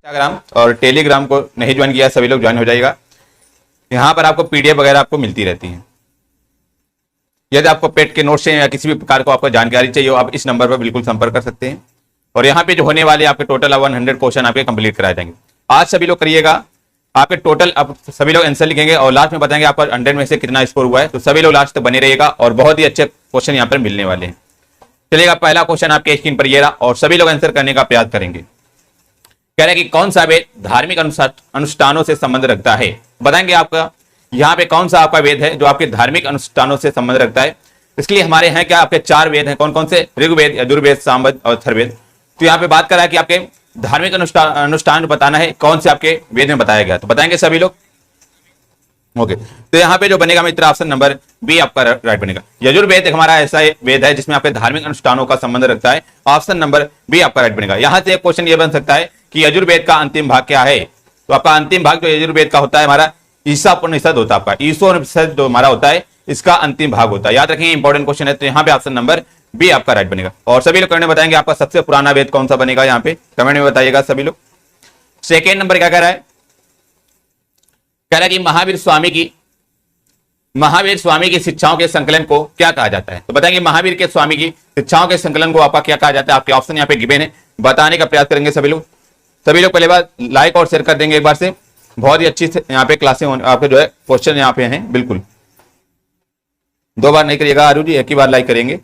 Instagram और Telegram को नहीं ज्वाइन किया सभी लोग ज्वाइन हो जाएगा। यहाँ पर आपको पीडीएफ वगैरह आपको मिलती रहती है। यदि आपको पेट के नोट्स या किसी भी प्रकार को आपको जानकारी चाहिए हो, आप इस नंबर पर बिल्कुल संपर्क कर सकते हैं। और यहाँ पे जो होने वाले आपके टोटल 100 क्वेश्चन आपके कंप्लीट कराए जाएंगे। आज सभी लोग करिएगा, आपके टोटल आप सभी लोग आंसर लिखेंगे और लास्ट में बताएंगे आपका 100 में से कितना स्कोर हुआ है। तो सभी लोग लास्ट तक बने रहिएगा और बहुत ही अच्छे क्वेश्चन यहाँ पर मिलने वाले हैं। चलिएगा, पहला क्वेश्चन आपके स्क्रीन पर ये रहा और सभी लोग आंसर करने का प्रयास करेंगे। कह रहे हैं कि कौन सा वेद धार्मिक अनुष्ठानों से संबंध रखता है। बताएंगे आपका यहाँ पे कौन सा आपका वेद है जो आपके धार्मिक अनुष्ठानों से संबंध रखता है। इसके लिए हमारे हैं क्या, आपके 4 वेद हैं। कौन कौन से? ऋग्वेद, यजुर्वेद, सामवेद और अथर्ववेद। तो यहाँ पे बात कर रहा है कि आपके धार्मिक अनुष्ठान बताना है कौन से आपके वेद में बताया गया। तो बताएंगे सभी लोग। ओके, तो यहाँ पे जो बनेगा मित्र ऑप्शन नंबर बी आपका राइट बनेगा। यजुर्वेद हमारा ऐसा वेद है जिसमें आपके धार्मिक अनुष्ठानों का संबंध रखता है। ऑप्शन नंबर बी आपका राइट बनेगा। यहाँ से एक क्वेश्चन ये बन सकता है कि यजुर्वेद का अंतिम भाग क्या है। तो आपका अंतिम भाग जो यजुर्वेद का होता है हमारा ईशापनिषद होता है। आपका ईशोपनिषद जो हमारा होता है इसका अंतिम भाग होता है। याद रखेंगे, इंपॉर्टेंट क्वेश्चन है। तो यहाँ पे ऑप्शन नंबर बी आपका राइट बनेगा। और सभी लोग करने बताएंगे आपका सबसे पुराना वेद कौन सा बनेगा। यहाँ पे कमेंट में बताइएगा सभी लोग। सेकेंड नंबर क्या कह रहा है? कह रहा है कि महावीर स्वामी की शिक्षाओं के संकलन को क्या कहा जाता है। तो बताएंगे महावीर के स्वामी की शिक्षाओं के संकलन को आपका क्या कहा जाता है। आपके ऑप्शन यहाँ पे गिवन है, बताने का प्रयास करेंगे सभी लोग। सभी लोग पहले बार लाइक और शेयर कर देंगे एक बार से। बहुत ही अच्छी यहाँ पे क्लासें आपके जो है क्वेश्चन यहाँ पे हैं। बिल्कुल 2 बार नहीं करिएगा आरू जी, एक ही बार लाइक करेंगे। कह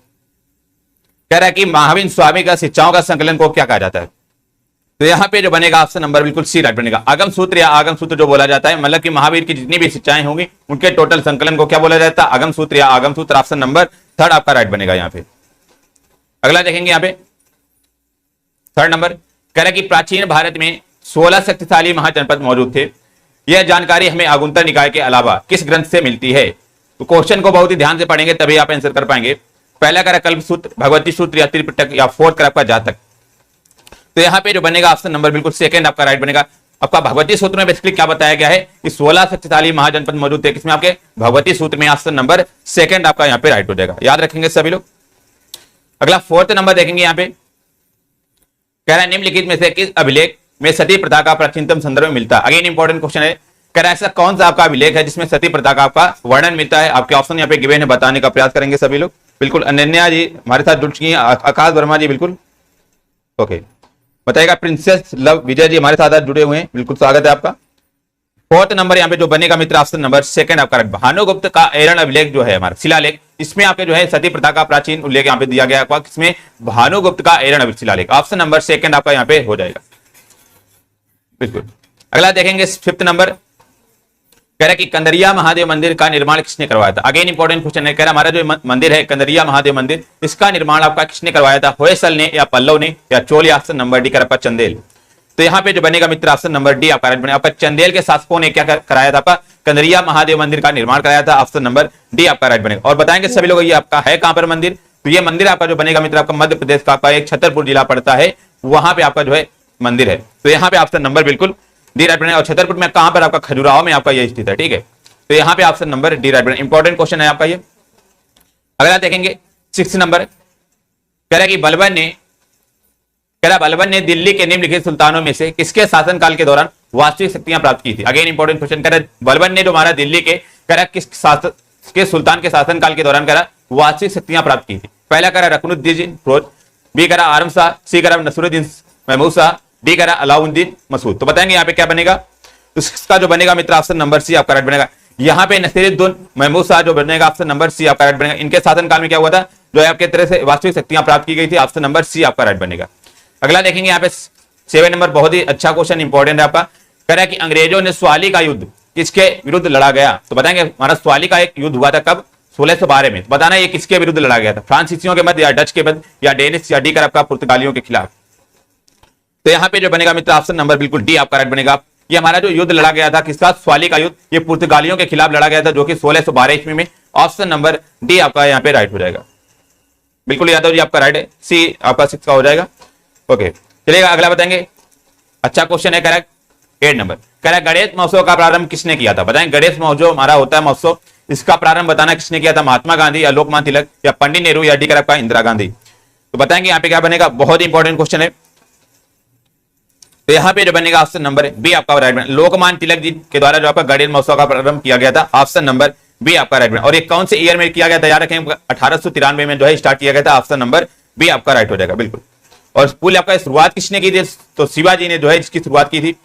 रहा है कि महावीर स्वामी का शिक्षाओं का संकलन को क्या कहा जाता है। तो यहाँ पे जो बनेगा ऑप्शन नंबर बिल्कुल सी राइट बनेगा। आगम सूत्र या आगम सूत्र जो बोला जाता है, मतलब कि महावीर की जितनी भी शिक्षाएं होंगी उनके टोटल संकलन को क्या बोला जाता है, आगम सूत्र या आगम सूत्र। ऑप्शन नंबर 3 आपका राइट बनेगा। यहाँ पे अगला देखेंगे, यहाँ पे 3rd नंबर कह रहा है कि प्राचीन भारत में 16 शक्तिशाली महाजनपद मौजूद थे। यह जानकारी हमें आगुंतर निकाय के अलावा किस ग्रंथ से मिलती है। तो क्वेश्चन को बहुत ही ध्यान से पढ़ेंगे तभी आप आंसर कर पाएंगे। पहला करा कल्प सूत्र, भगवती सूत्र या त्रिपिटक या 4th करा आपका जातक। तो यहाँ पे जो बनेगा ऑप्शन नंबर बिल्कुल सेकंड आपका राइट बनेगा। आपका भगवती सूत्र में बेसिकली क्या बताया गया है कि 16 शक्तिशाली महाजनपद मौजूद थे। किसमें? आपके भगवती सूत्र में। ऑप्शन नंबर सेकंड आपका यहाँ पे राइट हो जाएगा। याद रखेंगे सभी लोग। अगला 4th नंबर देखेंगे। यहाँ पे कह रहा है निम्नलिखित में से किस अभिलेख में सती प्रथा का प्राचीनतम संदर्भ मिलता है। अगेन इंपॉर्टेंट क्वेश्चन है। कह रहा है ऐसा कौन सा आपका अभिलेख है जिसमें सती प्रथा का आपका वर्णन मिलता है। आपके ऑप्शन यहाँ पे गिवन है, बताने का प्रयास करेंगे सभी लोग। बिल्कुल अनन्या जी हमारे साथ जुड़ चुकी हैं, आकाश वर्मा जी बिल्कुल ओके बताएगा। प्रिंसेस लव विजय जी हमारे साथ जुड़े हुए हैं, बिल्कुल स्वागत है आपका। 4th नंबर यहाँ पे जो बनेगा मित्र ऑप्शन नंबर सेकंड आपका राइट। भानुगुप्त का एरण अभिलेख जो है हमारा शिलालेख, इसमें आपके जो है सती प्रथा का प्राचीन उल्लेख यहाँ पे दिया गया है। किसमें? भानुगुप्त का एरण शिलालेख। ऑप्शन नंबर सेकंड आपका यहाँ पे हो जाएगा। बिल्कुल अगला देखेंगे 5th नंबर। कह रहा है कि कंदरिया महादेव मंदिर का निर्माण किसने करवाया था। अगेन इंपॉर्टेंट क्वेश्चन है। कह रहा हमारा जो मंदिर है कंदरिया महादेव मंदिर, इसका निर्माण आपका किसने करवाया था। होयसल ने या पल्लव ने या चोल। या ऑप्शन नंबर डी कर आपका चंदेल। तो यहाँ पे जो बनेगा मित्र ऑप्शन नंबर डी आपका राइट बनेगा। आपका चंदेल के शासकों ने क्या कराया था, आपका कंदरिया महादेव मंदिर का निर्माण कराया था। ऑप्शन नंबर डी आपका राइट बनेगा। और बताएंगे सभी लोग ये आपका है कहां पर मंदिर। तो ये मंदिर आपका जो बनेगा मित्र आपका मध्य प्रदेश का आपका एक छतरपुर जिला पड़ता है, वहां पे आपका जो है मंदिर है। तो यहाँ पे ऑप्शन नंबर बिल्कुल डी राइट बनेगा। और छतरपुर में कहां पर? आपका खजुराहो में आपका ये स्थित है। ठीक है, तो यहाँ पे ऑप्शन नंबर डी राइट बनेगा। इंपॉर्टेंट क्वेश्चन है आपका ये। अगला देखेंगे 6th नंबर। कह रहा है कि बलबन ने दिल्ली के निम्नलिखित सुल्तानों में से किसके शासनकाल के दौरान वास्तविक शक्तियां प्राप्त की थी। Again important question. कह रहा है बलबन ने जो हमारा दिल्ली के कह रहा किस सुल्तान के शासनकाल के दौरान कह रहा वास्तविक शक्तियां प्राप्त की थी। पहला कह रहा रकनुद्दीन फिरोज, बी कह रहा आरम शाह, सी कह रहा नसरुद्दीन महमूद शाह, डी कह रहा अलाउद्दीन मसूद। तो बताएंगे यहाँ पे क्या बनेगा। इसका जो बनेगा मित्र ऑप्शन नंबर सी आपका राइट बनेगा। यहाँ पे नसीरुद्दीन महमूद शाह जो बनेगा ऑप्शन नंबर सी आपका राइट बनेगा। इनके शासनकाल में क्या हुआ था, जो है आपके तरह से वास्तविक शक्तियां प्राप्त की गई थी। ऑप्शन नंबर सी आपका राइट बनेगा। अगला देखेंगे यहाँ पे 7 नंबर, बहुत ही अच्छा क्वेश्चन इंपॉर्टेंट है आपका। कह रहा है कि अंग्रेजों ने स्वाली का युद्ध किसके विरुद्ध लड़ा गया। तो बताएंगे हमारा स्वाली का एक युद्ध हुआ था कब, 1612 में। तो बताना ये किसके विरुद्ध लड़ा गया था, फ्रांसीसियों के मध्य या डच के मध्य या डेनिश या डी कर आपका पुर्तगालियों के खिलाफ। तो यहाँ पे जो बनेगा मित्र ऑप्शन नंबर बिल्कुल डी आपका राइट बनेगा। ये हमारा जो युद्ध लड़ा गया था किसका, स्वाली का युद्ध, ये पुर्तगालियों के खिलाफ लड़ा गया था जो कि 1612 ईस्वी में। ऑप्शन नंबर डी आपका यहाँ पे राइट हो जाएगा। बिल्कुल यादव जी आपका राइट है, सी आपका 6 का हो जाएगा। ओके चलिएगा अगला बताएंगे। अच्छा क्वेश्चन है। कह रहा है 8 नंबर। कह रहा है गणेश महोत्सव का प्रारंभ किसने किया था। बताएं गणेश महोत्सव हमारा होता है महोत्सव, इसका प्रारंभ बताना किसने किया था, महात्मा गांधी या लोकमान्य तिलक या पंडित नेहरू या डी कर आपका इंदिरा गांधी। तो बताएंगे यहाँ पे क्या बनेगा, बहुत ही इंपॉर्टेंट क्वेश्चन है। तो यहाँ पे जो बनेगा ऑप्शन नंबर बी आपका राइट बनेगा। लोकमान्य तिलक जी के द्वारा जो आपका गणेश महोत्सव का प्रारंभ किया गया था, ऑप्शन नंबर बी आपका राइट बनेगा। और ये कौन से ईयर में किया गया था, याद रखें 1893 में जो है स्टार्ट किया गया था, ऑप्शन नंबर बी आपका राइट हो जाएगा बिल्कुल। और पुल आपका शुरुआत किसने की थी, तो शिवाजी ने जो है इसकी शुरुआत की थी।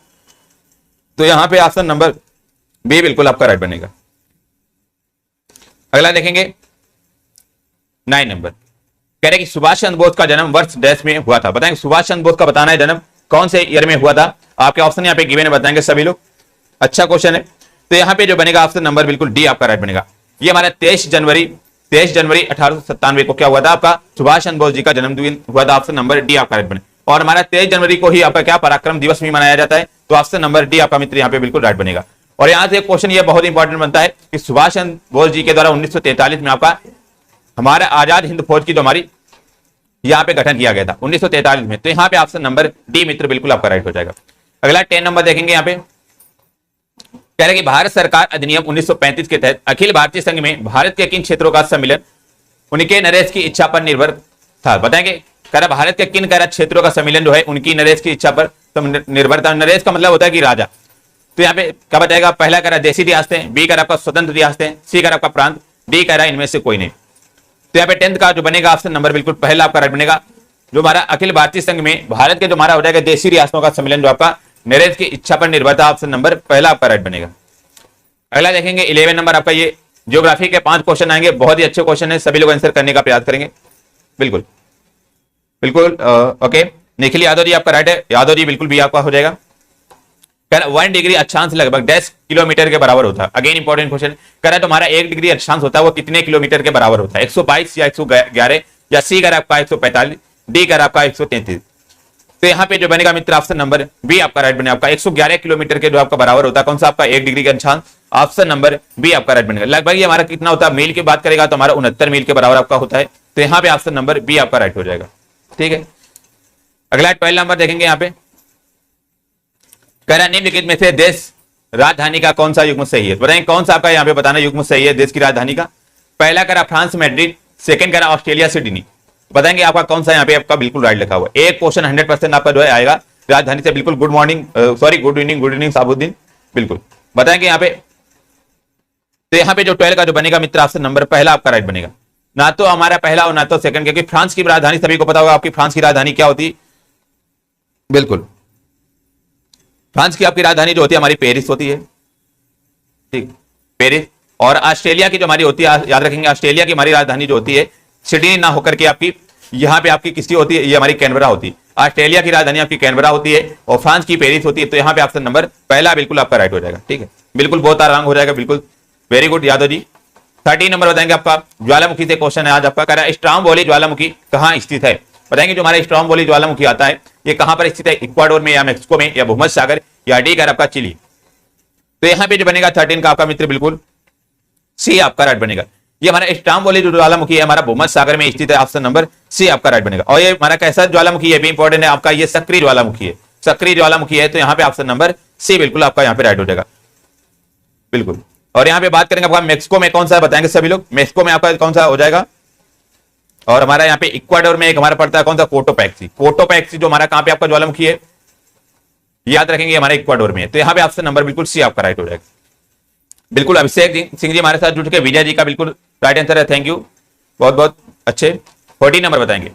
तो यहाँ पे ऑप्शन नंबर बी बिल्कुल आपका राइट बनेगा। अगला देखेंगे 9 नंबर, कह रहे कि सुभाष चंद्र बोस का जन्म वर्ष डैश में हुआ था। बताएंगे सुभाष चंद्र बोस का बताना है जन्म कौन से ईयर में हुआ था। आपके ऑप्शन यहाँ पे गिवन है, बताएंगे सभी लोग। अच्छा क्वेश्चन है। तो यहाँ पे जो बनेगा ऑप्शन नंबर बिल्कुल डी आपका राइट बनेगा। ये हमारा 23 जनवरी 1897 को क्या हुआ था, आपका सुभाष चंद्र बोस जी का जन्मदिन हुआ था। ऑप्शन नंबर डी आपका राइट बने। और हमारा 23 जनवरी को ही आपका क्या पराक्रम दिवस भी मनाया जाता है। तो ऑप्शन नंबर डी आपका मित्र यहाँ पे बिल्कुल राइट बनेगा। और यहाँ से क्वेश्चन ये बहुत इंपॉर्टेंट बनता है कि सुभाष चंद्र बोस जी के द्वारा 1943 में आपका हमारा आजाद हिंद फौज की जो हमारी यहाँ पे गठन किया गया था 1943 में। तो यहाँ पे ऑप्शन नंबर डी मित्र बिल्कुल आपका राइट हो जाएगा। अगला 10 नंबर देखेंगे। यहाँ पे कह रहे कि भारत सरकार अधिनियम 1935 के तहत अखिल भारतीय संघ में भारत के किन क्षेत्रों का सम्मिलन उनके नरेश की इच्छा पर निर्भर था। बताएंगे कह रहा भारत के किन क्षेत्रों का सम्मिलन जो है उनकी नरेश की इच्छा पर निर्भर था। नरेश का मतलब होता है कि राजा। तो यहाँ पे क्या बताएगा, पहला कह रहा देशी रियासतें, बी कह रहा आपका स्वतंत्र रियासतें, सी कह रहा आपका प्रांत, डी कह रहा इनमें से कोई नहीं। तो यहाँ पे 10th का जो बनेगा ऑप्शन नंबर बिल्कुल पहला आपका राइट बनेगा। जो हमारा अखिल भारतीय संघ में भारत के जो हमारा हो जाएगा देशी रियासतों का सम्मेलन जो आपका नरेश की इच्छा पर निर्भर था, ऑप्शन नंबर पहला आपका राइट बनेगा। अगला देखेंगे 11 नंबर आपका, ये ज्योग्राफी के 5 क्वेश्चन आएंगे, बहुत ही अच्छे क्वेश्चन है, सभी लोग आंसर करने का प्रयास करेंगे। बिल्कुल बिल्कुल ओके। निखिल यादव जी आपका राइट है, यादव जी बिल्कुल भी आपका हो जाएगा। 1 डिग्री अक्षांश लगभग 10 किलोमीटर के बराबर होता है। अगेन इंपॉर्टेंट क्वेश्चन कह रहा है तुम्हारा 1 डिग्री अक्षांश होता है वो कितने किलोमीटर के बराबर होता है, 122 या 111 या सी कर आपका 145, डी कर आपका 133। तो यहाँ पे जो बनेगा मित्र ऑप्शन नंबर बी आपका राइट बनेगा। आपका 111 किलोमीटर के जो आपका बराबर होता है कौन सा आपका 1 डिग्री का अक्षांश, ऑप्शन नंबर बी आपका राइट बनेगा। लगभग ये हमारा कितना होता है, मील की बात करेगा तो हमारा 69 मील के बराबर आपका होता है। तो यहाँ पे ऑप्शन नंबर बी आपका राइट हो जाएगा। ठीक है। अगला 12 नंबर देखेंगे। यहाँ पे कह रहा निम्नलिखित में से देश राजधानी का कौन सा युग्म सही है। बताएंगे कौन सा आपका यहाँ पे बताना युग्म सही है देश की राजधानी का। पहला करा फ्रांस मैड्रिड, सेकंड करा ऑस्ट्रेलिया सिडनी। बताएंगे आपका कौन सा यहाँ पे आपका बिल्कुल राइट लिखा हुआ है। एक क्वेश्चन 100% आपका जो है आएगा राजधानी से बिल्कुल। Good morning sorry good evening Sabuddin बिल्कुल बताएंगे यहाँ पे। तो यहाँ पे जो 12 का जो बनेगा मित्र ऑप्शन नंबर पहला आपका राइट बनेगा, ना तो हमारा पहला और ना तो सेकंड, क्योंकि फ्रांस की राजधानी सभी को पता होगा आपकी फ्रांस की राजधानी क्या होती है। बिल्कुल फ्रांस की आपकी राजधानी जो होती है हमारी पेरिस होती है। ठीक पेरिस। और ऑस्ट्रेलिया की जो हमारी होती है, याद रखेंगे ऑस्ट्रेलिया की हमारी राजधानी जो होती है सिडनी ना होकर के आपकी यहाँ पे आपकी किसकी होती है, ये हमारी कैनबरा होती है। ऑस्ट्रेलिया की राजधानी आपकी कैनबरा होती है और फ्रांस की पेरिस होती है। तो यहाँ पे ऑप्शन नंबर पहला बिल्कुल आपका राइट हो जाएगा। ठीक है बिल्कुल बहुत आराम हो जाएगा बिल्कुल। Very good Yadav ji. 13 number बताएंगे आपका ज्वालामुखी से क्वेश्चन है आज आपका। कह रहा है स्ट्रोम्बोली ज्वालामुखी कहाँ स्थित है। बताएंगे जो हमारा स्ट्रोम्बोली ज्वालामुखी आता है ये कहां पर स्थित है, इक्वाडोर में या मैक्सिको में या भूमध्य सागर या डी कर आपका चिली। तो यहां पे जो बनेगा 13 का आपका मित्र बिल्कुल सी आपका राइट बनेगा। ये हमारा स्ट्रोम्बोली जो ज्वालामुखी है हमारा भूमध्य सागर में स्थित है, ऑप्शन नंबर सी आपका राइट बनेगा। और ये हमारा कैसा ज्वालामुखी है भी इंपॉर्टेंट है आपका, ये सक्रिय ज्वालामुखी है, सक्रिय ज्वालामुखी है। तो यहाँ पे ऑप्शन नंबर सी बिल्कुल आपका यहाँ पे राइट हो जाएगा बिल्कुल। और यहाँ पे बात करेंगे आपका मैक्सिको में कौन सा बताएंगे सभी लोग, मैक्सिको में आपका कौन सा हो जाएगा। और हमारा यहाँ पे इक्वाडोर में एक हमारा पड़ता है कौन सा, कोटोपैक्सी। कोटोपैक्सी जो हमारा कहां पे आपका ज्वालामुखी है याद रखेंगे हमारे इक्वाडोर में है। तो यहाँ पे ऑप्शन नंबर बिल्कुल सी आपका राइट हो जाएगा बिल्कुल। अभिषेक सिंह जी हमारे साथ जुड़ के, विजय जी का बिल्कुल राइट आंसर है, थैंक यू बहुत बहुत अच्छे। 14 नंबर बताएंगे।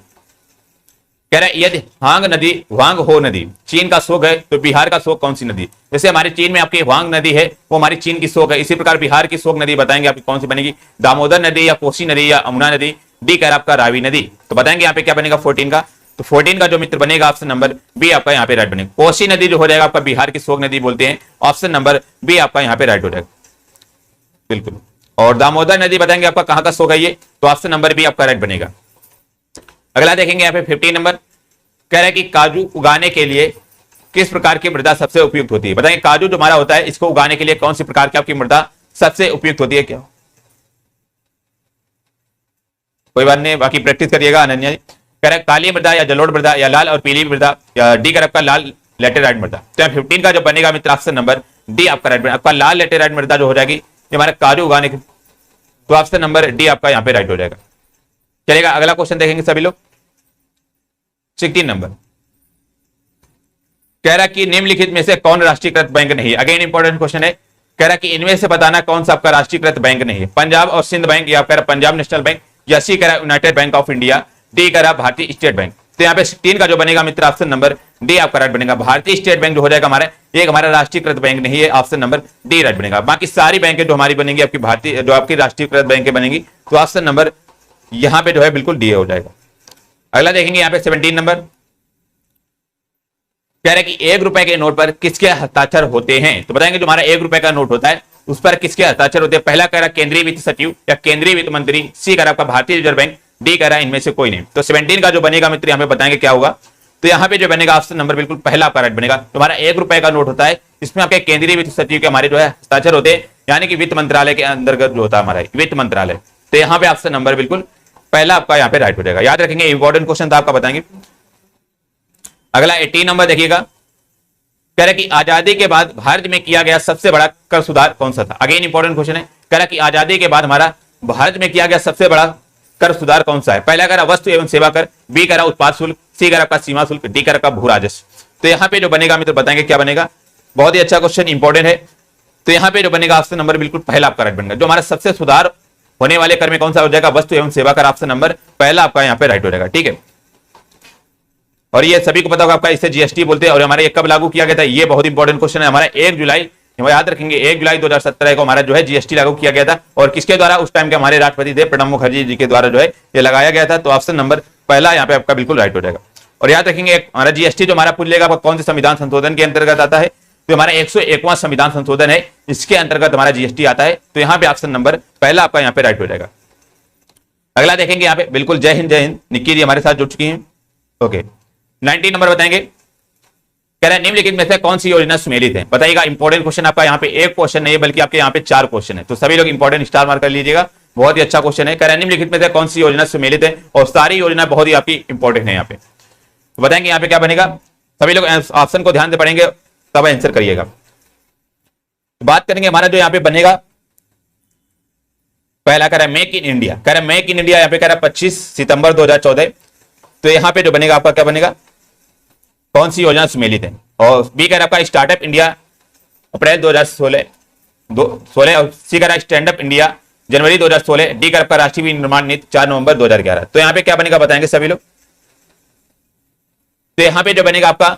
कह रहा है यदि हांग नदी वांग हो नदी चीन का शोक है तो बिहार का शोक कौन सी नदी। जैसे हमारे चीन में आपकी वांग नदी है वो हमारी चीन की शोक है, इसी प्रकार बिहार की शोक नदी बताएंगे आपकी कौन सी बनेगी, दामोदर नदी या कोसी नदी या अमुना नदी, डी कह आपका रावी नदी। तो बताएंगे यहाँ पे क्या बनेगा 14 का। तो 14 का जो मित्र बनेगा ऑप्शन नंबर बी आपका यहाँ पे राइट बनेगा। कोसी नदी जो हो जाएगा आपका बिहार की शोक नदी बोलते हैं, ऑप्शन नंबर बी आपका यहाँ पे राइट हो जाएगा बिल्कुल। और दामोदर नदी बताएंगे आपका कहां का शोक है ये, तो ऑप्शन नंबर बी आपका राइट बनेगा। अगला देखेंगे यहाँ पे 15 नंबर। कह रहा है कि काजू उगाने के लिए किस प्रकार की मृदा सबसे उपयुक्त होती है। बताएंगे काजू जो हमारा होता है इसको उगाने के लिए कौन सी प्रकार की आपकी मृदा सबसे उपयुक्त होती है। क्या कोई बात नहीं, बाकी प्रैक्टिस करिएगा अनन्या जी। कह रहा है काली मृदा या जलोढ़ मृदा या लाल और पीली मृदा या डी कर आपका लाल लेटेराइट मृदा। तो 15 का जो बनेगा मित्र ऑप्शन नंबर डी आपका राइट बनेगा। आपका लाल लेटेराइट मृदा जो हो जाएगी ये हमारा काजू उगाने के, तो ऑप्शन नंबर डी आपका यहाँ पे राइट हो जाएगा। चलेगा अगला क्वेश्चन देखेंगे सभी लोग। 16 नंबर। कह रहा कि निम्नलिखित में से कौन राष्ट्रीयकृत बैंक नहीं है। अगेन इंपॉर्टेंट क्वेश्चन है, कह रहा कि इनमें से बताना कौन सा आपका राष्ट्रीयकृत बैंक नहीं है। पंजाब और सिंध बैंक, या कह रहा पंजाब नेशनल बैंक, या सी कह रहा United bank of India, D कह रहा भारतीय स्टेट बैंक। तो यहाँ पे 3 का जो बनेगा मित्र ऑप्शन नंबर डी आपका राइट बनेगा। भारतीय स्टेट बैंक जो हो जाएगा हमारा, एक हमारा राष्ट्रीयकृत बैंक नहीं है, ऑप्शन नंबर डी राइट बनेगा। बाकी सारी बैंकें जो हमारी बनेंगी आपकी भारतीय, जो आपकी राष्ट्रीयकृत बैंकें बनेंगी, तो ऑप्शन नंबर यहाँ पे जो है बिल्कुल डी हो जाएगा। अगला देखेंगे यहाँ पे 17 नंबर, कह रहे कि 1 रुपए के नोट पर किसके हस्ताक्षर होते हैं। तो बताएंगे जो हमारा 1 रुपए का नोट होता है उस पर किसके हस्ताक्षर होते हैं। पहला कह रहा केंद्रीय वित्त सचिव या केंद्रीय वित्त मंत्री, सी कह रहा आपका भारतीय रिजर्व बैंक, डी कह रहा है इनमें से कोई नहीं। तो 17 का जो बनेगा मित्र यहाँ पे बताएंगे क्या होगा। तो यहाँ पे जो बनेगा ऑप्शन नंबर बिल्कुल पहला आपका राइट बनेगा। तुम्हारा 1 रुपए का नोट होता है, इसमें आपके केंद्रीय वित्त सचिव के हमारे जो है हस्ताक्षर होते हैं, यानी कि वित्त मंत्रालय के अंतर्गत जो होता है हमारा वित्त मंत्रालय। तो यहाँ पे ऑप्शन नंबर बिल्कुल पहला आपका यहाँ पे राइट हो जाएगा। याद रखेंगे, इंपॉर्टेंट क्वेश्चन था आपका, बताएंगे। अगला 18 नंबर देखिएगा, कह रहा कि आजादी के बाद भारत में किया गया सबसे बड़ा कर सुधार कौन सा था। अगेन इंपॉर्टेंट क्वेश्चन है, कह रहा कि आजादी के बाद हमारा भारत में किया गया सबसे बड़ा कर सुधार कौन सा है। पहला कह रहा वस्तु एवं सेवा कर, बी कह रहा उत्पाद शुल्क, सी कह रहा आपका सीमा शुल्क, डी कह रहा भू राजस्व। तो यहाँ पे जो बनेगा मित्र बताएंगे क्या बनेगा। बहुत ही अच्छा क्वेश्चन, इंपॉर्टेंट है। तो यहाँ पे जो बनेगा ऑप्शन नंबर बिल्कुल पहला आपका राइट बनेगा। जो हमारा सबसे सुधार होने वाले कर में कौन सा हो जाएगा, वस्तु एवं सेवा कर, ऑप्शन नंबर पहला आपका यहाँ पे राइट हो जाएगा। ठीक है, और ये सभी को पता होगा आपका, इसे जीएसटी बोलते हैं। और हमारे कब लागू किया गया था, ये बहुत इंपॉर्टेंट क्वेश्चन है। हमारा 1 जुलाई, याद रखेंगे 1 जुलाई 2017 को हमारा जो है जीएसटी लागू किया गया था। और किसके द्वारा, उस टाइम के हमारे राष्ट्रपति थे प्रणब मुखर्जी जी के द्वारा जो है ये लगाया गया था। तो ऑप्शन नंबर पहला यहाँ पे आपका बिल्कुल राइट हो जाएगा। और याद रखेंगे हमारा जीएसटी जो हमारा पुल्लेगा कौन से संविधान संशोधन के अंतर्गत आता है। तो हमारा 101वां संविधान संशोधन है, इसके अंतर्गत हमारा जीएसटी आता है। तो यहाँ पे ऑप्शन नंबर पहला आपका यहाँ पे राइट हो जाएगा। अगला देखेंगे यहाँ पे बिल्कुल, जय हिंद जय हिंद, निक्की जी हमारे साथ जुड़ चुकी हैं। ओके, 19 नंबर बताएंगे, कह रहे हैं निम्नलिखित में से कौन सी योजना सुमेलित है। बताइएगा, इंपॉर्टेंट क्वेश्चन आपका यहाँ पे एक क्वेश्चन नहीं है बल्कि आपके यहाँ पे 4 क्वेश्चन है। तो सभी लोग इंपॉर्टेंट स्टार मार्क कर लीजिएगा, बहुत ही अच्छा क्वेश्चन है। कह रहे हैं निम्नलिखित में से कौन सी योजना सुमेलित है, और सारी योजना बहुत ही आपकी इंपॉर्टेंट है यहाँ पे। तो बताएंगे यहाँ पे क्या बनेगा, सभी लोग ऑप्शन को ध्यान से पढ़ेंगे तब आंसर करिएगा। बात करेंगे हमारा जो यहाँ पे बनेगा, पहला कह रहा है मेक इन इंडिया। कह रहा है मेक इन इंडिया, यहाँ पे कह रहा है 25 सितंबर 2014। तो यहाँ पे जो बनेगा आपका क्या बनेगा, कौन सी योजना सुमेलित है। और बी कह रहा है आपका स्टार्टअप इंडिया, अप्रैल 2016, और सी कह रहा है स्टैंड अप इंडिया, जनवरी 2016, डी कह रहा है राष्ट्रीय निर्माण नीति 4 नवंबर 2011। तो यहाँ पे क्या बनेगा बताएंगे सभी लोग। तो यहाँ पे जो बनेगा आपका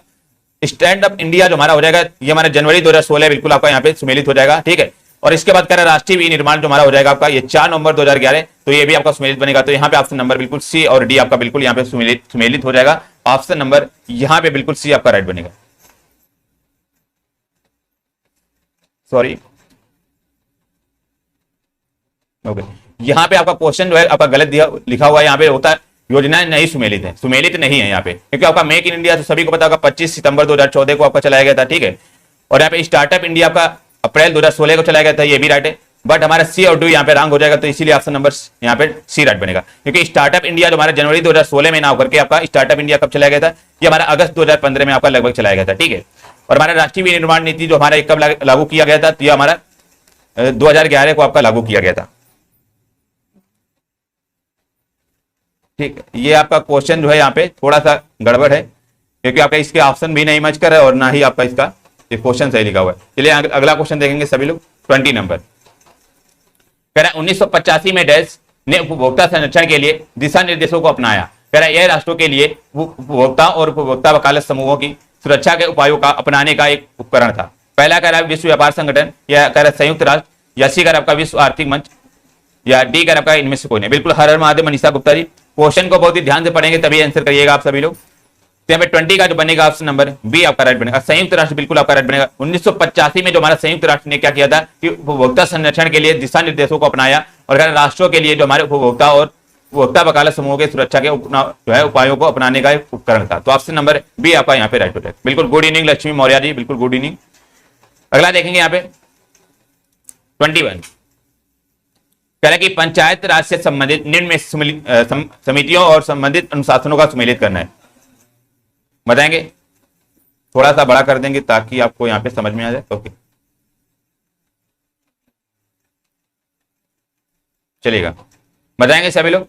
स्टैंड अप इंडिया जो हमारा हो जाएगा, ये हमारा जनवरी 2016 बिल्कुल आपका यहाँ पे सुमेलित हो जाएगा। ठीक है, और इसके बाद कह रहा है राष्ट्रीय विनिर्माण जो हमारा हो जाएगा आपका, ये 4 नवंबर 2011। तो ये भी आपका सुमेलित बनेगा। तो यहाँ पे ऑप्शन नंबर बिल्कुल सी और डी आपका बिल्कुल यहाँ पे सुमेलित हो जाएगा। ऑप्शन नंबर यहाँ पे बिल्कुल सी आपका राइट बनेगा। सॉरी, ओके, यहाँ पे आपका क्वेश्चन जो है आपका गलत दिया लिखा हुआ है। यहाँ पे होता है योजनाएं नहीं सुमेलित है, सुमेलित नहीं है यहाँ पे, क्योंकि आपका मेक इन इंडिया तो सभी को पता होगा 25 सितंबर 2014 को आपका चलाया गया था। ठीक है, और यहाँ पे स्टार्टअप इंडिया आपका अप्रैल 2016 को चलाया गया था, ये भी राइट है। बट हमारा सी और डी यहाँ पे रॉन्ग हो जाएगा। तो इसीलिए ऑप्शन नंबर यहाँ पे सी राइट बनेगा, क्योंकि स्टार्टअप इंडिया जो हमारा जनवरी 2016 में ना होकर के आपका स्टार्टअप इंडिया कब चलाया गया था, ये हमारा अगस्त 2015 में आपका लगभग चलाया गया था। ठीक है, और हमारा राष्ट्रीय विनिर्माण नीति जो हमारा कब लागू किया गया था, तो ये हमारा 2011 को आपका लागू किया गया था। ठीक है, ये आपका क्वेश्चन जो है यहाँ पे थोड़ा सा गड़बड़ है, क्योंकि आपका इसके ऑप्शन भी नहीं मैच कर रहा है और ना ही आपका इसका क्वेश्चन सही लिखा हुआ है। चलिए अगला क्वेश्चन देखेंगे सभी लोग। 20 नंबर कह रहा है 1985 में डैश ने उपभोक्ता संरक्षण के लिए दिशा निर्देशों को अपनाया। कह रहा है यह राष्ट्रों के लिए उपभोक्ता और उपभोक्ता वकालत समूहों की सुरक्षा के उपायों का अपनाने का एक उपकरण था। पहला कह रहा है विश्व व्यापार संगठन, या कह रहा है संयुक्त राष्ट्र, या सी कह रहा है आपका विश्व आर्थिक मंच, या डी कह रहा है आपका इनमें से कोई नहीं। बिल्कुल, हर हर महादेव मनीषा गुप्ता जी, क्वेश्चन को बहुत ही ध्यान से पढ़ेंगे तभी आंसर करिएगा आप सभी लोग। तो यहाँ पे 20 का जो बनेगा ऑप्शन नंबर बी आपका राइट बनेगा। संयुक्त राष्ट्र बिल्कुल आपका राइट बनेगा। 1985 में जो हमारा संयुक्त राष्ट्र ने क्या किया था कि उपभोक्ता संरक्षण के लिए दिशा निर्देशों को अपनाया, और राष्ट्रों के लिए जो हमारे उपभोक्ता और उपभोक्ता वकालत समूहों के सुरक्षा के जो है उपायों को अपनाने का एक उपकरण था। तो ऑप्शन नंबर बी आपका यहाँ पे राइट हो जाएगा। बिल्कुल, गुड इवनिंग लक्ष्मी मौर्य जी, बिल्कुल गुड इवनिंग। अगला देखेंगे यहाँ पे 21, कह रहा है कि पंचायत राज से संबंधित निम्न में समितियों और संबंधित अनुशासनों का सुमेलित करना है। बताएंगे, थोड़ा सा बड़ा कर देंगे ताकि आपको यहाँ पे समझ में आ जाए। ओके, चलिएगा, बताएंगे सभी लोग।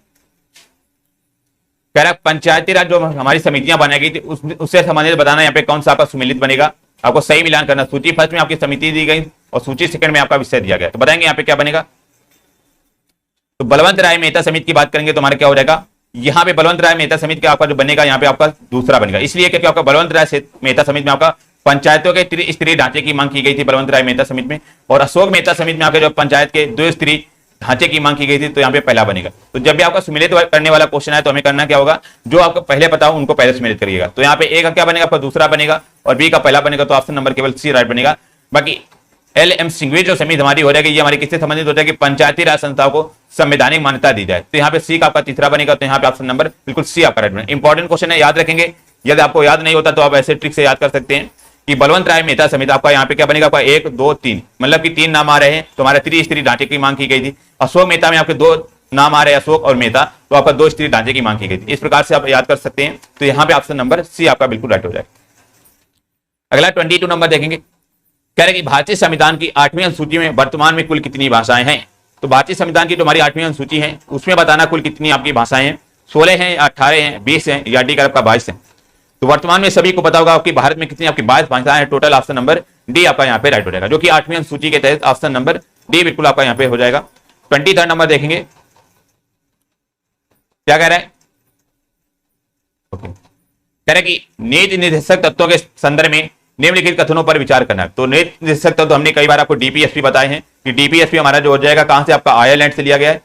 कह रहा है पंचायती राज जो हमारी समितियां बनाई गई थी उससे संबंधित बताना, यहाँ पे कौन सा आपका सुमेलित बनेगा, आपको सही मिलान करना। सूची फर्स्ट में आपकी समिति दी गई और सूची सेकंड में आपका विषय दिया गया, तो बताएंगे यहाँ पे क्या बनेगा। तो बलवंत राय मेहता समिति की बात करेंगे तो हमारा क्या हो जाएगा, यहाँ पे बलवंत राय मेहता समिति का आपका जो बनेगा यहाँ पे आपका दूसरा बनेगा, इसलिए क्योंकि आपका बलवंत राय मेहता समिति में आपका पंचायतों के त्रिस्तरीय ढांचे की मांग की गई थी बलवंत राय मेहता समिति में, और अशोक मेहता समिति में आपके जो पंचायत के द्विस्तरीय ढांचे की मांग की गई थी, तो यहाँ पे पहला बनेगा। तो जब भी आपका सुमेलित करने वाला क्वेश्चन है तो हमें करना क्या होगा, जो आपको पहले पता हो उनको पहले सुमेलित करिएगा। तो यहाँ पे ए का क्या बनेगा, आपका दूसरा बनेगा और बी का पहला बनेगा, तो ऑप्शन नंबर केवल सी राइट बनेगा। बाकी एल एम सिंघवी जो समिति हमारी हो जाएगी, ये हमारी किससे संबंधित हो जाएगी, पंचायती राज संस्थाओं को संवैधानिक मान्यता दी जाए, तो यहाँ पे सी का आपका तीसरा बनेगा, तो यहाँ पे ऑप्शन नंबर बिल्कुल सी आपका राइट बनेगा। इंपॉर्टेंट क्वेश्चन है, याद रखेंगे। यदि आपको याद नहीं होता तो आप ऐसे ट्रिक से याद कर सकते हैं कि बलवंत राय मेहता समिति आपका यहाँ पे क्या बनेगा, आपका 1 2 3 मतलब कि 3 नाम आ रहे हैं, तो हमारे त्रिस्तरीय ढांचे की मांग की गई थी। अशोक मेहता में आपके 2 नाम आ रहे हैं, अशोक और मेहता, तो आपका 2 स्तरीय ढांचे की मांग की गई थी। इस प्रकार से आप याद कर सकते हैं, तो यहाँ पे ऑप्शन नंबर सी आपका बिल्कुल राइट हो जाएगा। अगला 22 नंबर देखेंगे, कह रहे कि भारतीय संविधान की 8वीं अनुसूची में वर्तमान में कुल कितनी भाषाएं हैं। तो भारतीय संविधान की जो हमारी 8वीं अनुसूची है उसमें बताना कुल कितनी आपकी भाषाएं हैं, 16 हैं, 18 हैं, 20 हैं या डी का आपका 22 है। तो वर्तमान में सभी को पता होगा आपकी भारत में कितनी आपकी 22 भाषाएं हैं टोटल, ऑप्शन नंबर डी आपका यहाँ पे राइट हो जाएगा, जो कि 8वीं अनुसूची के तहत ऑप्शन नंबर डी बिल्कुल आपका यहाँ पे हो जाएगा। 23 नंबर देखेंगे, क्या कह रहा है, ओके, कह रहा है कि नीति निर्देशक तत्वों के संदर्भ में निम्नलिखित कथनों पर विचार करना है। तो नीति निर्देशक तत्व हमने कई बार आपको डीपीएसपी बताए हैं कि डीपीएसपी हमारा जो हो जाएगा कहां से, आपका आयरलैंड से लिया गया है।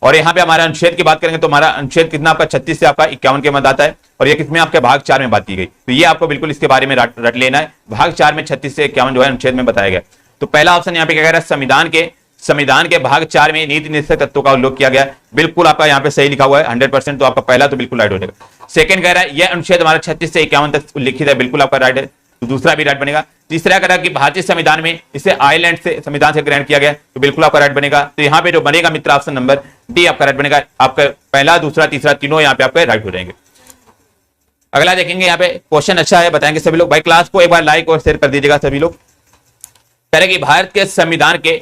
और यहाँ पे हमारा अनुच्छेद की बात करेंगे तो हमारा अनुच्छेद कितना आपका 36 से आपका 51 के मध्य आता है, और ये किसमें आपके भाग 4 में बात की गई, तो ये आपको बिल्कुल इसके बारे में रट लेना है। भाग 4 में 36 से 51 जो है अनुच्छेद में बताया गया। तो पहला ऑप्शन यहाँ पे क्या कह रहा है, संविधान के भाग 4 में नीति निर्देशक तत्वों का उल्लेख किया गया, बिल्कुल आपका यहाँ पे सही लिखा हुआ है 100%, तो आपका पहला तो बिल्कुल राइट हो जाएगा। सेकंड कह रहा है यह अनुच्छेद हमारा 36 से 51 तक लिखित है, बिल्कुल आपका राइट है, तो दूसरा भी राइट बनेगा। तीसरा कह रहा है कि भारतीय संविधान में इसे आयरलैंड से संविधान से ग्रहण किया गया, तो बिल्कुल आपका राइट बनेगा। तो यहाँ पे जो बनेगा मित्र ऑप्शन नंबर डी आपका राइट बनेगा, आपका पहला दूसरा तीसरा तीनों यहाँ पे आपके राइट हो जाएंगे। अगला देखेंगे, यहाँ पे क्वेश्चन अच्छा है, बताएंगे सभी लोग। भाई क्लास को एक बार लाइक और शेयर कर दीजिएगा सभी लोग। कह रहे कि भारत के संविधान के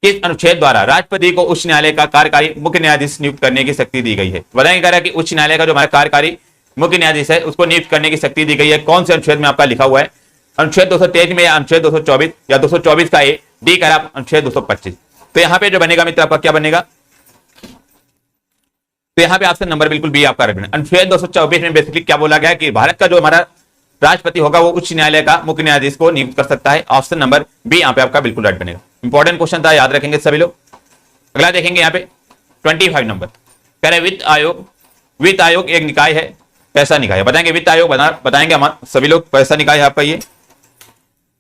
किस अनुच्छेद द्वारा राष्ट्रपति को उच्च न्यायालय का कार्यकारी मुख्य न्यायाधीश नियुक्त करने की शक्ति दी गई है। बताएंगे कह रहा है कि उच्च न्यायालय का जो हमारा कार्यकारी मुख्य न्यायाधीश है उसको नियुक्त करने की शक्ति दी गई है, कौन से अनुच्छेद में आपका लिखा हुआ है, अनुच्छेद 223 में या अनुच्छेद 224 या 224 का ए, डी कह रहा है अनुच्छेद 225। तो यहाँ पे जो बनेगा मित्र आपका क्या बनेगा, तो यहाँ पे ऑप्शन नंबर बिल्कुल बी आपका राइट बनेगा। अनुच्छेद 224 में बेसिकली क्या बोला गया है कि भारत का जो हमारा राष्ट्रपति होगा वो उच्च न्यायालय का मुख्य न्यायाधीश को नियुक्त कर सकता है, ऑप्शन नंबर बी यहाँ पे आपका बिल्कुल राइट बनेगा। इंपॉर्टेंट क्वेश्चन था, याद रखेंगे सभी लोग। अगला देखेंगे यहाँ पे 25 नंबर, कह रहे वित्त आयोग एक निकाय है, कैसा निकाय है, बताएंगे वित्त आयोग बताएंगे हम सभी लोग, कैसा निकाय है आपका ये।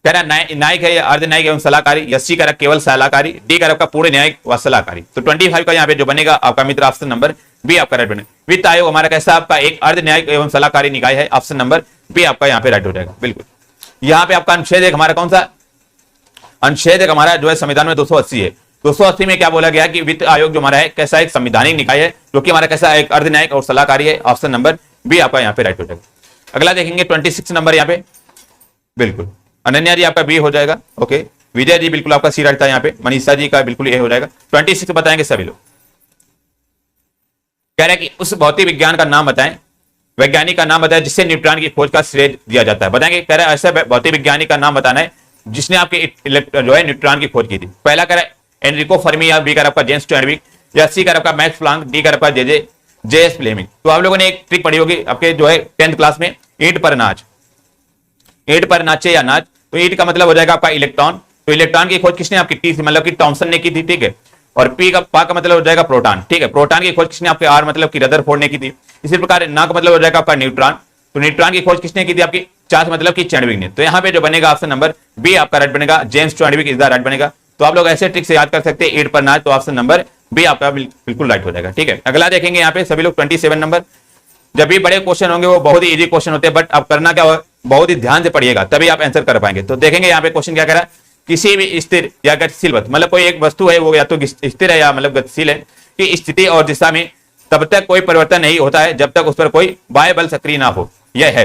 कह रहा न्यायिक है या अर्ध न्यायिक एवं सलाहकारी, या सी कह केवल सलाहकारी, डी कह आपका पूरे न्यायिक व सलाहकारी। तो 25 का यहाँ पे जो बनेगा आपका मित्र ऑप्शन नंबर बी आपका राइट बनेगा। वित्त आयोग हमारा कैसा आपका एक अर्ध न्यायिक एवं सलाहकारी निकाय है, ऑप्शन नंबर बी आपका यहाँ पे राइट हो जाएगा बिल्कुल। यहाँ पे आपका अनुच्छेद एक हमारा कौन सा, अनुच्छेद एक हमारा जो है संविधान में 280 है। 280 में क्या बोला गया कि वित्त आयोग जो हमारा है कैसा एक संवैधानिक निकाय है, जो कि हमारा कैसा एक अर्ध न्यायिक और सलाहकारी है, ऑप्शन नंबर बी आपका यहाँ पे राइट हो जाएगा। अगला देखेंगे 26 नंबर, यहाँ पे बिल्कुल अनन्या जी आपका बी हो जाएगा, ओके, विजय जी बिल्कुल आपका सी राइट था, यहाँ पे मनीषा जी का बिल्कुल ए हो जाएगा। 26 बताएंगे सभी लोग। कह रहे हैं कि उस भौतिक विज्ञान का नाम बताएं, वैज्ञानिक का नाम बताएं जिससे न्यूट्रॉन की खोज का श्रेय दिया जाता है। बताएंगे, कह रहे हैं ऐसे भौतिक वैज्ञानिक का नाम बताना है जिसने आपके जो है न्यूट्रॉन की खोज की थी। पहला कह रहा है एनरिको फर्मी, या बी कह आपका जेम्स टर्नविक, या सी कह आपका मैक्स प्लांक, डी कह आपका जे.एस. फ्लेमिंग। तो आप लोगों ने एक ट्रिक पढ़ी होगी आपके जो है 10th क्लास में, ईंट पर नाच, ईंट पर नाचे या नाच, तो ईंट का मतलब हो जाएगा आपका इलेक्ट्रॉन। तो इलेक्ट्रॉन की खोज किसने आपकी टी मतलब कि टॉमसन ने की थी, ठीक है। और पी का पा का मतलब हो जाएगा प्रोटॉन, ठीक है। प्रोटॉन की खोज किसने आपके आर मतलब कि रदरफोर्ड ने की थी। इसी प्रकार ना का मतलब हो जाएगा आपका न्यूट्रॉन, तो न्यूट्रॉन की खोज किसने की थी आपकी चार्ल्स मतलब कि चैडविक ने। तो यहाँ पे जो बनेगा ऑप्शन नंबर बी आपका राइट बनेगा, James Chadwick is the right बनेगा। तो आप लोग ऐसे ट्रिक से याद कर सकते हैं ईंट पर नाच, तो ऑप्शन नंबर बी आपका बिल्कुल राइट हो जाएगा, ठीक है। अगला देखेंगे यहाँ पे सभी लोग 27 नंबर। जब भी बड़े क्वेश्चन होंगे वो बहुत ही इजी क्वेश्चन होते हैं, बट आप करना क्या हो, बहुत ही ध्यान से पढ़िएगा तभी आप आंसर कर पाएंगे। तो देखेंगे यहाँ पे क्वेश्चन क्या कह रहा है, किसी भी स्थिर या गतिशील वस्तु मतलब कोई एक वस्तु है वो या तो स्थिर है या मतलब गतिशील है कि स्थिति और दिशा में तब तक कोई परिवर्तन नहीं होता है जब तक उस पर कोई बाह्य बल सक्रिय ना हो। यह है,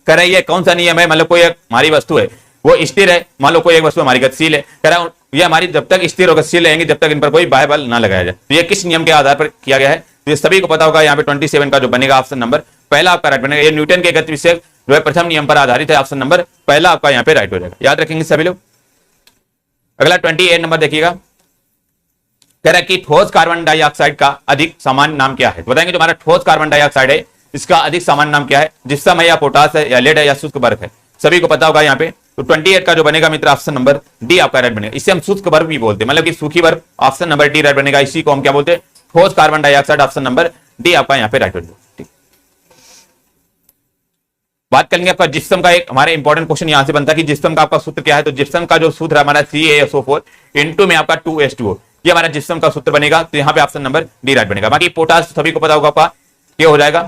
कह रहा है ये कौन सा नियम है, मतलब कोई एक हमारी वस्तु है वो स्थिर है, मान लो कोई एक वस्तु हमारी गतिशील है, कह रहा है ये हमारी जब तक स्थिर और गतिशील रहेंगे जब तक इन पर कोई बाह्य बल ना लगाया जाए। तो ये किस नियम के आधार पर किया गया है, तो ये सभी को पता होगा। यहाँ पे 27 का जो बनेगा ऑप्शन नंबर पहला आपका राइट बनेगा। ये न्यूटन के गति विषय जो है प्रथम नियम पर आधारित है। ऑप्शन नंबर पहला आपका यहाँ पे राइट हो जाएगा, याद रखेंगे सभी लोग। अगला 28 नंबर देखिएगा, कह रहा है कि ठोस कार्बन डाइऑक्साइड का अधिक सामान्य नाम क्या है। तो बताएंगे जो हमारा ठोस कार्बन डाइऑक्साइड है इसका अधिक सामान्य नाम क्या है। जिप्सम है या पोटास है या लेड है या शुष्क बर्फ है, सभी को पता होगा यहाँ पे। तो 28 का जो बनेगा मित्र ऑप्शन नंबर डी आपका राइट बनेगा। इसे हम शुष्क बर्फ भी बोलते हैं, मतलब कि सूखी बर्फ। ऑप्शन नंबर डी राइट बनेगा। इसी को हम क्या बोलते हैं, ठोस carbon dioxide. Option number D आपका यहाँ पे राइट हो जाएगा। ठीक, बात करेंगे आपका जिप्सम का। एक हमारे इंपॉर्टेंट क्वेश्चन यहां से बनता है कि जिप्सम का आपका सूत्र क्या है। तो जिप्सम का जो सूत्र है हमारा CaSO4 इनटू में आपका 2H2O, ये हमारा जिप्सम का सूत्र बनेगा। तो यहाँ पे ऑप्शन नंबर डी राइट बनेगा। बाकी पोटास सभी को पता होगा आपका क्या हो जाएगा,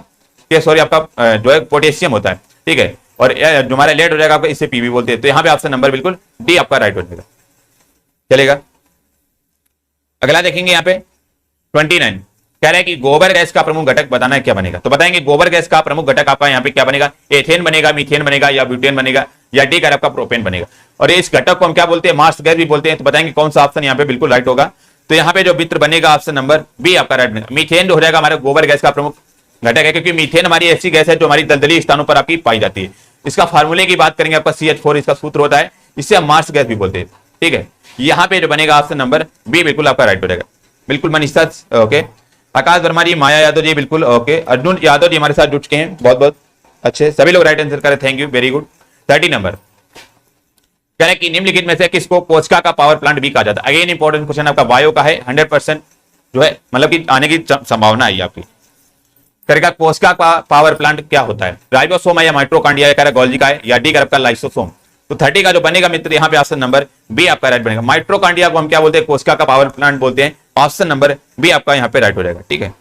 क्या सॉरी आपका जो है पोटेशियम होता है, ठीक है। और जो हमारा लेड हो जाएगा आपका, इसे पीवी बोलते हैं। तो यहाँ पे ऑप्शन नंबर बिल्कुल डी आपका राइट हो जाएगा, चलेगा। अगला देखेंगे यहाँ पे 29, कह रहा है कि गोबर गैस का प्रमुख घटक बताना है, क्या बनेगा। तो बताएंगे गोबर गैस का प्रमुख घटक आपका यहाँ पे क्या बनेगा, एथेन बनेगा, मीथेन बनेगा, या ब्यूटेन बनेगा, या डी का आपका प्रोपेन बनेगा। और इस घटक को हम क्या बोलते हैं, मार्स गैस भी बोलते हैं। तो बताएंगे कौन सा ऑप्शन यहाँ पे बिल्कुल राइट होगा। तो यहाँ पे जो मित्र बनेगा ऑप्शन नंबर बी आपका राइट बनेगा। मीथेन जो हो जाएगा हमारा गोबर गैस का प्रमुख घटक है, क्योंकि मीथेन हमारी ऐसी गैस है जो हमारी दलदली स्थानों पर आपकी पाई जाती है। इसका फार्मूले की बात करेंगे आपका CH4 इसका सूत्र होता है, इससे हम मार्स गैस भी बोलते हैं, ठीक है। यहाँ पे जो बनेगा ऑप्शन नंबर बी बिल्कुल आपका राइट हो जाएगा। बिल्कुल मनीषा ओके, आकाश वर्मा जी, माया यादव जी बिल्कुल ओके, अर्जुन यादव जी हमारे साथ जुट चुके हैं, बहुत बहुत अच्छे, सभी लोग राइट आंसर करें, thank you, very good. 30 number कह रहे हैं कि निम्नलिखित में से किसको कोचका का पावर प्लांट भी कहा जाता है। अगेन इंपॉर्टेंट क्वेश्चन आपका बायो का है, 100% जो है मतलब कि आने की संभावना है आपकी। करेगा कोचका का पावर प्लांट क्या होता है, राइबोसोम है या माइट्रोकांडिया है, गोल्गी का है, या डी का लाइसोसोम। तो 30 का जो बनेगा मित्र यहाँ पे ऑप्शन नंबर बी आपका राइट बनेगा। माइट्रोकांडिया को हम क्या बोलते हैं, कोशिका का पावर प्लांट बोलते हैं। ऑप्शन नंबर बी आपका यहाँ पे राइट हो जाएगा, ठीक है।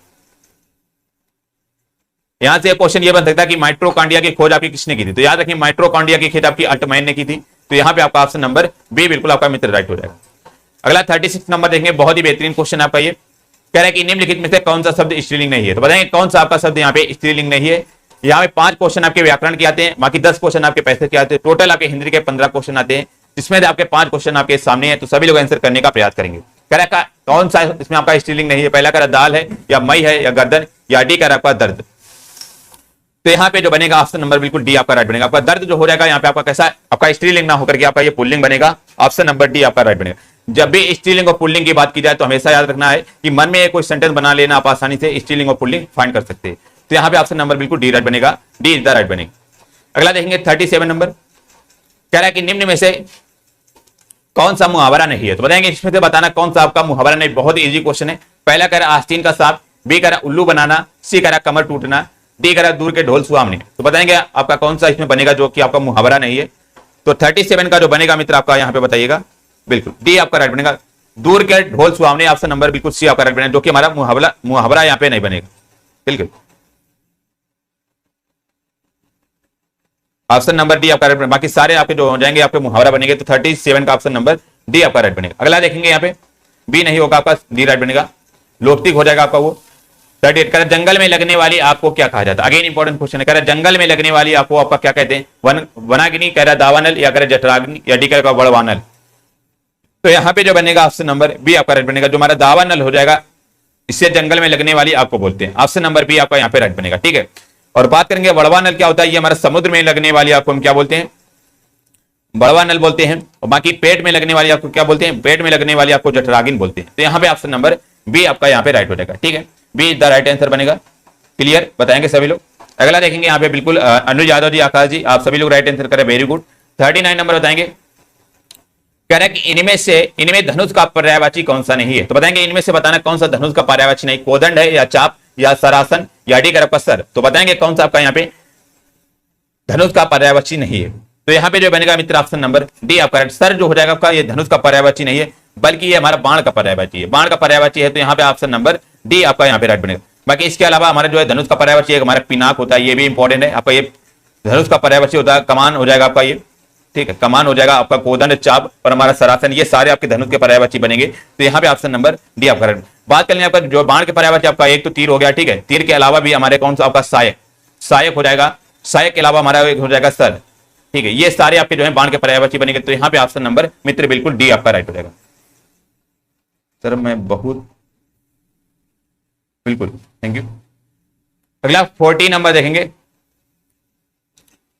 यहां से क्वेश्चन ये बन सकता है कि माइट्रोकांडिया की खोज आपकी किसने की थी। तो याद रखिए माइट्रोकांडिया की खोज आपकी अल्टमैन ने की थी। तो यहाँ पे आपका ऑप्शन नंबर बी बिल्कुल आपका मित्र राइट हो जाएगा। अगला 36 नंबर देखेंगे, बहुत ही बेहतरीन क्वेश्चन आपका ये। कह रहा है कि निम्नलिखित में से कौन सा शब्द स्त्रीलिंग नहीं है। तो बताएंगे कौन सा आपका शब्द यहाँ पे स्त्रीलिंग नहीं है। यहाँ पे 5 क्वेश्चन आपके व्याकरण के आते हैं, बाकी 10 क्वेश्चन आपके पैसे के आते हैं। टोटल आपके हिंदी के 15 क्वेश्चन आते हैं, जिसमें आपके 5 क्वेश्चन आपके सामने हैं। तो सभी लोग आंसर करने का प्रयास करेंगे। कह रहा है कौन सा इसमें आपका स्त्रीलिंग नहीं है। पहला कह रहा दाल है, या मई है, या गर्दन, या डी कह रहा आपका दर्द। तो यहाँ पे जो बनेगा ऑप्शन नंबर बिल्कुल डी आपका राइट बनेगा। आपका दर्द जो हो जाएगा यहाँ पे आपका कैसा आपका स्त्रीलिंग ना होकर के आपका ये पुल्लिंग बनेगा। ऑप्शन नंबर डी आपका राइट बनेगा। जब भी स्त्रीलिंग और पुल्लिंग की बात की जाए तो हमेशा याद रखना है कि मन में कोई सेंटेंस बना लेना, आप आसानी से स्त्रीलिंग और पुल्लिंग फाइंड कर सकते हैं। तो यहाँ पे ऑप्शन नंबर बिल्कुल डी राइट बनेगा, डी इज द राइट बनेगा। अगला देखेंगे 37 नंबर, कह रहा है कि निम्न में से कौन सा मुहावरा नहीं है। तो बताएंगे इसमें से बताना कौन सा आपका मुहावरा नहीं। बहुत इजी क्वेश्चन है। पहला कह रहा आस्तीन का सांप, बी कह रहा उल्लू बनाना, सी कह रहा कमर टूटना, डी कह रहा दूर के ढोल सुहावने। तो बताएंगे आपका कौन सा इसमें बनेगा जो कि आपका मुहावरा नहीं है। तो 37 का जो बनेगा मित्र आपका यहाँ पे बताइएगा, बिल्कुल डी आपका राइट बनेगा, दूर के ढोल सुहावने। ऑप्शन नंबर बिल्कुल सी आपका राइट बनेगा, जो कि हमारा मुहावरा यहाँ पे नहीं बनेगा, बिल्कुल ऑप्शन नंबर डी आपका राइट बनेगा। बाकी सारे आपके जो हो जाएंगे आपके मुहावरा बनेंगे। तो 37 का ऑप्शन नंबर डी आपका राइट बनेगा। अगला देखेंगे यहाँ पे बी नहीं होगा आपका, डी राइट बनेगा, लोकतिक हो जाएगा आपका वो। 38 कह रहा जंगल में लगने वाली आग को क्या कहा जाता है। अगेन इंपॉर्टेंट क्वेश्चन है। कह रहा जंगल में लगने वाली आग को आपका क्या कहते हैं, वनाग्नि, कह रहा दावानल, या कह रहा जठराग्नि, या डी कह रहा बड़वानल। तो यहाँ पे जो बनेगा ऑप्शन नंबर बी आपका राइट बनेगा, जो हमारा दावानल हो जाएगा, इससे जंगल में लगने वाली आग को बोलते हैं। ऑप्शन नंबर बी आपका यहाँ पे राइट बनेगा, ठीक है। और बात करेंगे बड़वानल क्या होता है, ये हमारा समुद्र में लगने वाली आग को हम क्या बोलते हैं, बड़वानल बोलते हैं। और बाकी पेट में लगने वाली आपको क्या बोलते हैं, पेट में लगने वाली आपको जठरागिन बोलते हैं। तो यहाँ पे ऑप्शन नंबर बी आपका यहाँ पे राइट हो जाएगा, ठीक है, बी द राइट आंसर बनेगा। क्लियर, बताएंगे सभी लोग। अगला देखेंगे यहाँ पे बिल्कुल अनुज यादव जी, आकाश जी, आप सभी लोग राइट आंसर करें, वेरी गुड। 39 नंबर बताएंगे, कह रहा है कि इनमें धनुष का पर्यायवाची कौन सा नहीं है। तो बताएंगे इनमें से बताना कौन सा धनुष का पर्यायवाची नहीं, कोदंड है, या चाप, या सरासन, या डी का सर। तो बताएंगे कौन सा आपका यहाँ पे धनुष का पर्यायवाची नहीं है। तो यहाँ पे जो बनेगा मित्र ऑप्शन नंबर डी आपका, सर जो हो जाएगा आपका ये धनुष का पर्यायवाची नहीं है, बल्कि ये हमारा बाण का पर्यायवाची है। बाण का पर्यायवाची है, तो यहाँ पे ऑप्शन नंबर डी आपका यहाँ पे राइट बनेगा। बाकी इसके अलावा हमारा जो है धनुष का पर्यायवाची हमारा पिनाक होता है, ये भी इंपॉर्टेंट है आपका। ये धनुष का पर्यायवाची होता है, कमान हो जाएगा आपका ये, ठीक है, कमान हो जाएगा आपका, कोदंड, चाप और हमारा सरासन, ये सारे आपके धनुष के पर्यायवाची बनेंगे। तो यहाँ पे ऑप्शन नंबर डी आपका राइट। बात करें आपका जो बाण के पर्यायवाची आपका एक तो तीर हो गया, ठीक है, तीर के अलावा भी हमारे कौन सा आपका सायक, सायक हो जाएगा, सायक के अलावा हमारा एक हो जाएगा सर, ठीक है, ये सारे आपके जो है बाण के पर्यायवाची बनेंगे। तो यहाँ पे ऑप्शन नंबर मित्र बिल्कुल डी आपका राइट हो जाएगा। सर मैं बहुत बिल्कुल, थैंक यू। अगला 40 नंबर देखेंगे,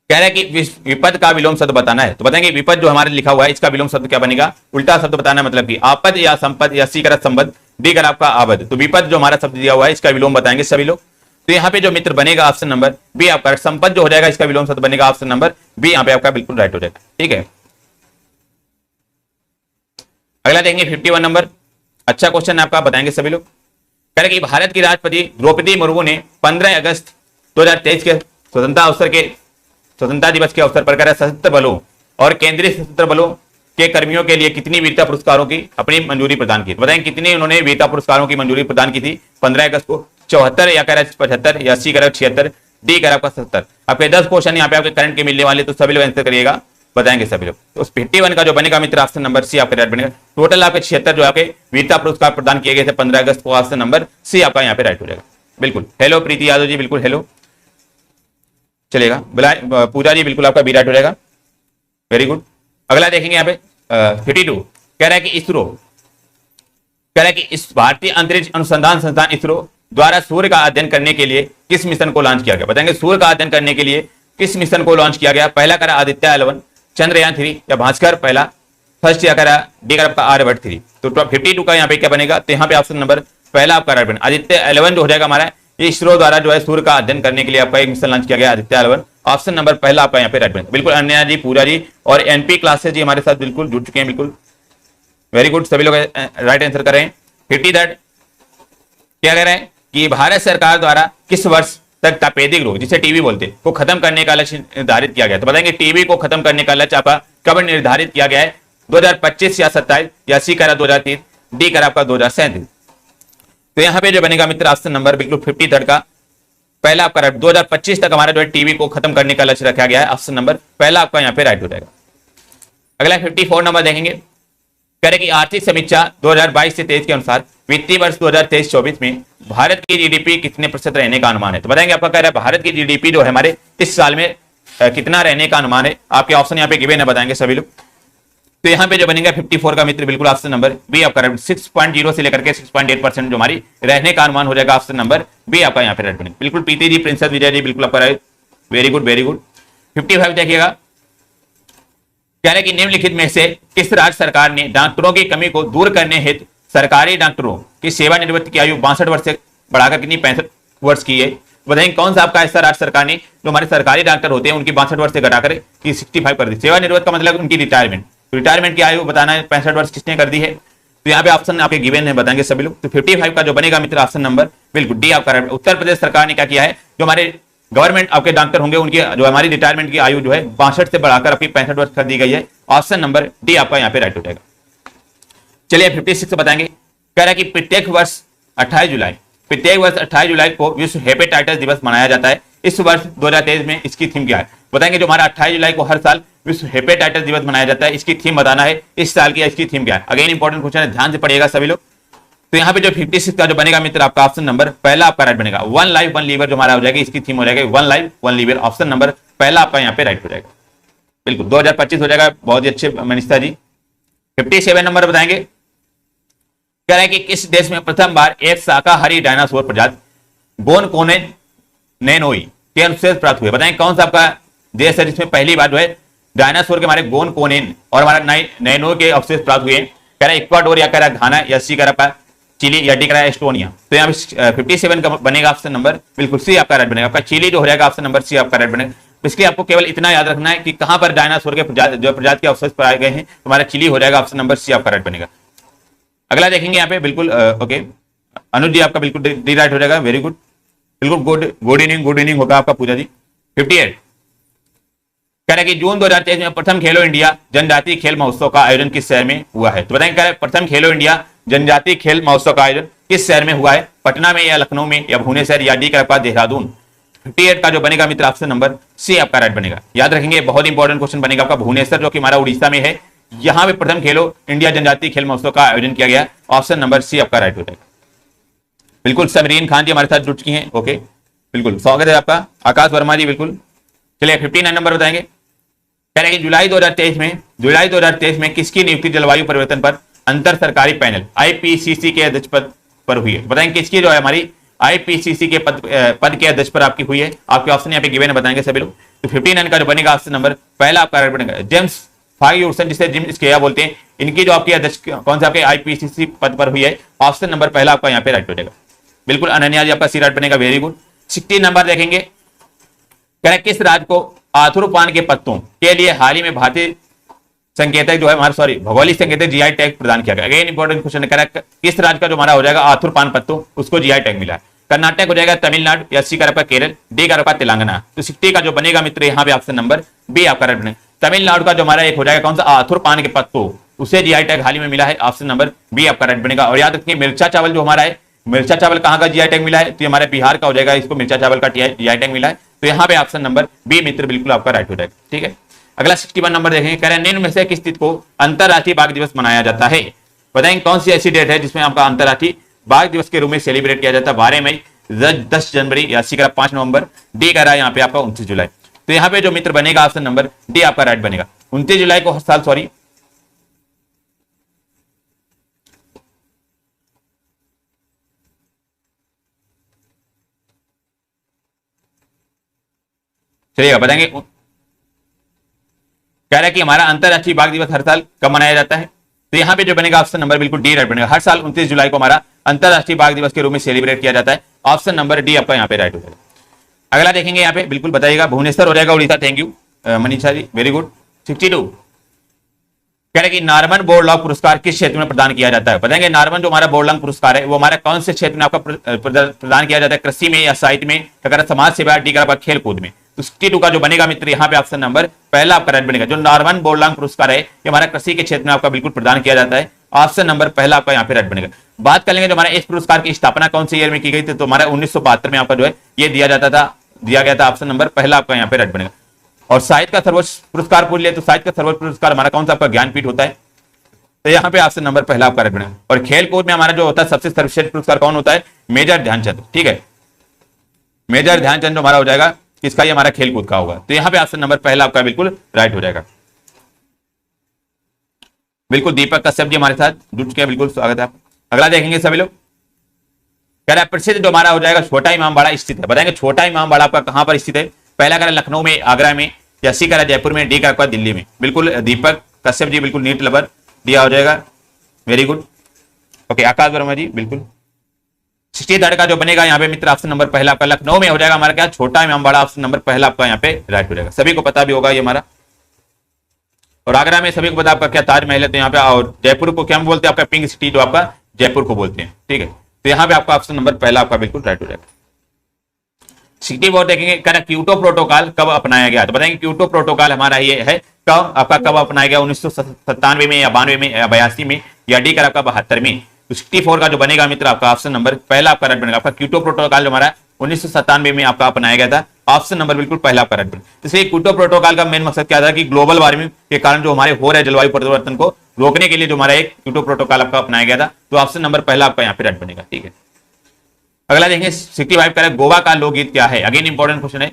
कह रहा है कि विपद का विलोम शब्द बताना है। तो बताएंगे विपद जो हमारे लिखा हुआ है इसका विलोम शब्द क्या बनेगा, उल्टा शब्द बताना है, मतलब कि आपद या संपद या सी कर संबद्ध डी कर आपका आबद। तो विपद जो हमारा शब्द दिया हुआ है इसका विलोम बताएंगे सभी लोग। तो यहाँ पे जो मित्र बनेगा ऑप्शन नंबर बी आपका, संपद जो हो जाएगा इसका विलोम शब्द बनेगा ऑप्शन नंबर बी, यहाँ पे आपका बिल्कुल राइट हो जाएगा। ठीक है, अगला देखेंगे 51 नंबर, अच्छा क्वेश्चन आपका, बताएंगे सभी लोग। कह रहे कि भारत की राष्ट्रपति द्रौपदी मुर्मू ने 15 अगस्त 2023 के स्वतंत्रता दिवस के अवसर पर सशस्त्र बलों और केंद्रीय सशस्त्र बलों के कर्मियों के लिए कितनी वीरता पुरस्कारों की अपनी मंजूरी प्रदान की। बताएं कितनी उन्होंने वीरता पुरस्कारों की मंजूरी प्रदान की थी 15 अगस्त को, 74 या 75 या सी 76 डी कर आपका 77। आपके 10 क्वेश्चन यहाँ पे आपके करंट के मिलने वाले, तो सभी लोग आंसर करिएगा, बताएंगे सभी लोग। तो 51 का जो बनेगा मित्र ऑप्शन नंबर सी आपका राइट बनेगा। टोटल आपके 76 जो आपके वीरता पुरस्कार प्रदान किए गए थे 15 अगस्त को, ऑप्शन नंबर सी आपका यहाँ पे राइट हो जाएगा। बिल्कुल, हेलो प्रीति यादव जी, बिल्कुल हेलो, चलेगा। पूजा जी बिल्कुल आपका बी राइट हो जाएगा, वेरी गुड। अगला देखेंगे यहाँ पे 52, कह रहा है कि इसरो, कह रहा है कि इस भारतीय अंतरिक्ष अनुसंधान संस्थान इसरो द्वारा सूर्य का अध्ययन करने के लिए किस मिशन को लॉन्च किया गया। बताएंगे सूर्य का अध्ययन करने के लिए किस मिशन को लॉन्च किया गया। पहला करा आदित्य 11, चंद्रयान 3 या भास्कर पहला, फर्स्ट या करा डी कर आपका आर्यभट्ट 3। तो 52 का यहाँ पे क्या बनेगा, तो यहाँ पे ऑप्शन नंबर पहला आपका राइट बनेगा। आदित्य 11 जो हो जाएगा हमारा, ये इसरो द्वारा जो है सूर्य का अध्ययन करने के लिए आपका एक मिशन लॉन्च किया गया आदित्य 11, ऑप्शन नंबर पहला आपका यहाँ पे राइट बनेगा। बिल्कुल, अन्या जी, पूजा जी और एनपी क्लासेस जी हमारे साथ बिल्कुल जुड़ चुके हैं, बिल्कुल वेरी गुड, सभी लोग राइट आंसर कर रहे हैं। 53 क्या कह रहे हैं कि भारत सरकार द्वारा किस वर्ष तक तपेदिक रोग, जिसे टीबी बोलते हैं, को खत्म करने का लक्ष्य निर्धारित किया गया। तो बताएंगे टीबी को खत्म करने का लक्ष्य आपका कब निर्धारित किया गया है, 2025 या 27 या सी करा 2030 डी करा आपका 2037। तो यहाँ पे जो बनेगा मित्र ऑप्शन नंबर बिल्कुल 53 का पहला आपका 2025 तक हमारा जो है टीबी को खत्म करने का लक्ष्य रखा गया है, ऑप्शन नंबर पहला आपका यहाँ पे राइट हो जाएगा। अगला 54 नंबर देखेंगे, करें कि आर्थिक समीक्षा 2022 से 23 के अनुसार वित्तीय वर्ष 2023-24 में भारत की जीडीपी कितने प्रतिशत रहने का अनुमान है। तो बताएंगे आपका कह रहा है भारत की जीडीपी जो है हमारे इस साल में कितना रहने का अनुमान है। आपके ऑप्शन यहाँ पे गिवन है, बताएंगे सभी लोग। तो यहाँ पे जो बनेगा 54 का मित्र बिल्कुल ऑप्शन नंबर बी आपका 6.0 से लेकर के 6.8% जो हमारी रहने का अनुमान हो जाएगा, ऑप्शन नंबर बी आपका यहाँ पे राइट बनेगा। बिल्कुल प्रीति जी, प्रिंसेस विजय जी बिल्कुल आपका right, very good very good. 55 देखिएगा, कह रहे कि निम्नलिखित में से किस राज्य सरकार ने डॉक्टरों की कमी को दूर करने हेतु सरकारी डॉक्टरों की सेवानिवृत्ति की आयु 62 वर्ष से बढ़ाकर कितनी 65 वर्ष की है। बताएंगे कौन सा आपका ऐसा राज्य सरकार ने जो हमारे सरकारी डॉक्टर होते हैं उनकी 62 वर्ष से घटाकर 65 कर दी। सेवानिवृत्त का मतलब उनकी रिटायरमेंट, रिटायरमेंट की आयु बताना है 65 वर्ष किसने कर दी है। तो यहाँ पे ऑप्शन आपके गिवन है, बताएंगे सभी लोग। तो 55 का जो बनेगा मित्र ऑप्शन नंबर बिल्कुल डी आपका। उत्तर प्रदेश सरकार ने क्या किया है, जो हमारे गवर्नमेंट आपके डॉक्टर होंगे उनकी जो हमारी रिटायरमेंट की आयु जो है 62 से बढ़ाकर अपनी 65 वर्ष कर दी गई है, ऑप्शन नंबर डी आपका यहाँ पे राइट हो जाएगा। चलिए 56 बताएंगे, कह रहा है कि प्रत्येक वर्ष 28 जुलाई को विश्व हेपेटाइटिस दिवस मनाया जाता है। इस वर्ष 2023 में इसकी थीम क्या है। बताएंगे जो हमारा 28 जुलाई को हर साल विश्व हेपेटाइटिस दिवस मनाया जाता है, इसकी थीम बताना है इस साल की, इसकी थीम क्या है। अगेन इंपॉर्टेंट क्वेश्चन है, ध्यान से पढ़िएगा सभी लोग। तो यहाँ पे जो 56 का जो बनेगा मित्र आपका ऑप्शन नंबर पहला आपका राइट बनेगा। 1 लाइफ 1 लीवर जो हमारा हो जाएगा, इसकी थीम हो जाएगी 1 लाइफ 1 लीवर, ऑप्शन नंबर पहला आपका यहाँ पे राइट हो जाएगा। बिल्कुल 2025 हो जाएगा, बहुत ही अच्छे मनीषा जी। 57 नंबर बताएंगे, कह रहा है कि किस देश में प्रथम बार एक शाकाहारी डायनासोर प्रजाति गोनकोनेनोई के अवशेष प्राप्त हुए। बताएंगे कौन सा आपका देश है जिसमें पहली बार जो है डायनासोर के हमारे गोनकोनेन और हमारा नैनो के अवशेष प्राप्त हुए। कह रहा है इक्वाडोर या कह रहा घाना या सी कह रहा चिली या डी कह रहा है एस्टोनिया। तो यहाँ पे 57 का बनेगा ऑप्शन नंबर बिल्कुल सी आपका राइट बनेगा। आपका चिली जो हो जाएगा ऑप्शन नंबर सी आपका राइट बनेगा। इसके आपको केवल इतना याद रखना है कि कहां पर डायनासोर के जो प्रजाति के अवशेष पाए गए हैं, हमारा चिली हो जाएगा, ऑप्शन नंबर सी आपका राइट बनेगा। अगला देखेंगे यहाँ पे बिल्कुल ओके, अनुज जी आपका बिल्कुल डी राइट हो जाएगा, वेरी गुड, बिल्कुल गुड इवनिंग होगा आपका पूजा जी। 58 कह रहा है कि जून 2023 में प्रथम खेलो इंडिया जनजातीय खेल महोत्सव का आयोजन किस शहर में हुआ है। तो बताएंगे कह रहा है प्रथम खेलो इंडिया जनजातीय खेल महोत्सव का आयोजन किस शहर में हुआ है, पटना में या लखनऊ में या भुवनेश्वर या डी का देहरादून। 58 का जो बनेगा मित्र ऑप्शन नंबर सी आपका राइट बनेगा। याद रखेंगे बहुत इंपॉर्टेंट क्वेश्चन बनेगा आपका, भुवनेश्वर जो कि हमारा उड़ीसा में है, यहां पे प्रथम खेलो इंडिया जनजातीय खेल महोत्सव का आयोजन किया गया, ऑप्शन नंबर सी आपका राइट हो जाएगा। बिल्कुल समरीन खान जी हमारे साथ जुड़ चुकी हैं, ओके बिल्कुल स्वागत है आपका। आकाश वर्मा जी बिल्कुल। चलिए 59 नंबर बताएंगे, कह रहे हैं जुलाई 2023 में किसकी नियुक्ति जलवायु परिवर्तन पर अंतर सरकारी पैनल IPCC के अध्यक्ष पद पर हुई है। बताएंगे किसकी जो है हमारी आईपीसीसी के पद के अध्यक्ष पर आपकी हुई है? आपके ऑप्शन यहाँ पे गिवन है, बताएंगे सभी लोग। तो 59 का जो बनेगा ऑप्शन नंबर पहला आपका राइट बनेगा। जेम्स फार्ग्यूसन, जिसे जेम्स केया बोलते हैं, इनकी जो आपकी अध्यक्ष कौन से आपके आईपीसीसी पद पर हुई है? ऑप्शन नंबर पहला आपका यहाँ पे राइट हो जाएगा। बिल्कुल अनन्या जी आपका सी राइट बनेगा, वेरी गुड। 60 नंबर देखेंगे, कह रहे किस राज्य को आथुरपान के पत्तों के लिए हाल ही में भारतीय संकेतक जो है हमारा भौगोलिक संकेतक जीआई टैग प्रदान किया गया? अगेन इंपॉर्टेंट क्वेश्चन है, किस राज्य का जो हमारा हो जाएगा आथुरपान पत्तों, उसको जीआई टैग मिला है? कर्नाटक हो जाएगा, तमिलनाडु, या सी का आपका केरल, डी का आपका तेलंगाना। तो 60 का जो बनेगा मित्र यहाँ पे ऑप्शन नंबर बी आपका राइट बनेगा। तमिलनाडु का जो हमारा एक हो जाएगा कौन सा? आथुरपान के पत्तों, उसे जीआई टैग हाल ही में मिला है, ऑप्शन नंबर बी आपका राइट बनेगा। और याद रखिए मिर्चा चावल जो हमारा है, मिर्चा चावल कहाँ का जीआई टैग मिला है? तो हमारे बिहार का हो जाएगा, इसको मिर्चा चावल का जीआई टैग मिला है। तो यहाँ पे ऑप्शन नंबर बी मित्र बिल्कुल आपका राइट हो जाएगा, ठीक है। अगला 61 नंबर देखेंगे, कह रहे हैं निम्न में से किस तिथि को अंतरराष्ट्रीय बाघ दिवस मनाया जाता है? बताएंगे कौन सी ऐसी डेट है जिसमें आपका अंतरराष्ट्रीय बाघ दिवस के रूप में सेलिब्रेट किया जाता है? 12 मई, 10 जनवरी, या सी का 5 नवंबर, डी का रहा यहाँ पे आपका 29 जुलाई। तो यहाँ पे जो मित्र बनेगा ऑप्शन नंबर डी आपका राइट बनेगा। 29 जुलाई को हर साल चलिएगा बताएंगे। कह रहा है कि हमारा अंतरराष्ट्रीय बाघ दिवस हर साल कब मनाया जाता है? तो यहाँ पे जो बनेगा ऑप्शन नंबर बिल्कुल डी राइट बनेगा। हर साल 29 जुलाई को हमारा अंतरराष्ट्रीय बाघ दिवस के रूप में सेलिब्रेट किया जाता है, ऑप्शन नंबर डी आपका यहाँ पे राइट हो जाएगा। अगला देखेंगे यहाँ पे बिल्कुल बताइएगा, भुवनेश्वर हो जाएगा Orissa, thank you Manisha ji, very good. 62 कह रहे कि नार्मन बोरलॉग पुरस्कार किस क्षेत्र में प्रदान किया जाता है? बताएंगे नार्मन जो हमारा बोरलॉग पुरस्कार है वो हमारा कौन से क्षेत्र में आपका प्रदान किया जाता है? कृषि में या साहित्य में, अगर समाज सेवा, डी का खेल कूद में। तो 62 का जो बनेगा मित्र यहाँ पे ऑप्शन नंबर पहला आपका राइट बनेगा। जो नार्मन बोरलॉग पुरस्कार है ये हमारा कृषि के क्षेत्र में आपका बिल्कुल प्रदान किया जाता है, ऑप्शन नंबर पहला आपका यहाँ पे राइट बनेगा। बात कर लेंगे जो हमारा इस पुरस्कार की स्थापना कौन से ईयर में की गई थी? तो हमारा 1972 में आपका जो है ये दिया गया था, ऑप्शन नंबर पहला आपका यहाँ पे राइट बनेगा। और साहित्य का सर्वोच्च पुरस्कार बोल लिया तो साहित्य का सर्वोच्च पुरस्कार हमारा कौन सा आपका ज्ञानपीठ होता है, तो यहाँ पे ऑप्शन नंबर पहला आपका राइट बनेगा। और खेल कूद में हमारा जो होता है सबसे सर्वश्रेष्ठ पुरस्कार कौन होता है? मेजर ध्यानचंद, ठीक है, मेजर ध्यानचंद जो हमारा हो जाएगा किसका? ये हमारा खेल कूद का होगा। तो यहाँ पे ऑप्शन नंबर पहला आपका बिल्कुल राइट हो जाएगा। बिल्कुल दीपक कश्यप जी हमारे साथ जुड़ चुके हैं, बिल्कुल स्वागत है आप। अगला देखेंगे सभी लोग, कह रहा है प्रसिद्ध जो हमारा हो जाएगा छोटा इमामबाड़ा स्थित है। बताएंगे छोटा इमामबाड़ा आपका कहां पर स्थित है? पहला कह लखनऊ में, आगरा में, या सी कह जयपुर में, डी का दिल्ली में। बिल्कुल दीपक कश्यप जी बिल्कुल नीट लवर दिया हो जाएगा, वेरी गुड। ओके आकाश वर्मा जी बिल्कुल। 63 का जो बनेगा यहाँ पे मित्र ऑप्शन नंबर पहला आपका लखनऊ में हो जाएगा हमारा क्या? छोटा इमामबाड़ा, ऑप्शन नंबर पहला आपका यहाँ पे राइट हो जाएगा। सभी को पता भी होगा ये हमारा। और आगरा में सभी को पता आपका क्या ताजमहल है, तो यहाँ पे। और जयपुर को क्या बोलते हैं? आपका पिंक सिटी जो आपका जयपुर को बोलते हैं, ठीक है। तो यहाँ पे आपका ऑप्शन नंबर पहला आपका बिल्कुल राइट हो जाएगा। 64 देखेंगे, कह क्योटो प्रोटोकॉल कब अपनाया गया? तो बताएंगे क्योटो प्रोटोकॉल हमारा ये है कब आपका कब अपनाया गया? 1997 में, या 92 में, या 82 में, या डी कर आपका 72 में। तो 64 का जो बनेगा मित्र आपका ऑप्शन नंबर पहला आपका राइट बनेगा। आपका क्योटो प्रोटोकॉल जो हमारा 1997 में आपका अपनाया गया था, ऑप्शन नंबर बिल्कुल पहला आपका राइट बनेगा। इसलिए क्योटो प्रोटोकॉल का मेन मकसद क्या था कि ग्लोबल वार्मिंग के कारण जो हमारे हो रहे जलवायु परिवर्तन को रोकने के लिए जो हमारा एक क्योटो प्रोटोकॉल आपका अपनाया गया था। तो ऑप्शन नंबर पहला आपका यहाँ पे राइट बनेगा, ठीक है। अगला देखेंगे 65 कह रहा है गोवा का लोकगीत क्या है? अगेन इंपॉर्टेंट क्वेश्चन है,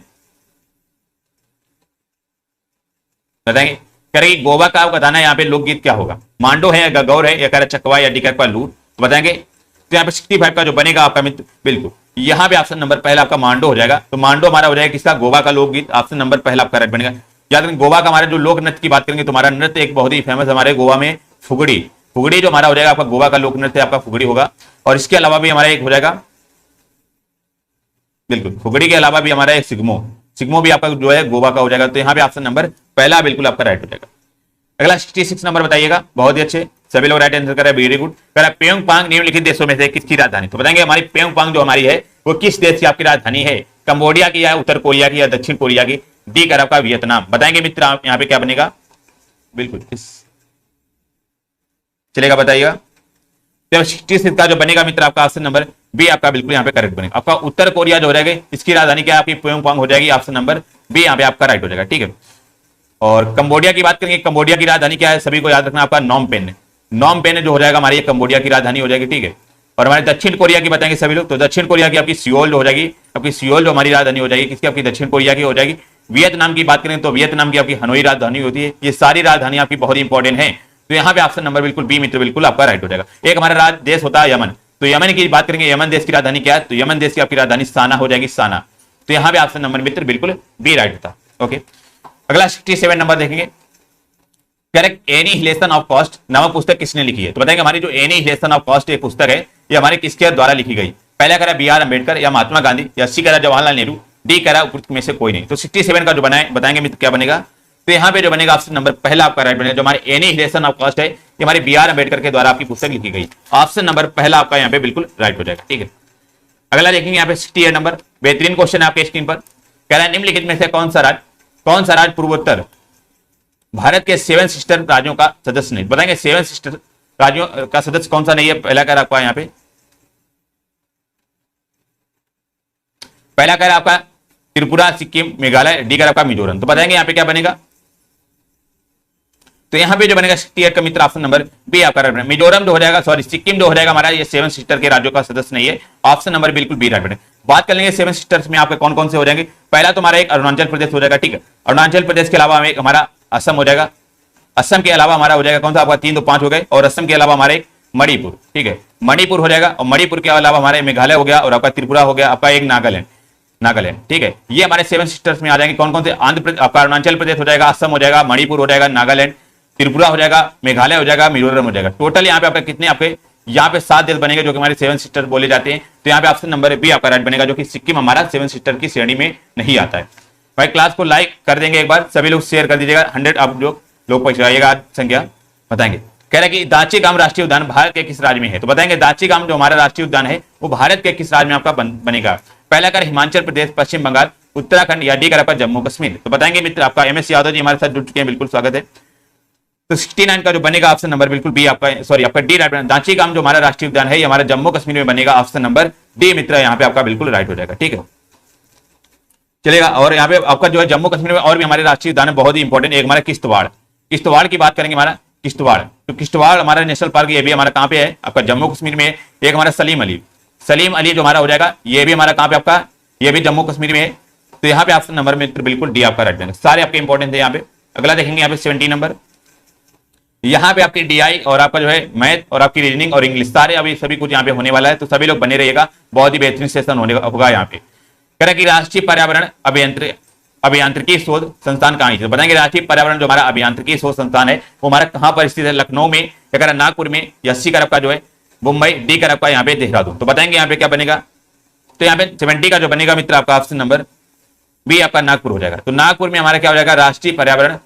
बताएंगे कह रहे गोवा का आपको बताना है यहाँ पे लोकगीत क्या होगा? मांडो है, या गौर है, या कह रहा चकवा, या डिकरपा लूट, तो बताएंगे। तो यहाँ पे 65 का जो बनेगा आपका मित्र बिल्कुल यहाँ पे ऑप्शन नंबर पहला आपका मांडो हो जाएगा। तो मांडो हमारा हो जाएगा किसका? गोवा का लोकगीत, ऑप्शन नंबर पहला आपका राइट बनेगा। याद रखें गोवा का हमारा जो लोक नृत्य की बात करेंगे तो हमारा नृत्य एक बहुत ही फेमस हमारे गोवा में फुगड़ी, फुगड़ी जो हमारा हो जाएगा आपका गोवा का लोक नृत्य आपका फुगड़ी होगा। और इसके अलावा भी हमारा एक हो जाएगा बिल्कुल फुगड़ी के अलावा भी हमारा एक सिग्मो, सिग्मो भी आपका जो है गोवा का हो जाएगा। तो यहाँ पे ऑप्शन नंबर पहला बिल्कुल आपका राइट हो जाएगा। अगला 66 नंबर बताइएगा, बहुत ही अच्छे सभी लोग राइट आंसर कर रहे हैं, वेरी गुड। कह रहा है प्योंगयांग निम्नलिखित देशों में से किसकी राजधानी? तो बताएंगे हमारी प्योंगयांग जो हमारी है वो किस देश की आपकी राजधानी है? कंबोडिया की, या उत्तर कोरिया की, या दक्षिण कोरिया की, डी कर आपका वियतनाम। बताएंगे मित्र यहाँ पे क्या बनेगा? बिल्कुल चलेगा बताइएगा। तो 66 का जो बनेगा मित्र आपका ऑप्शन नंबर बी आपका बिल्कुल यहाँ पे करेक्ट बनेगा। आपका उत्तर कोरिया जो हो जाएगा इसकी राजधानी क्या आपकी प्योंगयांग हो जाएगी, ऑप्शन नंबर बी यहाँ पे आपका राइट हो जाएगा, ठीक है। और कंबोडिया की बात करेंगे, कंबोडिया की राजधानी क्या है? सभी को याद रखना आपका नॉम पेन है, नॉम पेन जो हो जाएगा हमारी कंबोडिया की राजधानी हो जाएगी, ठीक है। और हमारे दक्षिण कोरिया की बताएंगे सभी लोग, तो दक्षिण कोरिया की आपकी सियोल हो जाएगी, आपकी सियोल जो हमारी राजधानी हो जाएगी किसकी? आपकी दक्षिण कोरिया की हो जाएगी। वियतनाम की बात करें तो वियतनाम की आपकी हनोई राजधानी होती है। ये सारी राजधानी आपकी बहुत इंपॉर्टेंट है। तो यहाँ पे ऑप्शन नंबर बिल्कुल बी मित्र बिल्कुल आपका राइट हो जाएगा। एक हमारा देश होता है यमन, तो यमन की बात करेंगे, यमन देश की राजधानी क्या है, तो यमन देश की आपकी राजधानी साना हो जाएगी, साना। तो यहां पे ऑप्शन नंबर मित्र बिल्कुल बी राइट होता। ओके, अगला 67 नंबर देखेंगे, करेक्ट एनिहिलेशन ऑफ कॉस्ट नामक पुस्तक किसने लिखी है? तो बताएंगे हमारी जो एनिहिलेशन ऑफ कॉस्ट एक पुस्तक है, ये हमारे किसके द्वारा लिखी गई? पहला करा बी आर अम्बेडकर या महात्मा गांधी, या सी करा जवाहरलाल नेहरू, डी करा उपयुक्त में से कोई नहीं। तो 67 का जो बताएंगे मित्र क्या बनेगा? तो यहाँ पे जो बनेगा ऑप्शन नंबर पहला आपका राइट बनेगा। जो हमारे एनिहिलेशन ऑफ कॉस्ट है ये हमारे बी आर अम्बेडकर के द्वारा आपकी पुस्तक लिखी गई। ऑप्शन नंबर पहला आपका यहाँ पे बिल्कुल राइट हो जाएगा। ठीक है, अगला देखेंगे यहाँ पे 68 नंबर, बेहतरीन क्वेश्चन है आपके स्क्रीन पर। कह रहा है निम्नलिखित में से कौन सा राज्य पूर्वोत्तर भारत के 7 सिस्टर राज्यों का सदस्य नहीं? बताएंगे 7 सिस्टर राज्यों का सदस्य कौन सा नहीं है? पहला कह रहा आपका यहाँ पे, पहला कह रहा आपका त्रिपुरा, सिक्किम, मेघालय, डी कह रहा आपका मिजोरम। तो बताएंगे यहाँ पे क्या बनेगा? तो यहाँ पे जो बनेगा 68 का मित्र ऑप्शन नंबर बी आपका राइट बनेगा। मिजोरम जो हो जाएगा, सॉरी सिक्किम जो हो जाएगा हमारा, ये 7 सिस्टर के राज्यों का सदस्य नहीं है। ऑप्शन नंबर बिल्कुल बी राइट बनेगा। बात कर लेंगे 7 सिस्टर्स में आपके कौन कौन से हो जाएंगे। पहला तो हमारा एक अरुणाचल प्रदेश हो जाएगा। ठीक है, अरुणाचल प्रदेश के अलावा एक हमारा असम हो जाएगा। असम के अलावा हमारा हो जाएगा कौन सा आपका, 3 तो 5 हो गए, और असम के अलावा हमारे एक मणिपुर। ठीक है, मणिपुर हो जाएगा, और मणिपुर के अलावा हमारे मेघालय हो गया, और आपका त्रिपुरा हो गया, आपका एक नागालैंड। ठीक है, ये हमारे 7 सिस्टर्स में आ जाएंगे। कौन कौन से? आंध्र प्रदेश, आपका अरुणाचल प्रदेश हो जाएगा, असम हो जाएगा, मणिपुर हो जाएगा, नागालैंड, त्रिपुरा हो जाएगा, मेघालय हो जाएगा, मिजोरम हो जाएगा। टोटल यहाँ पे आपका कितने आपके यहाँ पे 7 देश बनेंगे जो कि हमारे 7 सिस्टर बोले जाते हैं। तो यहाँ पे ऑप्शन नंबर बी आपका राइट बनेगा, जो कि सिक्किम हमारा 7 सिस्टर की श्रेणी में नहीं आता है। भाई क्लास को लाइक कर देंगे एक बार, सभी लोग शेयर कर दीजिएगा। 100 आप जो लोग पहुंचाइएगा संख्या बताएंगे। कह रहा है कि दाची गांव राष्ट्रीय उद्यान भारत के किस राज्य में है? तो बताएंगे दाची गांव जो हमारा राष्ट्रीय उद्यान है वो भारत के किस राज्य में आपका बनेगा? पहला कर हिमाचल प्रदेश, पश्चिम बंगाल, उत्तराखंड, या डी कर आपका जम्मू कश्मीर। तो बताएंगे मित्र आपका एमएस यादव जी हमारे साथ जुड़ चुके हैं, बिल्कुल स्वागत है। तो 69 का जो बनेगा ऑप्शन नंबर बिल्कुल बी आपका, सॉरी आपका डी राइट बनेगा। दाची गांव जो हमारा राष्ट्रीय उद्यान है ये हमारा जम्मू कश्मीर में बनेगा। ऑप्शन नंबर डी मित्र यहाँ पे आपका बिल्कुल राइट हो जाएगा। ठीक है, चलेगा। और यहाँ पे आपका जो है जम्मू कश्मीर में और भी हमारे राष्ट्रीय उद्यान है बहुत ही इंपॉर्टेंट। एक हमारा किश्तवाड़ की बात करेंगे, हमारा किश्तवाड़। तो किश्तवाड़ हमारा नेशनल पार्क, ये भी हमारा कहाँ पे है? आपका जम्मू कश्मीर में। एक हमारा सलीम अली जो हमारा हो जाएगा, ये भी हमारा कहाँ पे आपका, ये भी जम्मू कश्मीर में है। तो यहाँ पे ऑप्शन नंबर में बिल्कुल डी आपका राइट बनेगा। सारे आपके इंपॉर्टेंट है यहाँ पे। अगला देखेंगे यहाँ पे 70 नंबर, यहाँ पे आपकी डीआई और आपका जो है मैथ और आपकी रीजनिंग और इंग्लिश सारे अभी सभी कुछ यहाँ पे होने वाला है। तो सभी लोग बने रहिएगा, बहुत ही बेहतरीन सेशन होगा यहाँ पे। कह रहा है कि राष्ट्रीय पर्यावरण अभियांत्रिकी शोध संस्थान कहाँ है? बताएंगे राष्ट्रीय पर्यावरण जो हमारा अभियांत्रिकी शोध संस्थान है वो हमारा कहाँ पर स्थित है? लखनऊ में, क्या कह रहा नागपुर में, या सी करब का जो है मुंबई, डी करब का यहाँ पे देहरादून। तो बताएंगे यहाँ पे क्या बनेगा? तो यहाँ पे 70 का जो बनेगा मित्र आपका ऑप्शन नंबर बी आपका नागपुर हो जाएगा। तो नागपुर में हमारा क्या हो जाएगा? राष्ट्रीय पर्यावरण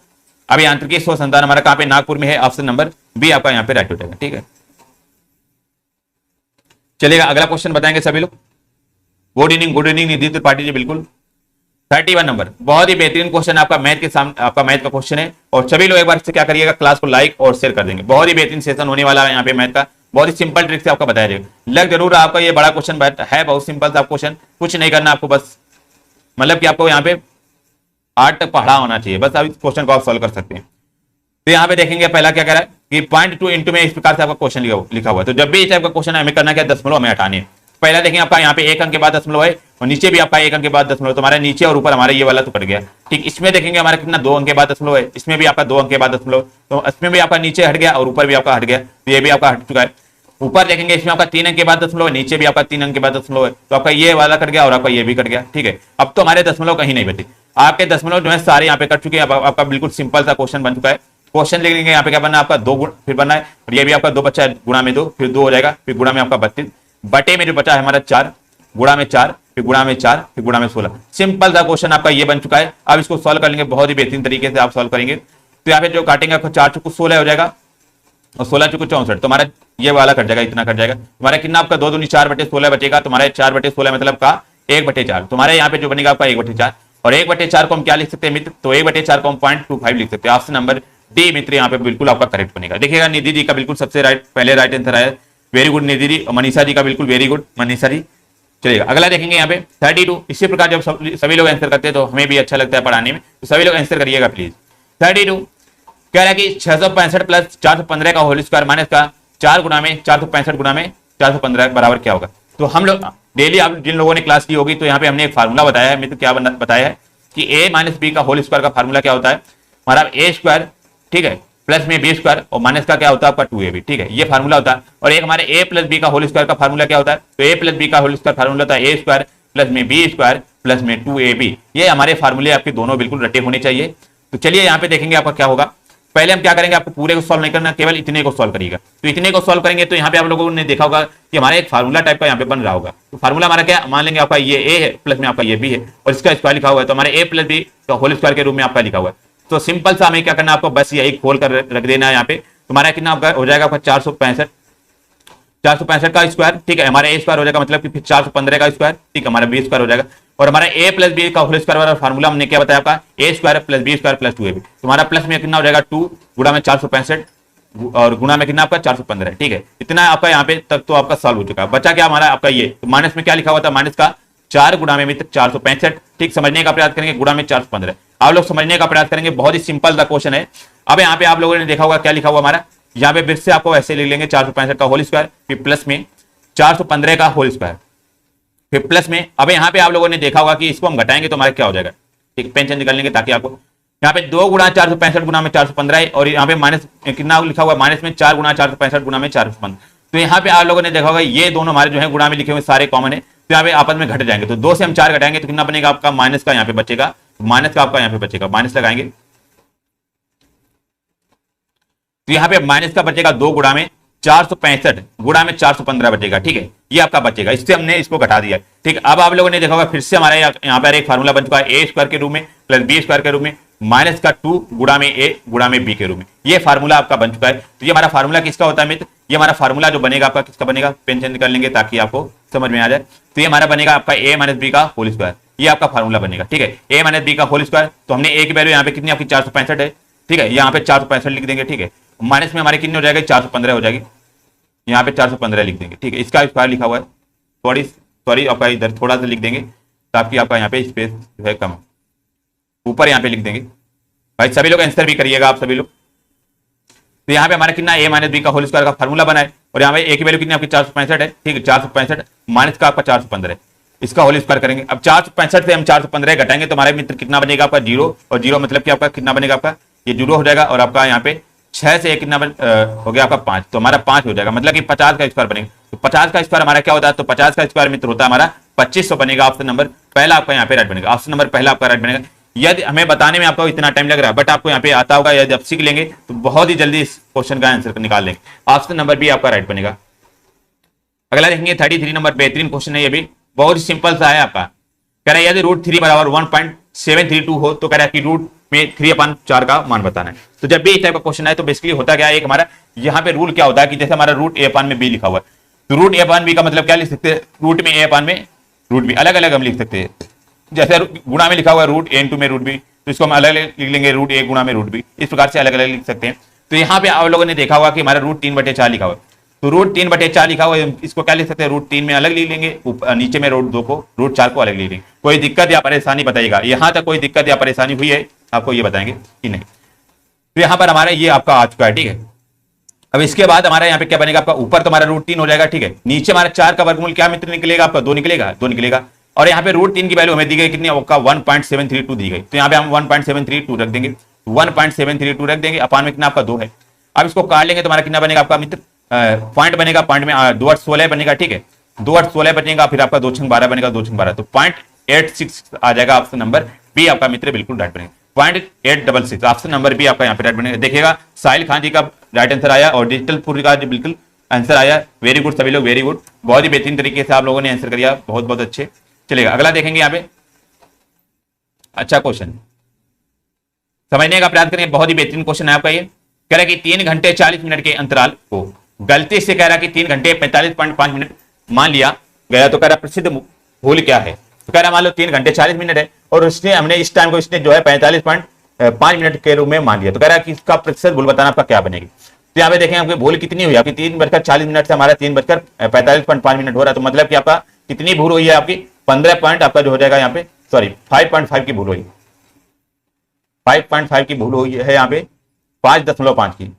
अभियांत्रिकी शोध संस्थान हमारा कहाँ पे? नागपुर में है। ऑप्शन नंबर बी आपका यहाँ पे राइट हो जाएगा। ठीक है, चलेगा। अगला क्वेश्चन बताएंगे सभी लोग। गुड इवनिंग निधि त्रिपाठी जी, बिल्कुल। 31 नंबर, बहुत ही बेहतरीन क्वेश्चन आपका मैथ के सामने, आपका मैथ का क्वेश्चन है। और सभी लोग एक बार से क्या करिएगा, क्लास को लाइक और शेयर कर देंगे। बहुत ही बेहतरीन सेशन होने वाला है यहाँ पे मैथ का, बहुत ही सिंपल ट्रिक से आपका बताया जाएगा। लग जरूर आपका ये बड़ा क्वेश्चन है, बहुत सिंपल सा क्वेश्चन, कुछ नहीं करना आपको, बस मतलब कि आपको यहाँ पे 8 तक पढ़ा होना चाहिए, बस आप इस क्वेश्चन को आप सॉल्व कर सकते हैं। तो यहाँ पे देखेंगे पहला क्या कह रहा है कि 0.2 इंटू में इस प्रकार से आपका क्वेश्चन लिखा हुआ है। तो जब भी इस टाइप का क्वेश्चन हमें करना क्या, दशमलव हमें हटाने हैं। पहला देखेंगे आपका यहाँ पे 1 अंक के बाद दशमलव है, और नीचे भी आपका 1 अंक के बाद दशमलव। तो हमारे नीचे और ऊपर हमारे ये वाला तो कट गया। ठीक, इसमें देखेंगे हमारा कितना 2 अंक के बाद दशमलव है, इसमें भी आपका 2 अंक के बाद दशमलव, तो इसमें भी आपका नीचे हट गया और ऊपर भी आपका हट गया। तो ये भी आपका हट चुका है। ऊपर देखेंगे इसमें आपका 3 अंक के बाद दशमलव है, नीचे भी आपका 3 अंक के बाद दशमलव है। तो आपका ये वाला कट गया और आपका ये भी कट गया। ठीक है, अब तो हमारे दशमलव कहीं नहीं बचे, आपके दशमलव जो है सारे यहाँ पे कट चुके हैं। आपका बिल्कुल सिंपल सा क्वेश्चन बन चुका है। क्वेश्चन लिख लेंगे यहाँ पे क्या बनना है आपका 2 गुण, फिर बनना है, और ये भी आपका 2 बच्चा है, गुणा में 2, फिर 2 हो जाएगा, फिर गुणा में आपका 32, बटे में जो बचा है हमारा 4, गुणा में 4, फिर गुणा में 4, फिर गुणा में 16। सिंपल सा क्वेश्चन आपका ये बन चुका है। अब इसको सॉल्व कर लेंगे, बहुत ही बेहतरीन तरीके से आप सॉल्व करेंगे। तो यहाँ पे जो काटेंगे आपको 4 चुकू 16 हो जाएगा, और 16 चुकू 64। तो हमारा ये वाला कट जाएगा, इतना कट जाएगा। हमारा कितना आपका 2 दूनी 4 बटे 16 बचेगा। तुम्हारे 4 बटे 16 मतलब का 1/4। तुम्हारे यहाँ पे जो बनेगा आपका 1/4, और 1/4 को हम क्या लिख सकते हैं मित्र? तो 1/4 को हम 0.25 लिख सकते हैं। ऑप्शन नंबर डी मित्र यहाँ पे बिल्कुल आपका करेक्ट बनेगा। देखिएगा निधि जी का बिल्कुल सबसे पहले राइट आंसर आया, वेरी गुड निधि जी। और मनीषा जी का बिल्कुल वेरी गुड मनीषा जी। चलिएगा अगला देखेंगे यहाँ पे 32। इसी प्रकार जब सभी लोग आंसर करते हैं तो हमें भी अच्छा लगता है पढ़ाने में, तो सभी लोग आंसर करिएगा प्लीज। 32 कह रहा है कि 665 प्लस 415 का होल स्क्वायर माइनस का 4 गुना में 465 गुना में 415 बराबर क्या होगा? तो हम लोग डेली आप जिन लोगों ने क्लास की होगी तो यहाँ पे हमने एक फार्मूला बताया है मित्र। क्या बताया है कि a माइनस बी का होल स्क्वायर का फार्मूला क्या होता है? हमारा a स्क्वायर, ठीक है, प्लस में बी स्क्वायर और माइनस का क्या होता है आपका 2ab, ठीक है, ये फार्मूला होता है। और एक हमारे a प्लस बी का होल स्क्वायर का फार्मूला क्या होता है, तो a प्लस बी का होल स्क्वायर फार्मूला होता है a स्क्वायर प्लस में बी स्क्वायर प्लस में 2ab। ये हमारे फार्मूले आपके दोनों बिल्कुल रटे होने चाहिए। तो चलिए यहाँ पे देखेंगे आपका क्या होगा। पहले हम क्या करेंगे, आपको पूरे को सॉल्व नहीं करना, केवल इतने को सॉल्व करिएगा। तो इतने को सॉल्व करेंगे तो यहाँ पे आप लोगों ने देखा होगा कि हमारा एक फार्मूला टाइप का यहाँ पे बन रहा होगा। तो फार्मूला हमारा क्या मान लेंगे, आपका ये a है प्लस में आपका ये b है और इसका स्क्वायर लिखा हुआ है, तो हमारे a प्लस बी का होल स्क्वायर के रूप में आपका लिखा हुआ है। तो सिंपल सा हमें क्या करना है, आपको बस यही खोल कर रख देना है यहाँ पे। तुम्हारा कितना आपका हो जाएगा आपका 465 का स्क्वायर, ठीक है, हमारा a स्क्वायर हो जाएगा, मतलब कि फिर 415 का स्क्वायर, ठीक है, हमारा b स्क्वायर हो जाएगा। और हमारा a प्लस बी का होल स्क्वायर वाला फार्मूला हमने क्या बताया आपका a square plus B square plus 2ab। तुम्हारा प्लस में कितना हो जाएगा 2 गुणा में 465 और गुणा में कितना आपका 415, ठीक है, इतना आपका यहाँ पे तक तो आपका सॉल्व हो चुका है। बचा क्या हमारा आपका ये, तो माइनस में क्या लिखा हुआ था, माइनस का 4 गुणा में मित्र 465, ठीक, समझने का प्रयास करेंगे, गुणा में 415। आप लोग समझने का प्रयास करेंगे, बहुत ही सिंपल सा क्वेश्चन है। अब यहाँ पे आप लोगों ने देखा होगा क्या लिखा हुआ हमारा, यहाँ पे फिर से आपको ऐसे लिख लेंगे 465 का होल स्क्वायर फिर प्लस में 415 का होल स्क्वायर फिर प्लस में। अब यहाँ पे आप लोगों ने देखा होगा कि इसको हम घटाएंगे तो हमारा क्या हो जाएगा, ठीक, पेन चेंज कर लेंगे ताकि आपको यहाँ पे 2 गुणा 465 गुणा में 415 है और यहाँ पे माइनस कितना लिखा हुआ, माइनस में 4 गुणा 465 गुणा में 415। तो यहाँ पे आप लोगों ने देखा होगा ये दोनों हमारे जो है गुणा में लिखे हुए सारे कॉमन है, तो यहाँ पे आपस में घट जाएंगे। तो 2 से हम 4 घटाएंगे तो कितना बनेगा आपका, माइनस का यहाँ पे बचेगा, माइनस का आपका यहाँ पे बचेगा, माइनस लगाएंगे तो यहाँ पे माइनस का बचेगा 2 गुणा में 465 गुणा में 415 बचेगा, ठीक है, ये आपका बचेगा। इससे हमने इसको घटा दिया, ठीक है। अब आप लोगों ने देखा होगा फिर से हमारा यहाँ पर एक फार्मूला बन चुका है a स्क्वायर के रूप में प्लस बी स्क्वायर के रूप में माइनस का 2 गुणा में a गुणा में b के रूप में, ये फार्मूला आपका बन चुका है। तो ये हमारा फार्मूला किसका होता है मित्र, ये हमारा फार्मूला जो बनेगा आपका किसका बनेगा, पेन चेंज कर लेंगे ताकि आपको समझ में आ जाए। तो ये हमारा बनेगा आपका a माइनस बी का होल स्क्वायर, ये आपका फार्मूला बनेगा, ठीक है, a माइनस बी का होल स्क्वायर। तो हमने a की वैल्यू यहाँ पे कितनी आपकी 465 है, ठीक है, यहाँ पे 465 लिख देंगे, ठीक है, माइनस में हमारे कितनी हो जाएगी 415 हो जाएगी, यहाँ पे 415 लिख देंगे, ठीक है, इसका स्क्वायर लिखा हुआ है, सॉरी आपका इधर थोड़ा सा लिख देंगे ताकि आपका यहाँ पे स्पेस जो है कम, ऊपर यहाँ पे लिख देंगे। भाई सभी लोग आंसर भी करिएगा आप सभी लोग। तो यहाँ पे हमारा कितना a माइनस बी का होल स्क्वायर का फार्मूला बना है और यहाँ पे a की वैल्यू कितनी आपकी 465 है, ठीक है, 465 माइनस का आपका 415 है, इसका होल स्क्वायर करेंगे। अब 465 से हम 415 घटाएंगे तो हमारे मित्र कितना बनेगा आपका 0 और 0 मतलब कि आपका कितना बनेगा आपका ये 0 हो जाएगा और आपका यहाँ पे 6 से कितना हो गया आपका 5, तो हमारा 5 हो जाएगा, मतलब कि 50 का स्क्वायर बनेगा। तो 50 का स्क्वायर हमारा क्या होता है, तो 50 का स्क्वायर मित्र होता है हमारा 2500 बनेगा। ऑप्शन नंबर पहला आपका यहाँ पे राइट बनेगा, ऑप्शन नंबर पहला आपका राइट बनेगा। यदि हमें बताने में आपको इतना टाइम लग रहा है बट आपको यहाँ पे आता होगा, यदि आप सीख लेंगे तो बहुत ही जल्दी इस क्वेश्चन का आंसर निकाल लेंगे। ऑप्शन नंबर बी आपका राइट बनेगा। अगला देखेंगे 33 नंबर, बेहतरीन क्वेश्चन है, ये भी बहुत ही सिंपल सा है आपका। कह रहा है यदि √3 बराबर 1.732 हो तो कह रहा है कि रूट में 3/4 का मान बताना है। तो जब भी इस टाइप का क्वेश्चन आए तो बेसिकली होता क्या है, एक हमारा यहाँ पे रूल क्या होता है कि जैसे हमारा √a/b लिखा हुआ है तो √a/b का मतलब क्या लिख सकते हैं, रूट में a/b अलग अलग हम लिख सकते हैं। जैसे गुणा में लिखा हुआ है √a में √b, तो इसको हम अलग अलग लिख लेंगे √a गुणा में √b, इस प्रकार से अलग अलग लिख सकते हैं। तो यहाँ पे आप लोगों ने देखा हुआ कि हमारा √3/4 लिखा हुआ है, तो √3/4 लिखा हुआ है, इसको क्या लिख सकते हैं, √3 में अलग लिख लेंगे, नीचे में √2 को √4 को अलग लिख लेंगे। कोई दिक्कत या परेशानी बताइएगा, यहाँ तक कोई दिक्कत या परेशानी हुई है आपको ये बताएंगे कि नहीं। तो यहाँ पर हमारा ये आपका आ चुका है, ठीक है। अब इसके बाद हमारा यहाँ पे क्या बनेगा, आपका ऊपर तो हमारा √3 हो जाएगा, ठीक है, नीचे हमारा 4 का वर्गमूल क्या मित्र निकलेगा आपका 2 निकलेगा। और यहाँ पे √3 की वैल्यू हमें दी गई कितनी, आपका 1.732 दी गई, तो यहाँ पे हम 1.732 रख देंगे, 1.732 रख देंगे, अपान में कितना आपका 2 है। अब इसको काट लेंगे तो हमारा कितना बनेगा आपका मित्र, पॉइंट बनेगा, पॉइंट में 2 8 16 बनेगा, ठीक है, 2 8 16 बनेगा, फिर आपका 2 6 12 बनेगा, 2 6 12 तो 0.86 आ जाएगा। ऑप्शन नंबर बी आपका मित्र बिल्कुल राइट बनेगा, 0.866 ऑप्शन नंबर बी आपका यहाँ पे राइट बनेगा। देखिएगा साहिल खान जी का राइट आंसर आया और डिजिटल पूरी का बिल्कुल आंसर आया, वेरी गुड सभी लोग, वेरी गुड, बहुत ही बेहतरीन तरीके से आप लोगों ने आंसर किया, बहुत बहुत अच्छे। चलेगा अगला देखेंगे यहाँ पे, अच्छा क्वेश्चन समझने का प्रयास करेंगे, बहुत ही बेहतरीन क्वेश्चन है आपका ये। कह रहा है कि 3 घंटे 40 मिनट के अंतराल को गलती से कह रहा है कि 3 घंटे 45.5 मिनट मान लिया गया, तो कह रहा प्रसिद्ध भूल क्या है। तो कह रहा मान लो 3 घंटे 40 मिनट है और उसने हमने इस टाइम को इसने जो है 45.5 मिनट के रूप में मान लिया, तो कह रहा है कि इसका प्रतिशत भूल बताना आपका क्या बनेगी। तो यहाँ पे देखें आपकी भूल कितनी हुई, आपकी 3:40 से हमारा 3:45.5 मिनट हो रहा है, तो मतलब कि आपका कितनी भूल हुई है, आपकी 15 पॉइंट आपका जो हो जाएगा यहाँ पे, सॉरी 5.5 की भूल हुई, 5.5 की भूल हुई है यहाँ पे, 5.5 की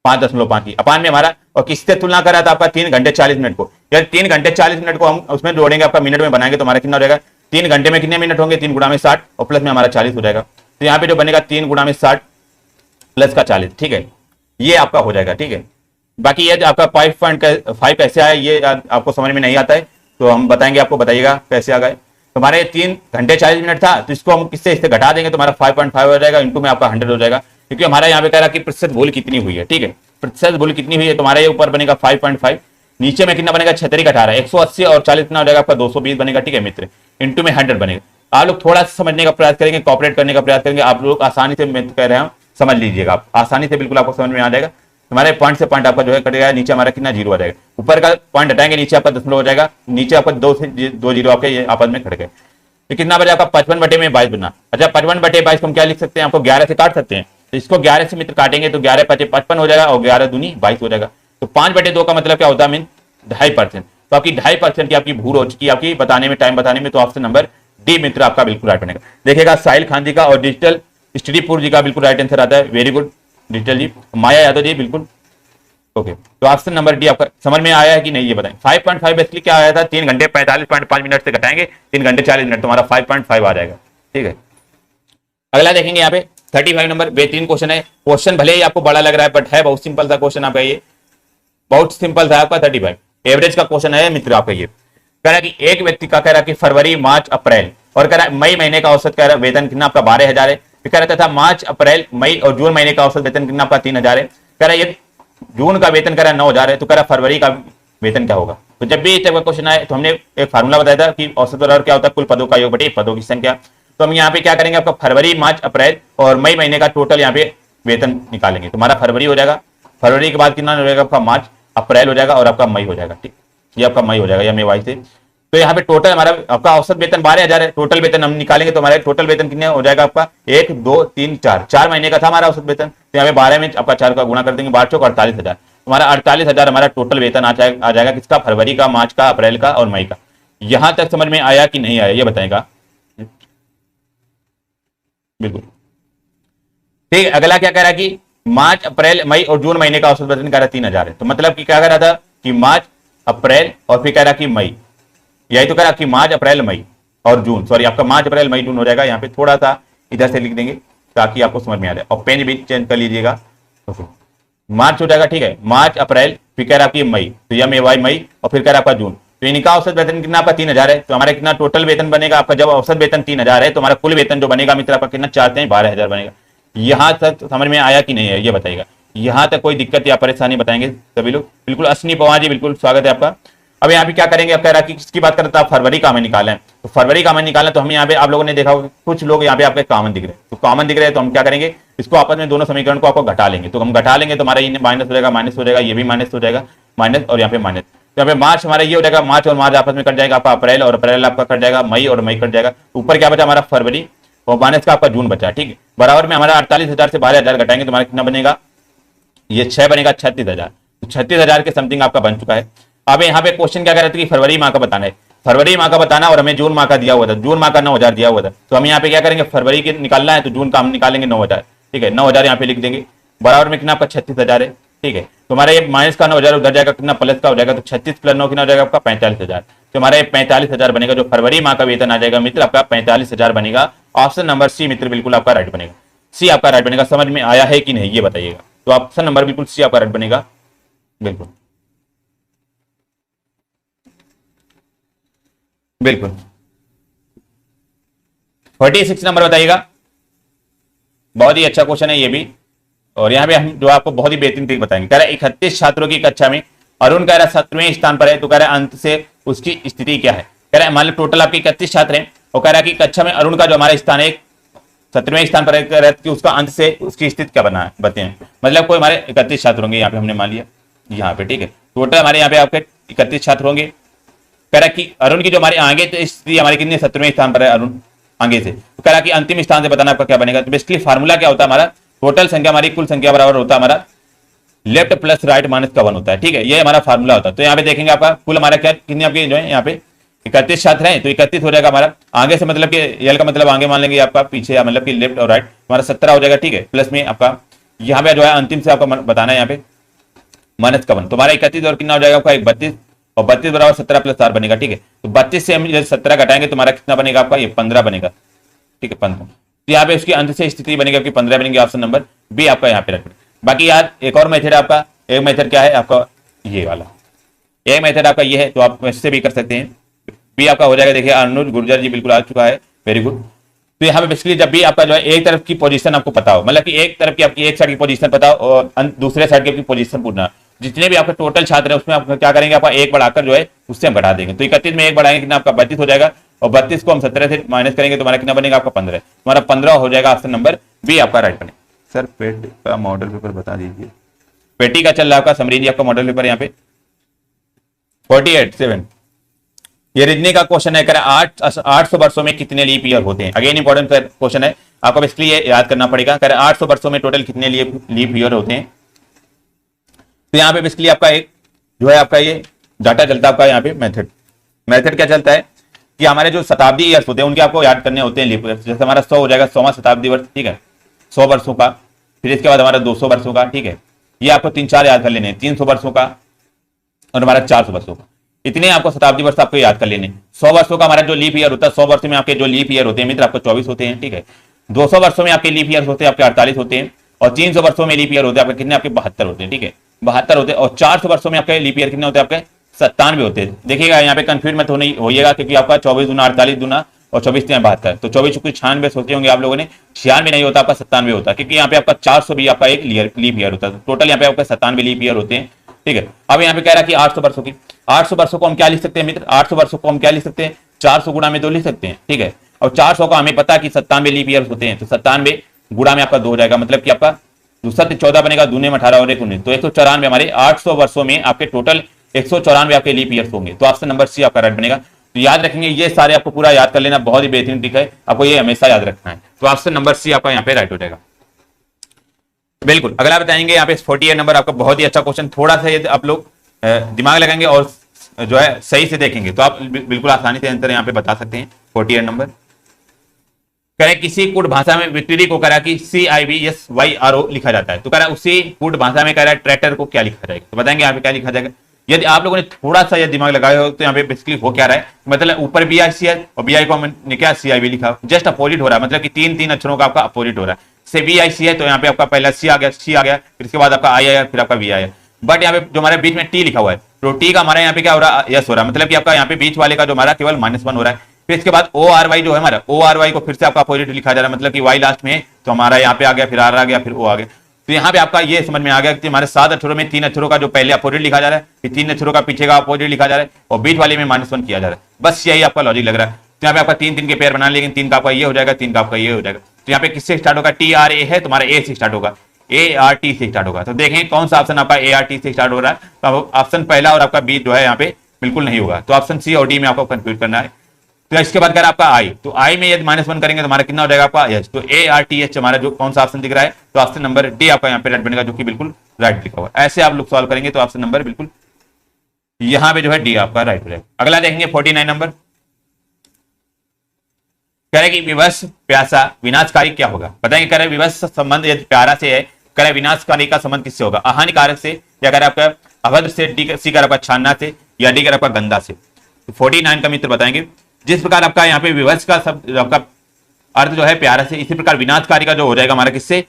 5.5 की अपान में हमारा, और किससे तुलना कर रहा था आपका 3 घंटे 40 मिनट को। यार 3 घंटे 40 मिनट को हम उसमें जोड़ेंगे, आपका मिनट में बनाएंगे तो हमारा कितना हो जाएगा, 3 घंटे में कितने मिनट होंगे, 3 गुणा में 60 और प्लस में हमारा 40 हो जाएगा। तो यहाँ पे जो बनेगा 3 गुणा में 60 प्लस का 40, ठीक है, ये आपका हो जाएगा। ठीक है, बाकी ये आपका 5.5 कैसे आया ये आपको समझ में नहीं आता है तो हम बताएंगे आपको, बताइएगा कैसे आ गए। तुम्हारे 3 घंटे 40 मिनट था तो इसको हम किससे इससे घटा देंगे, तुम्हारा 5.5 हो जाएगा, इंटू में आपका 100 हो जाएगा, क्योंकि हमारा यहाँ पे कह रहा कि प्रतिशत भूल कितनी हुई है। ठीक है, प्रतिशत भूल कितनी हुई है, तुम्हारे ऊपर बनेगा 5.5, नीचे में कितना बनेगा 36 का 18, 180 और 40 कितना हो जाएगा आपका 220 बनेगा। ठीक है मित्र, इंटू में 100 बनेगा। आप लोग थोड़ा सा समझने का प्रयास करेंगे, कॉपरेट करने का प्रयास करेंगे, आप लोग आसानी से मैं कह रहा हूँ समझ लीजिएगा, आप आसानी से बिल्कुल आपको समझ में आ जाएगा। हमारे पॉइंट से पॉइंट आपका जो है कटेगा, नीचे हमारा कितना 0 आ जाएगा, ऊपर का पॉइंट हटाएंगे नीचे आपका दशमलव हो जाएगा, नीचे आपका 2 से 2 जीरो आपके ये आपस में खड़ गए। तो कितना बचा आपका 55/22 बना। अच्छा 55/22 को हम क्या लिख सकते हैं, आपको 11 से काट सकते हैं, तो इसको 11 से मित्र काटेंगे तो 11 × 55 हो जाएगा और 11 दूनी 22 हो जाएगा। तो 5/2 का मतलब क्या होता है, मीन 2.5%। तो आपकी 2.5% की आपकी भूल हो चुकी है आपकी बताने में, टाइम बताने में, तो ऑप्शन नंबर डी मित्र आपका बिल्कुल राइट बनेगा। देखिएगा साहिल खान जी का और डिजिटल स्टडीपुर जी का बिल्कुल राइट आंसर आता है, वेरी गुड डिजिटल जी। माया यादव जी बिल्कुल ओके, तो ऑप्शन नंबर डी आपका समझ में आया है कि नहीं ये बताएं। 5.5 बेसिकली क्या आया था, 3 घंटे 45.5 मिनट से घटाएंगे 3 घंटे 40 मिनट, तुम्हारा 5.5 आ जाएगा। ठीक है, अगला देखेंगे यहाँ पे 35 नंबर, बेहतरीन क्वेश्चन है। क्वेश्चन भले ही आपको बड़ा लग रहा है बट है बहुत सिंपल सा क्वेश्चन आपका, ये बहुत सिंपल था आपका। 35 एवरेज का क्वेश्चन है मित्र आपका। ये कह रहा है कि एक व्यक्ति का कह रहा कि फरवरी मार्च अप्रैल और कह रहा है मई महीने का औसत कह रहा वेतन कितना आपका 12,000 है। कह रहा था मार्च अप्रैल मई और जून महीने का औसत वेतन कितना आपका 3,000 है। कह रहा है जून का वेतन कह रहा 9,000 है, तो कह रहा फरवरी का वेतन क्या होगा। तो जब भी इस टाइप का क्वेश्चन आए तो हमने एक फार्मूला बताया था कि औसत बराबर क्या होता है, कुल पदों का योग बटे पदों की संख्या। तो हम यहाँ पे क्या करेंगे, आपका फरवरी मार्च अप्रैल और मई महीने का टोटल यहाँ पे वेतन निकालेंगे। तुम्हारा फरवरी हो जाएगा, फरवरी के बाद कितना हो जाएगा आपका मार्च, अप्रैल हो जाएगा और आपका मई हो जाएगा। ठीक, ये आपका मई हो जाएगा या मई से। तो यहाँ पे टोटल हमारा आपका औसत वेतन 12,000 है, टोटल वेतन हम निकालेंगे तो हमारा टोटल वेतन कितने हो जाएगा आपका 1 2 3 4 महीने का था हमारा औसत वेतन। तो यहाँ पे 12 में आपका 4 का गुणा कर देंगे, 12 चौक 48,000, हमारा 48,000 हमारा टोटल वेतन आ जाएगा किसका, फरवरी का, मार्च का, अप्रैल का और मई का। यहां तक समझ में आया कि नहीं आया ये बताएगा बिल्कुल। ठीक, अगला क्या कह रहा है कि मार्च अप्रैल मई और जून महीने का औसत वेतन कह रहा 3,000 है। तो मतलब कि क्या कह रहा था कि मार्च अप्रैल और फिर कह रहा कि मई, यही तो कह रहा कि मार्च अप्रैल मई और जून, सॉरी आपका मार्च अप्रैल मई जून हो जाएगा। यहाँ पे थोड़ा सा इधर से लिख देंगे ताकि आपको समझ में आ जाए और पेन भी चेंज कर लीजिएगा। तो मार्च हो जाएगा, ठीक है, मार्च अप्रैल, फिर कह रहा आपकी मई, तो यम ए वाई मई और फिर कह रहा आपका जून। तो इनका औसत वेतन कितना आपका 3,000 है। तो हमारा कितना टोटल वेतन बनेगा आपका, जब औसत वेतन 3,000 है तो हमारा कुल वेतन जो बनेगा मित्र आपका कितना 4 से 12,000 बनेगा। यहां तक समझ में आया कि नहीं है ये बताइएगा। यहां तक कोई दिक्कत या परेशानी बताएंगे सभी लोग बिल्कुल। अश्विनी पवार जी बिल्कुल स्वागत है आपका। अब यहाँ पे क्या करेंगे, अब कह रहा कि किसकी बात करता है, फरवरी का हमें निकालें। तो फरवरी का हमें निकालना, तो हम यहाँ पे आप लोगों ने देखा होगा कुछ लोग यहाँ पे आपके कॉमन दिख रहे हैं, तो कॉमन दिख रहे हैं तो हम क्या करेंगे, इसको आपस में दोनों समीकरण को आपको घटा लेंगे। तो हम घटा लेंगे तो हमारा ये माइनस हो जाएगा, माइनस हो जाएगा, ये भी माइनस हो जाएगा, माइनस और यहाँ पे माइनस। तो यहाँ पे मार्च हमारा ये हो जाएगा, मार्च और मार्च आपस में कट जाएगा आपका, अप्रैल और अप्रैल आपका कट जाएगा, मई और मई कट जाएगा। ऊपर क्या बचा हमारा फरवरी और माइनस का आपका जून बचा। ठीक है, बराबर में हमारा 48,000 से 12,000 घटाएंगे तो हमारा कितना बनेगा, ये 6 बनेगा 36,000। तो 36,000 के समथिंग आपका बन चुका है। अब यहाँ पे क्वेश्चन क्या कर रहे थे कि फरवरी माह का बताना है, फरवरी माह का बताना और हमें जून माह का दिया हुआ था, जून माह का 9,000 दिया हुआ था। तो हम यहाँ पे क्या करेंगे, फरवरी के निकालना है तो जून का हम निकालेंगे 9,000। ठीक है, 9,000 यहाँ पे लिख देंगे, बराबर में कितना आपका 36,000 है। ठीक है, तो हमारा ये माइनस का 9,000 उधर जाएगा, कितना प्लस का हो जाएगा, तो 36 + 9 कितना हो जाएगा आपका 45,000। तो हमारा ये 45,000 बनेगा, जो फरवरी माह का वेतन आ जाएगा मित्र आपका 45,000 बनेगा। ऑप्शन नंबर सी मित्र बिल्कुल आपका राइट बनेगा, सी आपका राइट बनेगा। समझ में आया है कि नहीं ये बताइएगा। तो ऑप्शन नंबर बिल्कुल सी आपका राइट बनेगा बिल्कुल बिल्कुल। 46 नंबर बताइएगा, बहुत ही अच्छा क्वेश्चन है ये भी। और यहाँ पे हम जो आपको बहुत ही बेहतरीन ट्रिक बताएंगे। कह रहा है 31 छात्रों की कक्षा में अरुण कह रहा है 17वें स्थान पर है, तो कह रहा है अंत से उसकी स्थिति क्या है। कह रहा है मान लो टोटल आपके 31 छात्र हैं और कह रहा है कि कक्षा में अरुण का जो हमारा स्थान है 17वें स्थान पर है, कि उसका अंत से उसकी स्थिति क्या बना है बताएं। मतलब कोई हमारे 31 छात्र होंगे, यहाँ पे हमने मान लिया यहाँ पे, ठीक है, टोटल हमारे यहाँ पे आपके 31 छात्र होंगे। कह रहा कि अरुण की जो हमारे आगे तो स्थिति हमारे कितने 17वें स्थान पर है अरुण आगे से। तो कह रहा कि अंतिम स्थान से बताना आपका क्या बनेगा। तो बेसिकली फार्मूला क्या होता है हमारा, टोटल संख्या हमारी कुल संख्या बराबर होता है हमारा लेफ्ट प्लस राइट माइनस का 1 होता है। ठीक है, ये हमारा फार्मूला होता है। तो यहाँ पे देखेंगे आपका कुल हमारा क्या कितने आपके जो है यहाँ पे 31 छात्र हैं, तो 31 हो जाएगा हमारा आगे से, मतलब कि एल का मतलब आगे मान लेंगे आपका, पीछे मतलब कि लेफ्ट और राइट हमारा 17 हो जाएगा। ठीक है, प्लस में आपका यहाँ पे जो है अंतिम से आपका बताना है यहाँ पे माइनस का 1। तो हमारा 31 और कितना हो जाएगा आपका 32 और 32 बराबर 17 + 4 बनेगा। ठीक है, तो 32 से हम 17 घटाएंगे तो हमारा कितना बनेगा आपका ये 15 बनेगा। ठीक है, 15। तो यहाँ पे उसकी अंत से स्थिति बनेगी आपकी 15 बनेगी, ऑप्शन नंबर बी आपका यहाँ पे राइट। बाकी यार एक और मेथड आपका, एक मेथड क्या है आपका ये वाला, एक मेथड आपका ये है, तो आप इससे भी कर सकते हैं। बी आपका हो जाएगा, देखिए अनुज गुर्जर जी बिल्कुल आ चुका है, वेरी गुड। तो यहाँ पे बेसिकली जब भी आपका जो है एक तरफ की पोजीशन आपको पता हो, मतलब कि एक तरफ की आपकी एक साइड की पोजीशन पता हो और दूसरे साइड की पोजीशन पूछना, जितने भी आपके टोटल छात्र है उसमें आप क्या करेंगे, आपका एक बढ़ाकर जो है उससे हम बढ़ा देंगे। तो 31 में एक बढ़ाएंगे कितना आपका 32 हो जाएगा, और 32 को हम 17 से माइनस करेंगे तो हमारा कितना बनेगा आपका 15, तुम्हारा 15 हो जाएगा ऑप्शन नंबर बी आपका राइट बने। सर पेट का मॉडल पेपर बता दीजिए। पेटी का चल रहा है आपका समरी जी, आपका मॉडल पेपर यहाँ पे 48 ये रीजनिंग का क्वेश्चन है, 800 वर्षों में कितने लीप ईयर होते हैं। अगेन इंपॉर्टेंट क्वेश्चन है, आपको बेसिकली ये याद करना पड़ेगा, 800 वर्षों में टोटल कितने लीप ईयर होते हैं। तो यहाँ पे बेसिकली आपका एक जो है आपका ये डाटा चलता है आपका यहाँ पे मेथड क्या चलता है कि हमारे जो शताब्दी ईयर्स होते हैं उनके आपको याद करने होते हैं लीप ईयर। जैसे हमारा 100 हो जाएगा 100वां शताब्दी वर्ष, ठीक है 100 वर्षों का। फिर इसके बाद हमारा 200 वर्षों का, ठीक है ये आपको 3-4 याद कर लेने हैं, 300 वर्षों का और हमारा 400 वर्षों का। इतने आपको शताब्दी वर्ष आपको याद कर लेने। 100 वर्षों का हमारा जो लीप ईयर होता है, 100 वर्ष में आपके जो लीप ईयर होते हैं मित्र आपको 24 होते हैं, ठीक है 200 वर्षों में आपके लीप ईयर होते हैं आपके 48 होते हैं, और 300 वर्षों में लीप ईयर होते हैं आपके कितने आपके 72 होते हैं, ठीक है 72 होते हैं, और 400 वर्षों में आपके लीप ईयर कितने होते हैं आपके 97 होते हैं। देखिएगा यहाँ पे कंफ्यूज मत होइएगा, क्योंकि आपका 24 दूना 48 दूना और 24 3 72, तो 24 कुछ 96 सोचे होंगे आप लोगों ने, 96 नहीं होता आपका 97 होता है, क्योंकि यहाँ पे आपका 400 भी आपका एक लीप ईयर होता है। टोटल यहाँ पे आपका 97 लीप ईयर होते हैं, ठीक है। अब यहाँ पे कह रहा है कि 800 वर्षों की, 800 वर्षों को हम क्या लिख सकते हैं मित्र, 800 वर्षों को हम क्या लिख सकते हैं 400 गुणा में 2 लिख सकते हैं, ठीक है। और 400 का हमें पता है कि 97 लीप ईयर होते हैं, तो 97 गुणा में आपका 2 हो जाएगा, मतलब कि आपका 14 बनेगा, दूने में 18 और 1 19, तो 194 हमारे 800 वर्षों में आपके टोटल 194 आपके लीप ईयर्स होंगे। तो ऑप्शन नंबर सी आपका राइट बनेगा। तो याद रखेंगे ये सारे आपको पूरा याद कर लेना, बहुत ही बेहतरीन ट्रिक है, आपको ये हमेशा याद रखना है। तो ऑप्शन नंबर सी आपका यहाँ पे राइट हो जाएगा बिल्कुल। अगला बताएंगे यहाँ पे 48 नंबर आपका बहुत ही अच्छा क्वेश्चन, थोड़ा सा यदि आप लोग दिमाग लगाएंगे और जो है सही से देखेंगे तो आप बिल्कुल आसानी से आंसर यहाँ पे बता सकते हैं। 48 नंबर करें किसी कूट भाषा में विक्टोरी को करा कि CIVSYRO लिखा जाता है, तो करा उसी कूट भाषा में करा ट्रैक्टर को क्या लिखा जाएगा, तो बताएंगे यहाँ पे क्या लिखा जाएगा। यदि आप लोगों ने थोड़ा सा यदि दिमाग लगाया हो तो यहाँ पे बेसिकली हो क्या रहा है, मतलब ऊपर BIC है और BI को हमने क्या CIV लिखा, जस्ट अपोजिट हो रहा है, मतलब कि 3 अक्षरों का आपका अपोजिट हो रहा है। से BIC है तो यहाँ पे आपका पहला C आ गया, फिर इसके बाद आपका I आया, फिर आपका V आया, बट यहाँ पे जो हमारे बीच में T लिखा हुआ है, तो T का हमारा यहाँ पे क्या हो रहा है यस हो रहा है, मतलब कि आपका यहाँ पे बीच वाले का जो हमारा केवल -1 हो रहा है। फिर इसके बाद ORY जो है हमारा ORY को फिर से आपका अपोजिट लिखा जा रहा है, मतलब कि Y लास्ट में है तो हमारा यहाँ पे आ गया, फिर R आ गया, फिर O आ गया। तो यहाँ पे आपका ये समझ में आ गया कि हमारे 7 अक्षरों में 3 अक्षरों का जो पहले अपोजिट लिखा जा रहा है, फिर 3 अक्षरों का पीछे का अपोजिट लिखा जा रहा है, और बीच वाले में -1 किया जा रहा है। बस यही आपका लॉजिक लग रहा है। तो यहाँ पे आपका 3 के पेयर बना, लेकिन 3 का आपका ये हो जाएगा, 3 का आपका ये हो जाएगा। तो यहाँ पे किससे स्टार्ट होगा, TRA है तुम्हारा A से स्टार्ट होगा, ART से स्टार्ट होगा। तो देखें कौन सा ऑप्शन आपका ART से स्टार्ट हो रहा है, तो ऑप्शन पहला और आपका बी जो है यहाँ पे बिल्कुल नहीं होगा। तो ऑप्शन सी और डी में आपको कंफ्यूज करना है। तो इसके बाद कर आपका आई, तो आई में यदि -1 करेंगे तो हमारा कितना हो जाएगा आपका यस, तो ARTH हमारा जो कौन सा ऑप्शन दिख रहा है, तो ऑप्शन नंबर डी आपका यहाँ पे राइट बनेगा, जो कि बिल्कुल राइट लिखा हुआ है। ऐसे आप लोग सॉल्व करेंगे तो ऑप्शन नंबर बिल्कुल यहाँ पे जो है डी आपका राइट हो जाएगा। अगला देखेंगे 49 नंबर, कह रहे कि विवश प्यासा विनाशकारी क्या होगा, बताएंगे। कह रहे विवश संबंध यदि प्यारा से है, कह रहे विनाशकारी का संबंध किससे होगा, अहानिकारक से, या कह आपका अभद्र से, डी सी कर आपका छानना से, या डी कर आपका गंदा से। तो 49 का मित्र बताएंगे जिस प्रकार आपका यहाँ पे विवश का शब्द आपका अर्थ जो है प्यारा से, इसी प्रकार विनाशकारी का जो हो जाएगा हमारा किससे,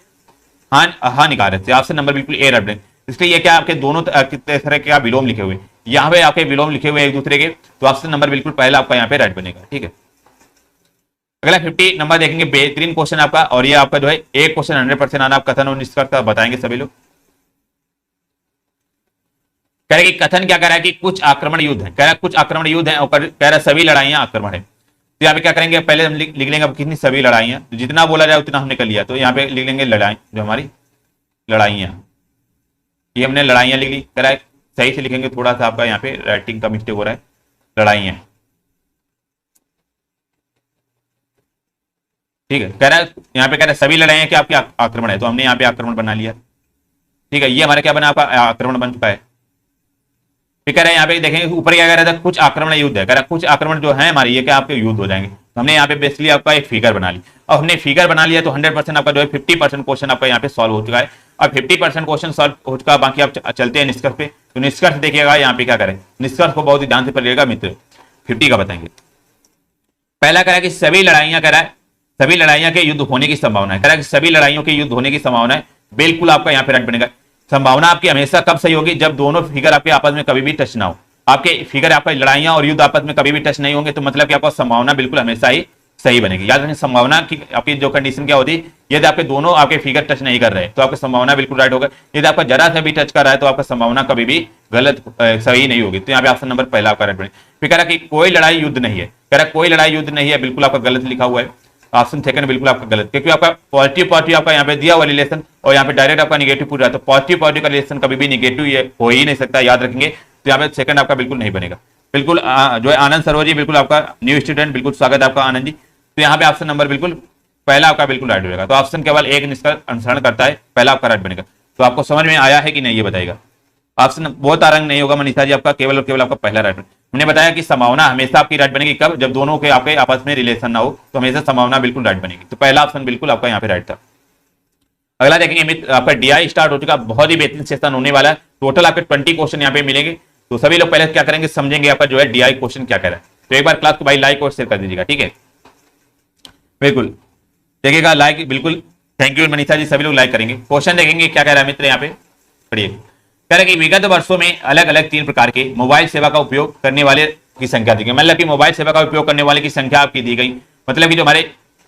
हानिकारक से। ऑप्शन नंबर बिल्कुल ए राइट। इसलिए ये क्या आपके दोनों तरह के विलोम लिखे हुए, यहाँ पे आपके विलोम लिखे हुए एक दूसरे के, तो ऑप्शन नंबर बिल्कुल पहला आपका यहाँ पे राइट बनेगा, ठीक है। अगला 50 नंबर देखेंगे, बेहतरीन क्वेश्चन आपका, और ये आपका जो है एक क्वेश्चन 100% आना, आप कथन और निष्कर्ष बताएंगे सभी लोग। कह रहे कि कथन क्या कह रहा है कि कुछ आक्रमण युद्ध है, कह रहा है कुछ आक्रमण युद्ध है, और कह रहा है सभी लड़ाइयां आक्रमण है। तो यहाँ पे क्या करेंगे, पहले हम लिख लेंगे अब कितनी सभी लड़ाइयां, तो जितना बोला जाए उतना हमने कर लिया, तो यहाँ पे लिख लेंगे लड़ाई, जो हमारी लड़ाइयां, ये हमने लड़ाइयां लिख ली। कह रहा है सही से लिखेंगे, थोड़ा सा आपका यहाँ पे राइटिंग का मिस्टेक हो रहा है, लड़ाइयां, ठीक है। कह रहा है यहाँ पे कह रहा है सभी लड़ाइयां क्या आपकी आक्रमण है, तो हमने यहाँ पे आक्रमण बना लिया, ठीक है। ये हमारा क्या बना, आपका आक्रमण बन चुका है। फिर कह रहे हैं यहाँ पे देखेंगे ऊपर क्या कह रहा था, कुछ आक्रमण युद्ध है, कह रहा कुछ आक्रमण जो है हमारे ये क्या आपके युद्ध हो जाएंगे। तो हमने यहाँ पे बेसिकली आपका एक फिगर बना ली, और हमने फिगर बना लिया तो 100% आपका जो है 50% क्वेश्चन आपका यहाँ पे सॉल्व हो चुका है। और 50% क्वेश्चन सॉल्व हो चुका है, बाकी आप चलते हैं निष्कर्ष पे। तो निष्कर्ष देखिएगा यहाँ पे क्या करें, निष्कर्ष को बहुत ही ध्यान से पढ़िएगा मित्र। 50 का बताएंगे, पहला कह रहा है कि सभी लड़ाइयां, कह रहा है सभी लड़ाइयां के युद्ध होने की संभावना है, कह रहा है कि सभी लड़ाइयों के युद्ध होने की संभावना है। बिल्कुल आपका यहाँ पे राइट बनेगा। संभावना आपकी हमेशा कब सही होगी, जब दोनों फिगर आपके आपस में कभी भी टच ना हो। आपके फिगर आपका लड़ाइयां और युद्ध आपस में कभी भी टच नहीं होंगे, तो मतलब कि आपका संभावना बिल्कुल हमेशा ही सही बनेगी। याद रखिए संभावना की आपकी जो कंडीशन क्या होती है, यदि आपके दोनों आपके फिगर टच नहीं कर रहे तो आपकी संभावना बिल्कुल राइट होगा। यदि आपका जरा सा भी टच कर रहा है तो आपका संभावना कभी भी गलत सही नहीं होगी। तो यहाँ पे ऑप्शन नंबर पहला आपका राइट बनेगा। फिर कह रहा कि कोई लड़ाई युद्ध नहीं है, कह रहा कोई लड़ाई युद्ध नहीं है, बिल्कुल आपका गलत लिखा हुआ है। ऑप्शन सेकंड बिल्कुल आपका गलत, क्योंकि आपका पॉजिटिव आपका यहाँ पे दिया हुआ रिलेशन और यहाँ पे डायरेक्ट आपका निगेटिव पूरा है, तो पॉजिटिव का रिलेशन कभी भी निगेटिव ये हो ही नहीं सकता, याद रखेंगे। तो यहाँ पे सेकंड आपका बिल्कुल नहीं बनेगा। बिल्कुल जो है आनंद सरोवर जी, बिल्कुल आपका न्यू स्टूडेंट, बिल्कुल स्वागत है आपका आनंद जी। तो यहाँ पे ऑप्शन नंबर बिल्कुल पहला आपका बिल्कुल राइट होगा। तो ऑप्शन केवल एक इसका अनुसरण करता है, पहला आपका राइट बनेगा। तो आपको समझ में आया है कि नहीं ये बताएगा। ऑप्शन बहुत आरंग नहीं होगा मनीषा जी, आपका केवल और केवल आपका पहला राइट। हमने बताया कि संभावना हमेशा आपकी राइट बनेगी कब, जब दोनों के आपके आपस में रिलेशन ना हो, तो हमेशा संभावना बिल्कुल राइट बनेगी। तो पहला ऑप्शन बिल्कुल आपका यहाँ पे राइट था। अगला देखेंगे मित्र, आपका डीआई स्टार्ट हो चुका, बहुत ही बेहतरीन सेशन होने वाला है। टोटल आपके 20 क्वेश्चन यहाँ पे मिलेंगे। तो सभी लोग पहले क्या करेंगे, समझेंगे आपका जो है डीआई क्वेश्चन क्या कह रहा है। तो एक बार क्लास को भाई लाइक और शेयर कर दीजिएगा, ठीक है। बिल्कुल देखिएगा लाइक, बिल्कुल थैंक यू मनीषा जी, सभी लोग लाइक करेंगे। क्वेश्चन देखेंगे क्या कह रहा है मित्र यहाँ पे, पढ़िए। कह रहा है कि विगत वर्षों में अलग अलग 3 प्रकार के मोबाइल सेवा का उपयोग करने वाले की संख्या दी गई। मतलब कि मोबाइल सेवा का उपयोग करने वाले की संख्या आपकी दी गई। मतलब कि जो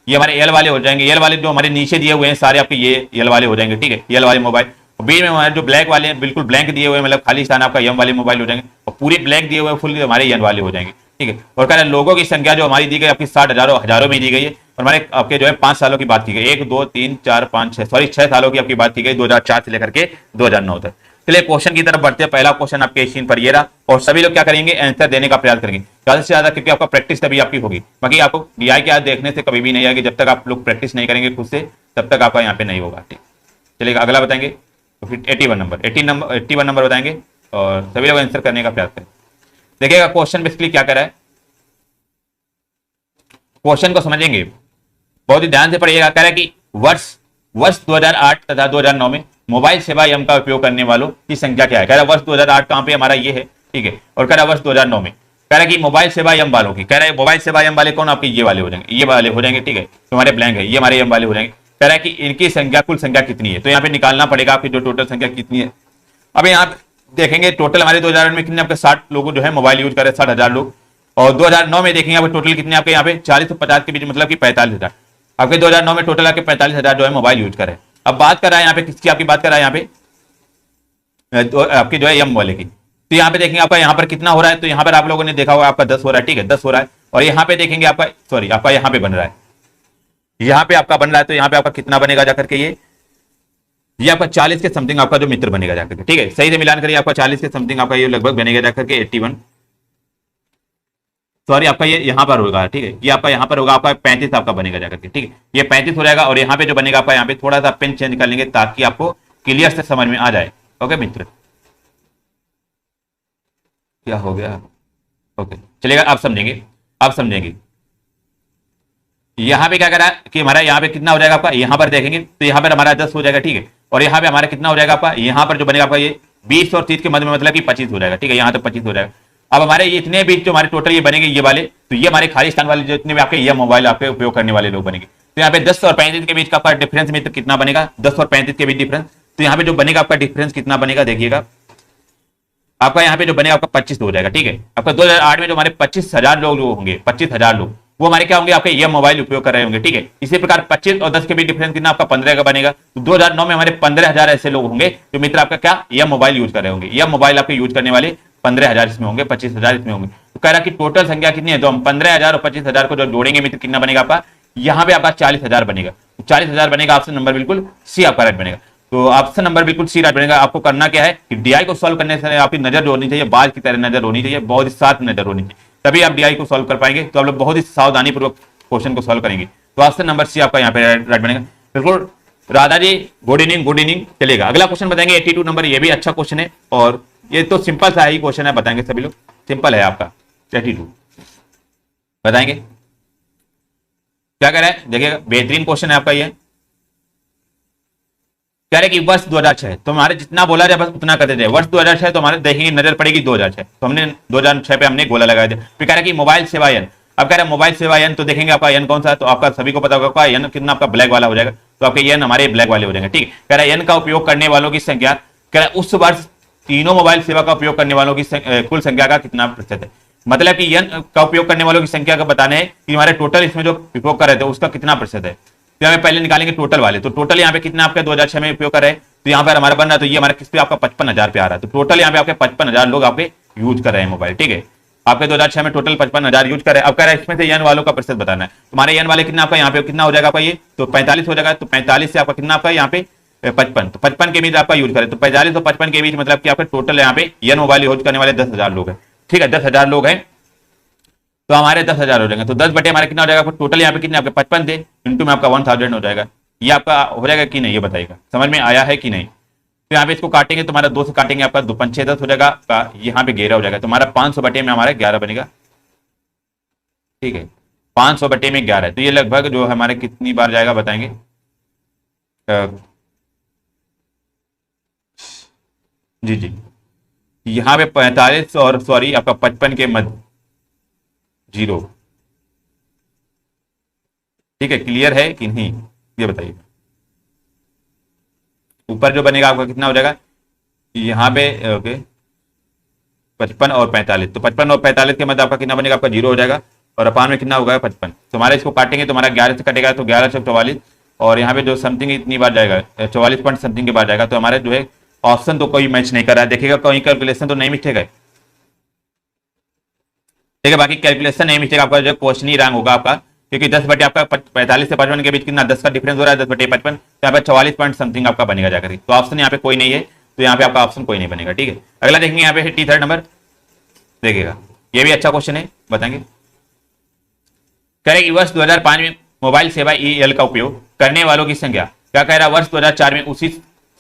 ये हमारे एल वाले हो जाएंगे, एल वाले जो हमारे नीचे दिए हुए हैं सारे आपके ये एल वाले हो जाएंगे, ठीक है, एल वाले मोबाइल। बीच में हमारे जो ब्लैक वाले हैं, बिल्कुल ब्लैंक दिए हुए हैं, मतलब खाली स्थान आपका एम वाले मोबाइल हो जाएंगे, और पूरे ब्लैक दिए हुए फुल हमारे एन वाले हो जाएंगे, ठीक है। और कह रहे लोगों की संख्या जो हमारी दी गई आपकी 60 हजारों में दी गई है। और हमारे आपके जो है 5 सालों की बात की गई, 1 2 3 4 5 6 सॉरी 6 सालों की आपकी बात की गई, 2004 से लेकर के 2009 तक। चलिए क्वेश्चन की तरफ बढ़ते हैं। पहला क्वेश्चन आपके स्क्रीन पर ये रहा, और सभी लोग क्या करेंगे, आंसर देने का प्रयास करेंगे ज्यादा से ज्यादा, क्योंकि आपका प्रैक्टिस तभी आपकी होगी। बाकी आपको डीआई के आज देखने से कभी भी नहीं आएगी, जब तक आप लोग प्रैक्टिस नहीं करेंगे खुद से, तब तक आपका यहाँ पे नहीं होगा, ठीक। चलिए अगला बताएंगे, तो फिर 81 नंबर बताएंगे, और सभी लोग आंसर करने का प्रयास करें। देखिएगा क्वेश्चन बेसिकली क्या कर रहा है, क्वेश्चन को समझेंगे, बहुत ही ध्यान से पढ़िएगा। कह रहा है कि वर्ष 2008 तथा 2009 में मोबाइल सेवा एम का उपयोग करने वालों की संख्या क्या है। कह रहा है वर्ष 2008 कहां पे हमारा ये है, ठीक है, और कह रहा है वर्ष 2009 में, कह रहा है कि मोबाइल सेवा एम वालों की, कह रहा है मोबाइल सेवा एम वाले कौन, आपके ये वाले हो जाएंगे, ये वाले हो जाएंगे, ठीक है, तो हमारे ब्लैंक है, ये हमारे एम वाले हो जाएंगे। कह रहा है कि इनकी संख्या, कुल संख्या कितनी है, तो यहाँ पे निकालना पड़ेगा आपकी जो टोटल संख्या कितनी है। अब यहाँ देखेंगे टोटल हमारे 2008 में कितने आपके 60 लोग जो है मोबाइल यूज कर रहे हैं, 60,000 लोग, और 2009 में देखेंगे आपके टोटल कितने आपके यहाँ पे 40 से 50 के बीच, मतलब कि 45,000 आपके 2009 में टोटल आपके 45,000 जो है मोबाइल यूज कर रहे हैं। अब बात कर रहा है यहाँ पे किसकी, आपकी बात कर रहा है यहाँ पे आपकी जो है एम वाले की। तो यहाँ पे देखेंगे आपका यहाँ पर कितना हो रहा है, तो यहाँ पर आप लोगों ने देखा होगा आपका 10 हो रहा है, ठीक है, 10 हो रहा है। और यहाँ पे देखेंगे आपका सॉरी आपका यहाँ पे बन रहा है, यहाँ पे आपका बन रहा है, तो यहाँ पे आपका कितना बनेगा जाकर के ये आपका 40 के समथिंग आपका जो मित्र बनेगा जाकर के, ठीक है, सही से मिलान करिए, आपका 40 के समथिंग आपका ये लगभग बनेगा जाकर के 81 सॉरी आपका ये यहाँ पर होगा, ठीक है, ये आपका यहाँ पर होगा आपका 35 आपका बनेगा जाकर के, ठीक है, ये 35 हो जाएगा। और यहाँ पे जो बनेगा आपका यहाँ पे थोड़ा सा पेन चेंज कर लेंगे ताकि आपको क्लियर से समझ में आ जाए। ओके मित्र, क्या हो गया, ओके चलिएगा, आप समझेंगे। यहाँ पे क्या करा कि हमारा यहाँ पे कितना हो जाएगा आपका, यहाँ पर देखेंगे तो यहाँ पर हमारा 10 हो जाएगा, ठीक है, और यहाँ पे हमारा कितना हो जाएगा आपका, यहाँ पर जो बनेगा आपका ये 20 और 30 के मध्य में, मतलब कि 25 हो जाएगा, ठीक है, यहाँ तक 25 हो जाएगा। अब हमारे इतने बीच जो हमारे टोटल ये बनेंगे ये वाले, तो ये हमारे खाली स्थान वाले जितने भी आपके ये मोबाइल आपके उपयोग करने वाले लोग बनेंगे। तो यहाँ पे 10 और 35 के बीच का आपका डिफरेंस मित्र कितना बनेगा, 10 और 35 के बीच डिफरेंस। तो यहाँ पे जो बनेगा आपका डिफरेंस कितना बनेगा, देखिएगा आपका यहाँ पे जो बनेगा आपका 25 हो जाएगा, ठीक है। आपका 2008 में जो हमारे 25,000 लोग जो होंगे, 25,000 लोग, वो हमारे क्या होंगे, आपके ये मोबाइल उपयोग कर रहे होंगे, ठीक है। इसी प्रकार 25 और 10 के बीच डिफरेंस कितना आपका 15 का बनेगा। तो 2009 में हमारे 15,000 ऐसे लोग होंगे जो मित्र आपका क्या यह मोबाइल यूज कर रहे होंगे, यह मोबाइल आपके यूज करने वाले 15,000 इसमें होंगे, 25,000 इसमें होंगे। तो कह रहा कि टोटल संख्या कितनी है, तो हम 15,000 और 25,000 को जो जोड़ेंगे मित्र कितना बनेगा आपका, यहाँ पे आपका 40,000 बनेगा। 40,000 बनेगा, ऑप्शन नंबर बिल्कुल सी आपका राइट बनेगा। तो ऑप्शन नंबर बिल्कुल सी राइट बनेगा। आपको करना क्या है कि डीआई को सॉल्व करने से आपकी नजर होनी चाहिए, बाज की तरह नजर होनी चाहिए, बहुत ही साथ नजर होनी चाहिए, तभी आप डीआई को सॉल्व कर पाएंगे। तो आप लोग बहुत ही सावधानी पूर्वक क्वेश्चन को सॉल्व करेंगे। तो ऑप्शन नंबर सी आपका यहाँ पे राइट बनेगा। बिल्कुल राधा जी गुड इवनिंग चलेगा। अगला क्वेश्चन बताएंगे 82 नंबर, ये भी अच्छा क्वेश्चन है, और ये तो सिंपल सा ही क्वेश्चन है, बताएंगे सभी लोग, सिंपल है आपका 82 बताएंगे क्या कह रहा है, देखिएगा बेहतरीन क्वेश्चन है आपका ये। कह रहे कि वर्ष 2006, तो हमारे जितना बोला जाए बस उतना करते थे। वर्ष 2006 तो हमारे देखेंगे नजर पड़ेगी 2006, तो हमने 2006 पे हमने गोला लगाया था। फिर कह रहा है कि मोबाइल सेवा एन, अब कह रहा है मोबाइल सेवा एन, तो देखेंगे आपका एन कौन सा है, तो आपका सभी को पता होगा एन कितना आपका ब्लैक वाला हो जाएगा। तो आपके एन हमारे ब्लैक वाले हो जाएंगे। ठीक, कह रहा है एन का उपयोग करने वालों की संख्या, कह रहा है उस वर्ष तीनों मोबाइल सेवा का उपयोग करने वालों की कुल संख्या का कितना प्रतिशत है। मतलब कि एन का उपयोग करने वालों की संख्या का बताना है कि हमारे टोटल इसमें जो उपयोग कर रहे थे उसका कितना प्रतिशत है। तो हमें पहले निकालेंगे टोटल वाले, तो टोटल यहाँ पे कितना आपका 2006 में उपयोग कर रहे हैं, तो यहाँ पर हमारा बन रहा है, तो ये हमारे किस पे आपका 55,000 पे आ रहा है। तो टोटल यहाँ पे आपके 55,000 लोग आपके यूज कर रहे हैं मोबाइल। ठीक है, आपके 2006 में टोटल 55,000 यूज कर रहे हैं। अब कह रहा है इसमें से एन वालों का प्रतिशत बताना है। तुम्हारे एन वाले कितना आपका यहाँ पे कितना हो जाएगा आपका, ये तो 45 हो जाएगा। तो 45 से आपका कितना आपका यहाँ पे 55, तो 55 के बीच आपका यूज करें, तो 45 और 55 के बीच मतलब कि आपके टोटल यहाँ पे एन मोबाइल यूज करने वाले 10,000 लोग हैं। ठीक है, 10,000 लोग हैं, तो हमारे 10,000 हो जाएंगे। तो 10 बटे हमारे कितना हो जाएगा टोटल यहाँ पे कितने आपके 55 थे, इंटू में आपका 1000 हो जाएगा। ये आपका हो जाएगा कि नहीं, ये बताइएगा, समझ में आया है कि नहीं। तो यहाँ पे इसको काटेंगे, तुम्हारा 2 से काटेंगे, आपका 2 5 6 10 हो जाएगा, यहाँ पे 11 हो जाएगा। तुम्हारा 500 बटे में हमारा 11 बनेगा। ठीक है, 500 बटे में 11, तो ये लगभग जो हमारे कितनी बार जाएगा बताएंगे। जी जी, यहाँ पे 45 और सॉरी आपका 55 के मध्य 0। ठीक है, क्लियर है कि नहीं ये बताइए। ऊपर जो बनेगा आपका कितना हो जाएगा यहाँ पे, ओके 55 और 45, तो 55 और 45 के मध्य आपका कितना बनेगा, आपका 0 हो जाएगा। और अपान में कितना होगा 55, तो हमारे इसको काटेंगे, तो हमारा 11 से कटेगा, तो 11 से 44, और यहाँ पे जो समथिंग इतनी बार जाएगा 44 पॉइंट समथिंग के बाद जाएगा। तो हमारे जो है ऑप्शन तो कोई मैच नहीं कर रहा है, देखिएगा कोई कैलकुलेशन तो नहीं मिस्टेक है। ठीक है, बाकी कैलकुलेशन नहीं मिस्टेक, आपका जो क्वेश्चन ही रैंक होगा आपका, क्योंकि 10 बटे आपका 45 से 55 के बीच कितना 10 का डिफरेंस हो रहा है, 10 बटे 55, तो यहाँ पे 44 पॉइंट समथिंग आपका बनेगा जाकर। तो ऑप्शन यहाँ पे कोई नहीं है, तो यहाँ पे आपका ऑप्शन कोई नहीं बनेगा। ठीक है, अगला देखेंगे यहाँ पे 83rd नंबर, देखिएगा ये भी अच्छा क्वेश्चन है, बताएंगे। कह रहे वर्ष 2005 में मोबाइल सेवा ईएल का उपयोग करने वालों की संख्या, क्या कह रहा है, वर्ष 2004 में उसी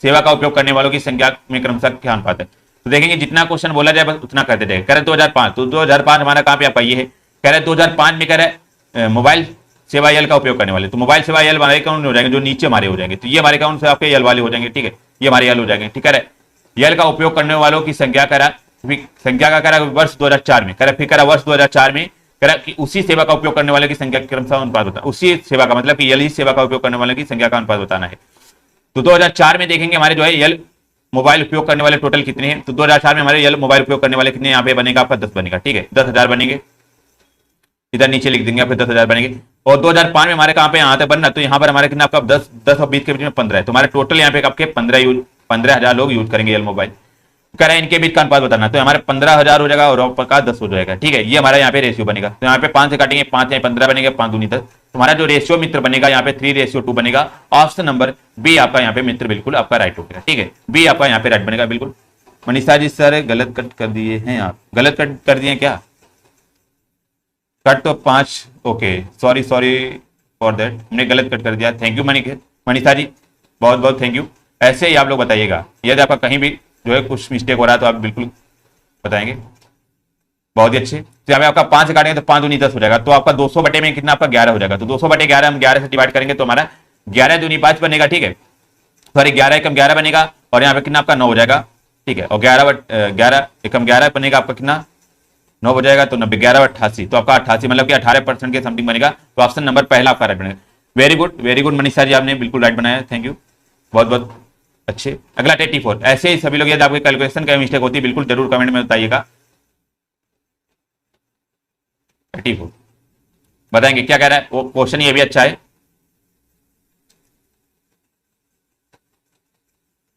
सेवा का उपयोग करने वालों की संख्या में क्रमशः क्या अनुपात है। तो देखेंगे जितना क्वेश्चन बोला जाए बस उतना करते जाएगा। कह रहे 2005, तो 2005 हमारा कहाँ पे आप ये है, कह रहे 2005 में कह रहे मोबाइल सेवा यल का उपयोग करने वाले, तो मोबाइल सेवा यल हमारे कौन हो जाएंगे, जो नीचे हमारे हो जाएंगे, तो ये हमारे कौन से आपके यल वाले हो जाएंगे। ठीक है, ये हमारे यल हो जाएंगे। ठीक है, यल का उपयोग करने वालों की संख्या कह रहा, संख्या का कह रहा वर्ष 2004 में, कह रहा फिर कह रहा वर्ष 2004 में कह रहा कि उसी सेवा का उपयोग करने वाले की संख्या के क्रमशः अनुपात होता है। उसी सेवा का मतलब कि यल ही सेवा का उपयोग करने वाले की संख्या का अनुपात बताना है। तो 2004 में देखेंगे हमारे जो है यल मोबाइल उपयोग करने वाले टोटल कितने हैं, तो 2004 में हमारे यल मोबाइल उपयोग करने वाले कितने यहाँ पे बनेगा आपका 10 बनेगा। ठीक है, 10,000 बनेंगे, इधर नीचे लिख देंगे, फिर 10,000 बनेंगे। और 2005 में हमारे कहाँ पे यहाँ तक बनना, तो यहाँ पर हमारे कितना आपका 10 और 20 के बीच में 15 है, तो हमारे टोटल यहाँ पे आपके 15,000 लोग यूज करेंगे यल मोबाइल। कह रहे हैं इनके बीच का अनुपात बताना, तो हमारे 15,000 हो जाएगा और का 10 हो जाएगा। ठीक है, ये हमारा यहाँ पे रेशियो बनेगा। तो यहाँ पे 5 से काटेंगे, 5 या 15 बनेगा, 5 दूनी 10, तो हमारा जो रेशियो मित्र बनेगा यहाँ पे 3:2 बनेगा। ऑप्शन नंबर बी आपका यहाँ पे मित्र बिल्कुल आपका राइट हो गया। ठीक है, बी आपका यहाँ पे राइट बनेगा बिल्कुल। मनीषा जी सर गलत कट कर दिए हैं, आप गलत कट कर दिए क्या, कट तो 5, ओके सॉरी फॉर दैट, हमने गलत कट कर दिया। थैंक यू मनीषा जी, बहुत बहुत थैंक यू। ऐसे ही आप लोग बताइएगा, यदि आपका कहीं भी जो है कुछ मिस्टेक हो रहा है तो आप बिल्कुल बताएंगे, बहुत ही अच्छे। तो यहाँ पे आपका 5 से काटेंगे तो 5 दूनी 10 हो जाएगा, तो आपका 200 बटे में कितना आपका 11 हो जाएगा। तो 200 बटे 11 हम 11 से डिवाइड करेंगे तो हमारा 11 दूनी 5 बनेगा। ठीक है, सॉरी 11 एकम 11 बनेगा, और यहाँ पे कितना आपका 9 हो जाएगा। ठीक है, और 11 एकम 11 बनेगा आपका कितना 9 हो जाएगा, तो 90 11 88, तो आपका 88 मतलब कि 18% के समथिंग बनेगा। तो ऑप्शन नंबर पहला आपका राइट बनेगा। वेरी गुड मनीषा जी, आपने बिल्कुल राइट बनाया, थैंक यू, बहुत बहुत अच्छे। अगला 84, ऐसे ही सभी लोग यदि आपके कैलकुलेशन का मिस्टेक होती है बिल्कुल जरूर कमेंट में बताइएगा। 84 बताएंगे क्या कह रहा है, वो क्वेश्चन ये भी अच्छा है।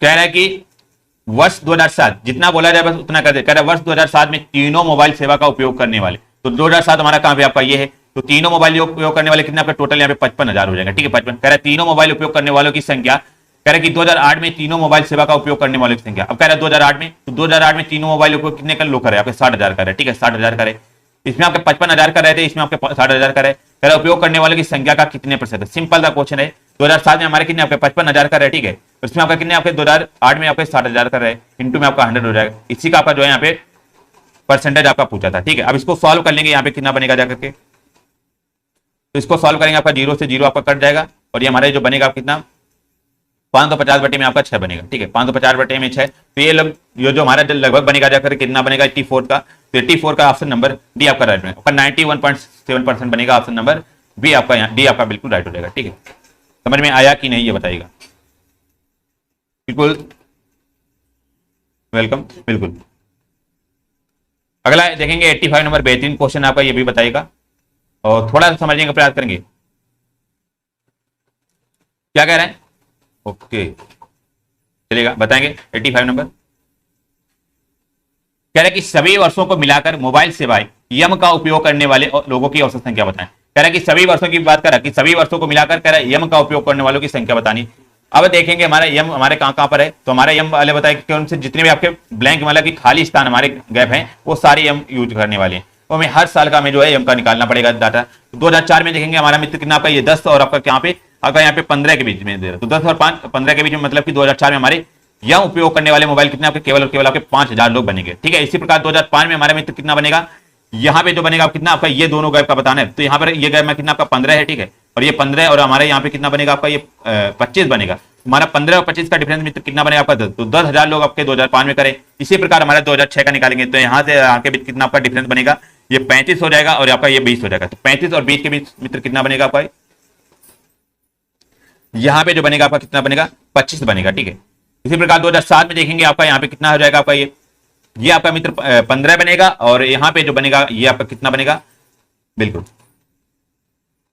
कह रहा है कि वर्ष 2007 जितना बोला जाए बस उतना कर दे। कह रहा है वर्ष 2007 में तीनों मोबाइल सेवा का उपयोग करने वाले, तो 2007 हमारा कहां पे आपका ये है, तो तीनों मोबाइल उपयोग करने वाले कितने आपका टोटल यहाँ पे 55,000 हो जाएगा। ठीक है, 55। कह रहा है तीनों मोबाइल उपयोग करने वालों की संख्या, कह रहा है कि 2008 में तीनों मोबाइल सेवा का उपयोग करने वालों की संख्या। अब कह रहा है 2008 में, तो 2008 में तीनों मोबाइल उपयोग कितने का लोग करे, आपके 60,000 करे। ठीक है, 60,000 करे, इसमें आपके 55,000 कर रहे थे, इसमें आपके 60,000 करे। कह रहा उपयोग करने वालों की संख्या का कितने प्रतिशत है, सिंपल सा क्वेश्चन है। 2007 में हमारे कितने आपके 55,000 कर रहे। ठीक है, इसमें आपका कितने आपके 2008 में आपके 60,000 कर रहे हैं, इंटू में आपका 100 हो जाएगा। इसी का आपका जो है यहाँ पे परसेंटेज आपका पूछा था। ठीक है, अब इसको सॉल्व कर लेंगे, यहाँ पे कितना बनेगा जाकर के, तो इसको सॉल्व करेंगे आपका 0 से 0 आपका कट जाएगा, और ये हमारे जो बनेगा कितना 550 बटे में आपका 6 बनेगा। ठीक है, 550 बटे में 6, तो ये जो हमारा लगभग बनेगा जाकर कितना बनेगा 84 का, तो 84 का ऑप्शन नंबर डी आपका राइट बनेगा। 91.7% बनेगा ऑप्शन नंबर बी आपका, यहाँ डी आपका बिल्कुल राइट हो जाएगा। ठीक है, समझ में आया कि नहीं ये बताइएगा। बिल्कुल वेलकम। बिल्कुल अगला देखेंगे 85 नंबर, बेहतरीन क्वेश्चन आपका, ये भी बताइएगा और थोड़ा सा समझने का प्रयास करेंगे। क्या कह रहे हैं? ओके चलेगा, बताएंगे। 85 नंबर कह रहे कि सभी वर्षों को मिलाकर मोबाइल सेवाएं यम का उपयोग करने वाले लोगों की औसत संख्या बताएं। कह रहा है कि सभी वर्षों की बात कर रहा है कि सभी वर्षों को मिलाकर कह रहा है यम का उपयोग करने वालों की संख्या बतानी। अब देखेंगे हमारा यम हमारे कहां पर है, तो हमारे यम वाले बताए कि उनसे जितने भी आपके ब्लैंक मतलब कि खाली स्थान हमारे गैप हैं वो सारे यम यूज करने वाले हैं। तो हमें हर साल का हमें जो है यम का निकालना पड़ेगा डाटा। तो 2004 में देखेंगे हमारा मित्र कितना आपका ये 10 और आपका यहाँ पे 15 के बीच में दे रहा, तो 10 और 15 के बीच में मतलब कि 2004 में हमारे यह उपयोग करने वाले मोबाइल कितने आपके केवल और केवल आपके 5000 लोग बनेंगे। ठीक है, इसी प्रकार 2005 में हमारे मित्र कितना बनेगा, यहाँ पे जो बनेगा कितना आपका ये दोनों गैप का बताना है। तो यहाँ पर ये गैप में कितना आपका 15 है। ठीक है, और ये 15 और हमारे यहाँ पे कितना बनेगा आपका ये 25 बनेगा। हमारा 15 और 25 का डिफरेंस मित्र कितना बनेगा आपका 10, तो 10,000 लोग आपके 2005 में करें। इसी प्रकार हमारा 2006 का निकालेंगे तो यहाँ से यहाँ के बीच कितना आपका डिफरेंस बनेगा, ये 35 हो जाएगा और आपका ये 20 हो जाएगा। तो 35 और 20 के बीच मित्र कितना बनेगा आपका, यहाँ पे जो बनेगा आपका कितना बनेगा 25 बनेगा। ठीक है, इसी प्रकार 2007 में देखेंगे आपका यहाँ पे कितना हो जाएगा आपका ये आपका मित्र 15 बनेगा और यहाँ पे जो बनेगा ये आपका कितना बनेगा, बिल्कुल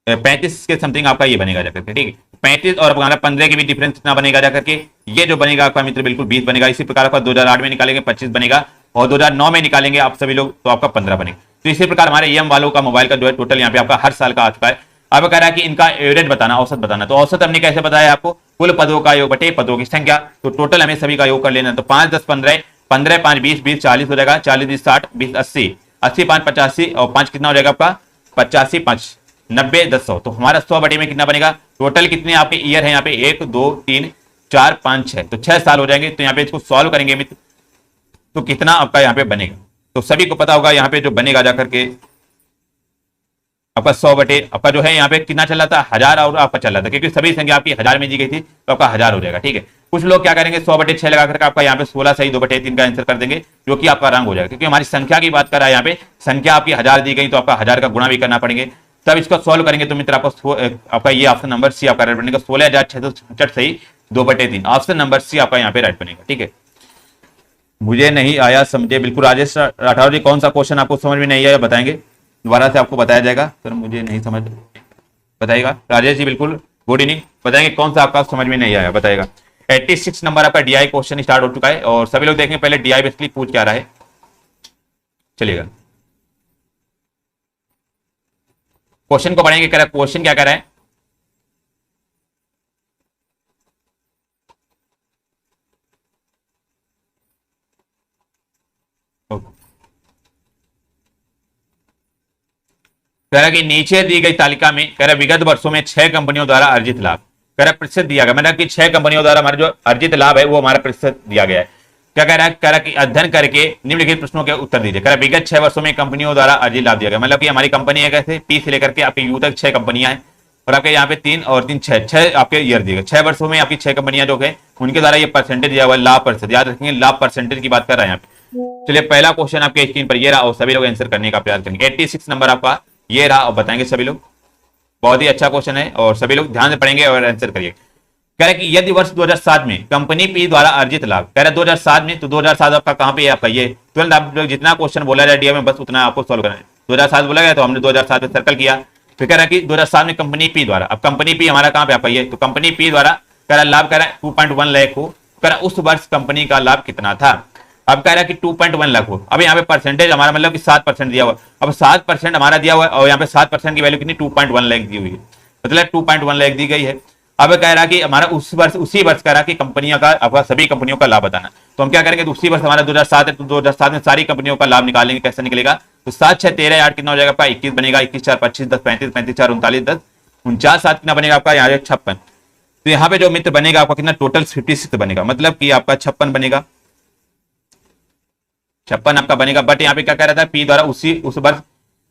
35 के समथिंग आपका ये बनेगा जाकर के। ठीक है, 35 और हमारा 15 के भी डिफरेंस कितना बनेगा जाकर के, ये जो बनेगा आपका मित्र बिल्कुल 20 बनेगा। इसी प्रकार आपका 2008 में निकालेंगे 25 बनेगा और 2009 में निकालेंगे आप सभी लोग तो आपका 15 बनेगा। तो इसी प्रकार हमारे एम वालों का मोबाइल का जो है टोटल यहाँ पे आपका हर साल का आ चुका है। अब कह रहा है कि इनका एवरेज बताना, औसत बताना। तो औसत हमने कैसे बताया आपको, कुल पदों का योग बटे पदों की संख्या। तो टोटल हमें सभी का योग कर लेना। तो 5 10 15, 15 5 20, 20 40 हो जाएगा, 40 20 60, 20 80, 80 5 85 और 5 कितना हो जाएगा आपका 85 5 90 10 100। तो हमारा 100 बटे में कितना बनेगा, टोटल कितने आपके ईयर है यहाँ पे 1 2 3 4 5 6, तो 6 साल हो जाएंगे। तो यहाँ पे इसको सॉल्व करेंगे मित्र तो कितना आपका यहाँ पे बनेगा, तो सभी को पता होगा यहाँ पे जो बनेगा जाकर के आपका 100 बटे आपका जो है यहाँ पे कितना चल रहा था 1000 और आपका चल रहा था, क्योंकि सभी संख्या आपकी 1000 में दी गई थी तो आपका 1000 हो जाएगा। ठीक है, कुछ लोग क्या करेंगे 100 बटे 6 लगा करके आपका यहाँ पे 16 सही 2 बटे 3 का आंसर कर देंगे, जो कि आपका रंग हो जाएगा। क्योंकि हमारी संख्या की बात कर रहा है, यहाँ पे संख्या आपकी 1000 दी गई तो आपका 1000 का गुणा भी करना पड़ेंगे, तब इसको सॉल्व करेंगे। तो मित्र आपका ये ऑप्शन नंबर सी आपका राइट बनेगा, 16,666 सही 2 बटे 3, ऑप्शन नंबर सी आपका यहाँ पे राइट बनेगा। ठीक है, मुझे नहीं आया समझे, बिल्कुल राजेश राठौर जी कौन सा क्वेश्चन आपको समझ में नहीं आया बताएंगे, दोबारा से आपको बताया जाएगा। सर मुझे नहीं समझ, बताइएगा राजेश जी, बिल्कुल गुड इवनिंग, बताएंगे कौन सा आपका समझ में नहीं आया बताइएगा। 86 नंबर आपका डीआई क्वेश्चन स्टार्ट हो चुका है और सभी लोग देखेंगे पहले डीआई बेसिकली पूछ क्या रहा है। चलिएगा क्वेश्चन को पढ़ेंगे, कह रहा है क्वेश्चन क्या कह रहा है, कह रहा कि नीचे दी गई तालिका में कह रहा विगत वर्षों में 6 कंपनियों द्वारा अर्जित लाभ कह रहा प्रतिशत दिया गया, मतलब कि 6 कंपनियों द्वारा हमारा जो अर्जित लाभ है वो हमारा प्रतिशत दिया गया है। क्या कह रहा है कि अध्ययन करके निम्नलिखित प्रश्नों के उत्तर दीजिए। कह रहा विगत 6 वर्षों में कंपनियों द्वारा अर्जित लाभ दिया गया, मतलब कि हमारी कंपनी है कैसे पी से लेकर के आपके यू तक 6 कंपनियां हैं और आपके यहाँ पे 3 और 3 6 आपके ईयर दिए गए। 6 वर्षों में आपकी 6 कंपनियां जो है उनके द्वारा ये परसेंटेज दिया हुआ है, लाभ प्रतिशत, याद रखेंगे लाभ परसेंटेज की बात कर रहे हैं यहाँ पे। चलिए पहला क्वेश्चन आपके स्क्रीन पर ये रहा और सभी लोग आंसर करने का प्रयास करेंगे। 86 नंबर आपका ये रहा और बताएंगे सभी लोग, बहुत ही अच्छा क्वेश्चन है और सभी लोग ध्यान से पढ़ेंगे और आंसर करिए। कह रहे कि यदि वर्ष 2007 में कंपनी पी द्वारा अर्जित लाभ, कह रहे 2007 में, तो 2007 आपका कहां पे है आपका ये तुरंत आप जितना क्वेश्चन बोला जाए डीएम में बस उतना आपको सॉल्व करना है। 2007 बोला गया तो हमने 2007 में सर्कल किया। फिर कह रहा है कि 2007 में कंपनी पी द्वारा, अब कंपनी पी हमारा कहां पे आपका ये, तो कंपनी पी द्वारा कह रहा लाभ कह रहा है 2.1 लाख हो, कह रहा उस वर्ष कंपनी का लाभ कितना था। अब कह रहा है कि 2.1 लाख हो, अब यहाँ पे परसेंटेज हमारा मतलब कि 7% दिया हुआ, अब 7% हमारा दिया हुआ है और यहाँ पे 7% की वैल्यू कितनी 2.1 लाख दी हुई है, मतलब 2.1 लाख दी गई है। अब कह रहा कि हमारा उसी वर्ष कह रहा कि कंपनियों का आपका सभी कंपनियों का लाभ बताना, तो हम क्या करेंगे, तो उसी वर्ष हमारा 2007 है तो 2007 में सारी कंपनियों का लाभ निकालेंगे। कैसे निकलेगा, तो 7 6 13 8 कितना हो जाएगा आपका 21 बनेगा, 21 4 25 10 35 35 4 39 10 49 7 कितना बनेगा आपका यहाँ 56। तो यहाँ पे जो मित्र बनेगा आपका कितना टोटल 56 बनेगा, मतलब कि आपका 56 बनेगा, 56 आपका बनेगा। बट यहाँ पे क्या कह रहा था पी द्वारा उस वर्ष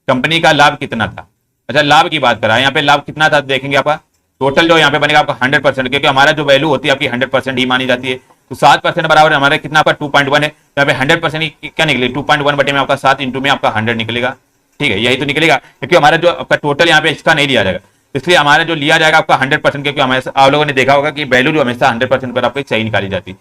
कंपनी का लाभ कितना था। अच्छा लाभ की बात करा, यहाँ पे लाभ कितना था देखेंगे आपका टोटल जो यहाँ पे बनेगा आपका 100%, क्योंकि हमारा जो वैल्यू होती है आपकी 100% ही मानी जाती है। तो 7% बराबर हमारे कितना आपका 2.1 है, यहाँ पे 100% क्या निकले 2.1 बटे में आपका 7 इंटू में आपका 100 निकलेगा। ठीक है, यही तो निकलेगा, क्योंकि हमारा जो आपका टोटल यहाँ पे इसका नहीं दिया जाएगा, इसलिए हमारा जो लिया जाएगा आपका 100%, क्योंकि हमेशा आप लोगों ने देखा होगा कि वैल्यू जो हमेशा 100% पर आपको सही निकाली जाती है।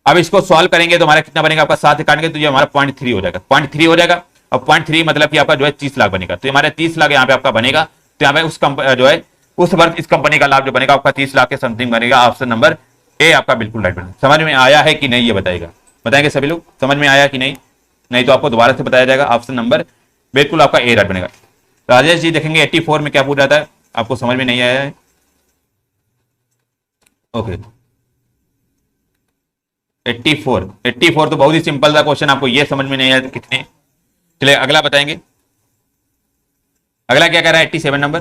अब इसको सॉल्व करेंगे तो हमारा कितना बनेगा, आपका 7 काटेंगे तो ये हमारा 0.3 हो जाएगा, 0.3 हो जाएगा। अब 0.3 मतलब कि आपका जो है 30 लाख बनेगा, तो हमारे 30 लाख यहाँ पे आपका बनेगा। तो यहाँ पे उस जो है उस वर्ष इस कंपनी का लाभ जो बनेगा आपका 30 लाख के समथिंग बनेगा। ऑप्शन नंबर ए आपका बिल्कुल राइट बनेगा। समझ में आया है कि नहीं ये बताएगा, बताएंगे सभी लोग, समझ में आया कि नहीं? नहीं तो आपको दोबारा से बताया जाएगा। ऑप्शन नंबर बिल्कुल आपका ए राइट बनेगा। राजेश जी देखेंगे 84 में क्या पूछ जाता है, आपको समझ में नहीं आया है? ओके 84 तो बहुत ही सिंपल था क्वेश्चन, आपको ये समझ में नहीं आया कितने। चलिए अगला बताएंगे। अगला क्या कह रहा है 87 नंबर,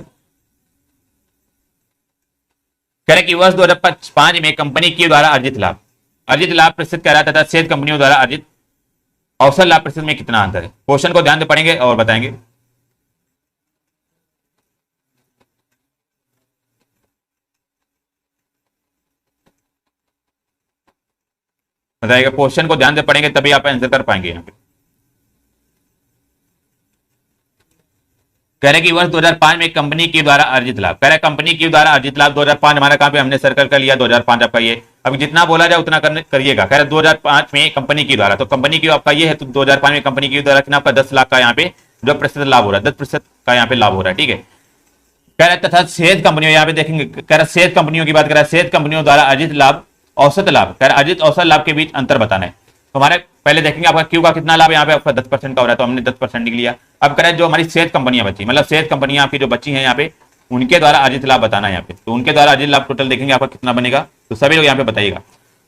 कह रहे कि वर्ष 2005 में कंपनी के द्वारा अर्जित लाभ प्रतिशत कह रहा था तथा शेष कंपनियों द्वारा अर्जित अवसर लाभ प्रतिशत में कितना अंतर है। क्वेश्चन को ध्यान से पढ़ेंगे और बताएंगे। बताइएगा, क्वेश्चन को ध्यान से पढ़ेंगे तभी आप आंसर कर पाएंगे। यहाँ पे कह रहे कि वर्ष 2005 में कंपनी के द्वारा अर्जित लाभ, कह रहे कंपनी के द्वारा अर्जित लाभ 2005 हमारा कहां पे हमने सर्कल कर लिया 2005 आपका ये। अब जितना बोला जाए उतना करिएगा। कह रहे 2005 में कंपनी के द्वारा, तो कंपनी की आपका ये है, तो 2005 में कंपनी के द्वारा कितना आपका 10 लाख का यहाँ पे जो प्रतिशत लाभ हो रहा है, 10% का यहाँ पे लाभ हो रहा है, ठीक है। कह रहे तथा शेष कंपनियों, यहाँ पे देखेंगे कह रहे शेष कंपनियों की बात कर रहा है, शेष कंपनियों द्वारा अर्जित लाभ औसत लाभ, कह रहे अर्जित औसत लाभ के बीच अंतर बताना है। तो हमारे पहले देखेंगे आपका क्यू का कितना लाभ यहाँ पे आपका 10% का हो रहा है, तो हमने 10% लिया। अब करें जो हमारी शेष कंपनियां बची, मतलब शेष कंपनियां आपकी जो बची हैं यहाँ पे, उनके द्वारा अर्जित लाभ बताना है यहाँ पे। तो उनके द्वारा अर्जित लाभ टोटल देखेंगे आपका कितना बनेगा, तो सभी लोग यहाँ पे बताइएगा।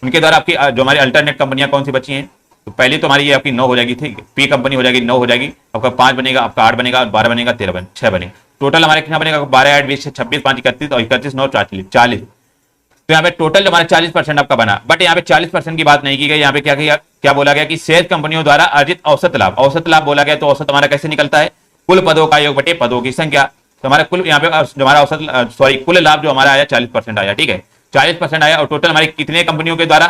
उनके द्वारा आपकी जो हमारी अल्टरनेट कंपनियां कौन सी बची हैं, तो पहली तो हमारी ये आपकी 9 हो जाएगी, ठीक है, पी कंपनी हो जाएगी 9 हो जाएगी, आपका 5 बनेगा, आपका 8 बनेगा, 12 बनेगा, 13 बनेगा, 6 बनेगा। टोटल हमारे कितना बनेगा 12, 8, 20, 26, 5, 31 और 31, 9, 40। तो यहाँ पे टोटल हमारा 40% आपका बना। बट यहाँ पे 40% की बात नहीं की गई। यहाँ पे क्या बोला गया कि शेष कंपनियों द्वारा अर्जित औसत लाभ बोला गया। तो औसत हमारा कैसे निकलता है, कुल पदों का योग बटे पदों की संख्या। तो हमारा कुल यहाँ पे जो हमारा औसत कुल लाभ जो हमारा आया 40% आया, ठीक है, 40% आया। और टोटल हमारी कितने कंपनियों के द्वारा,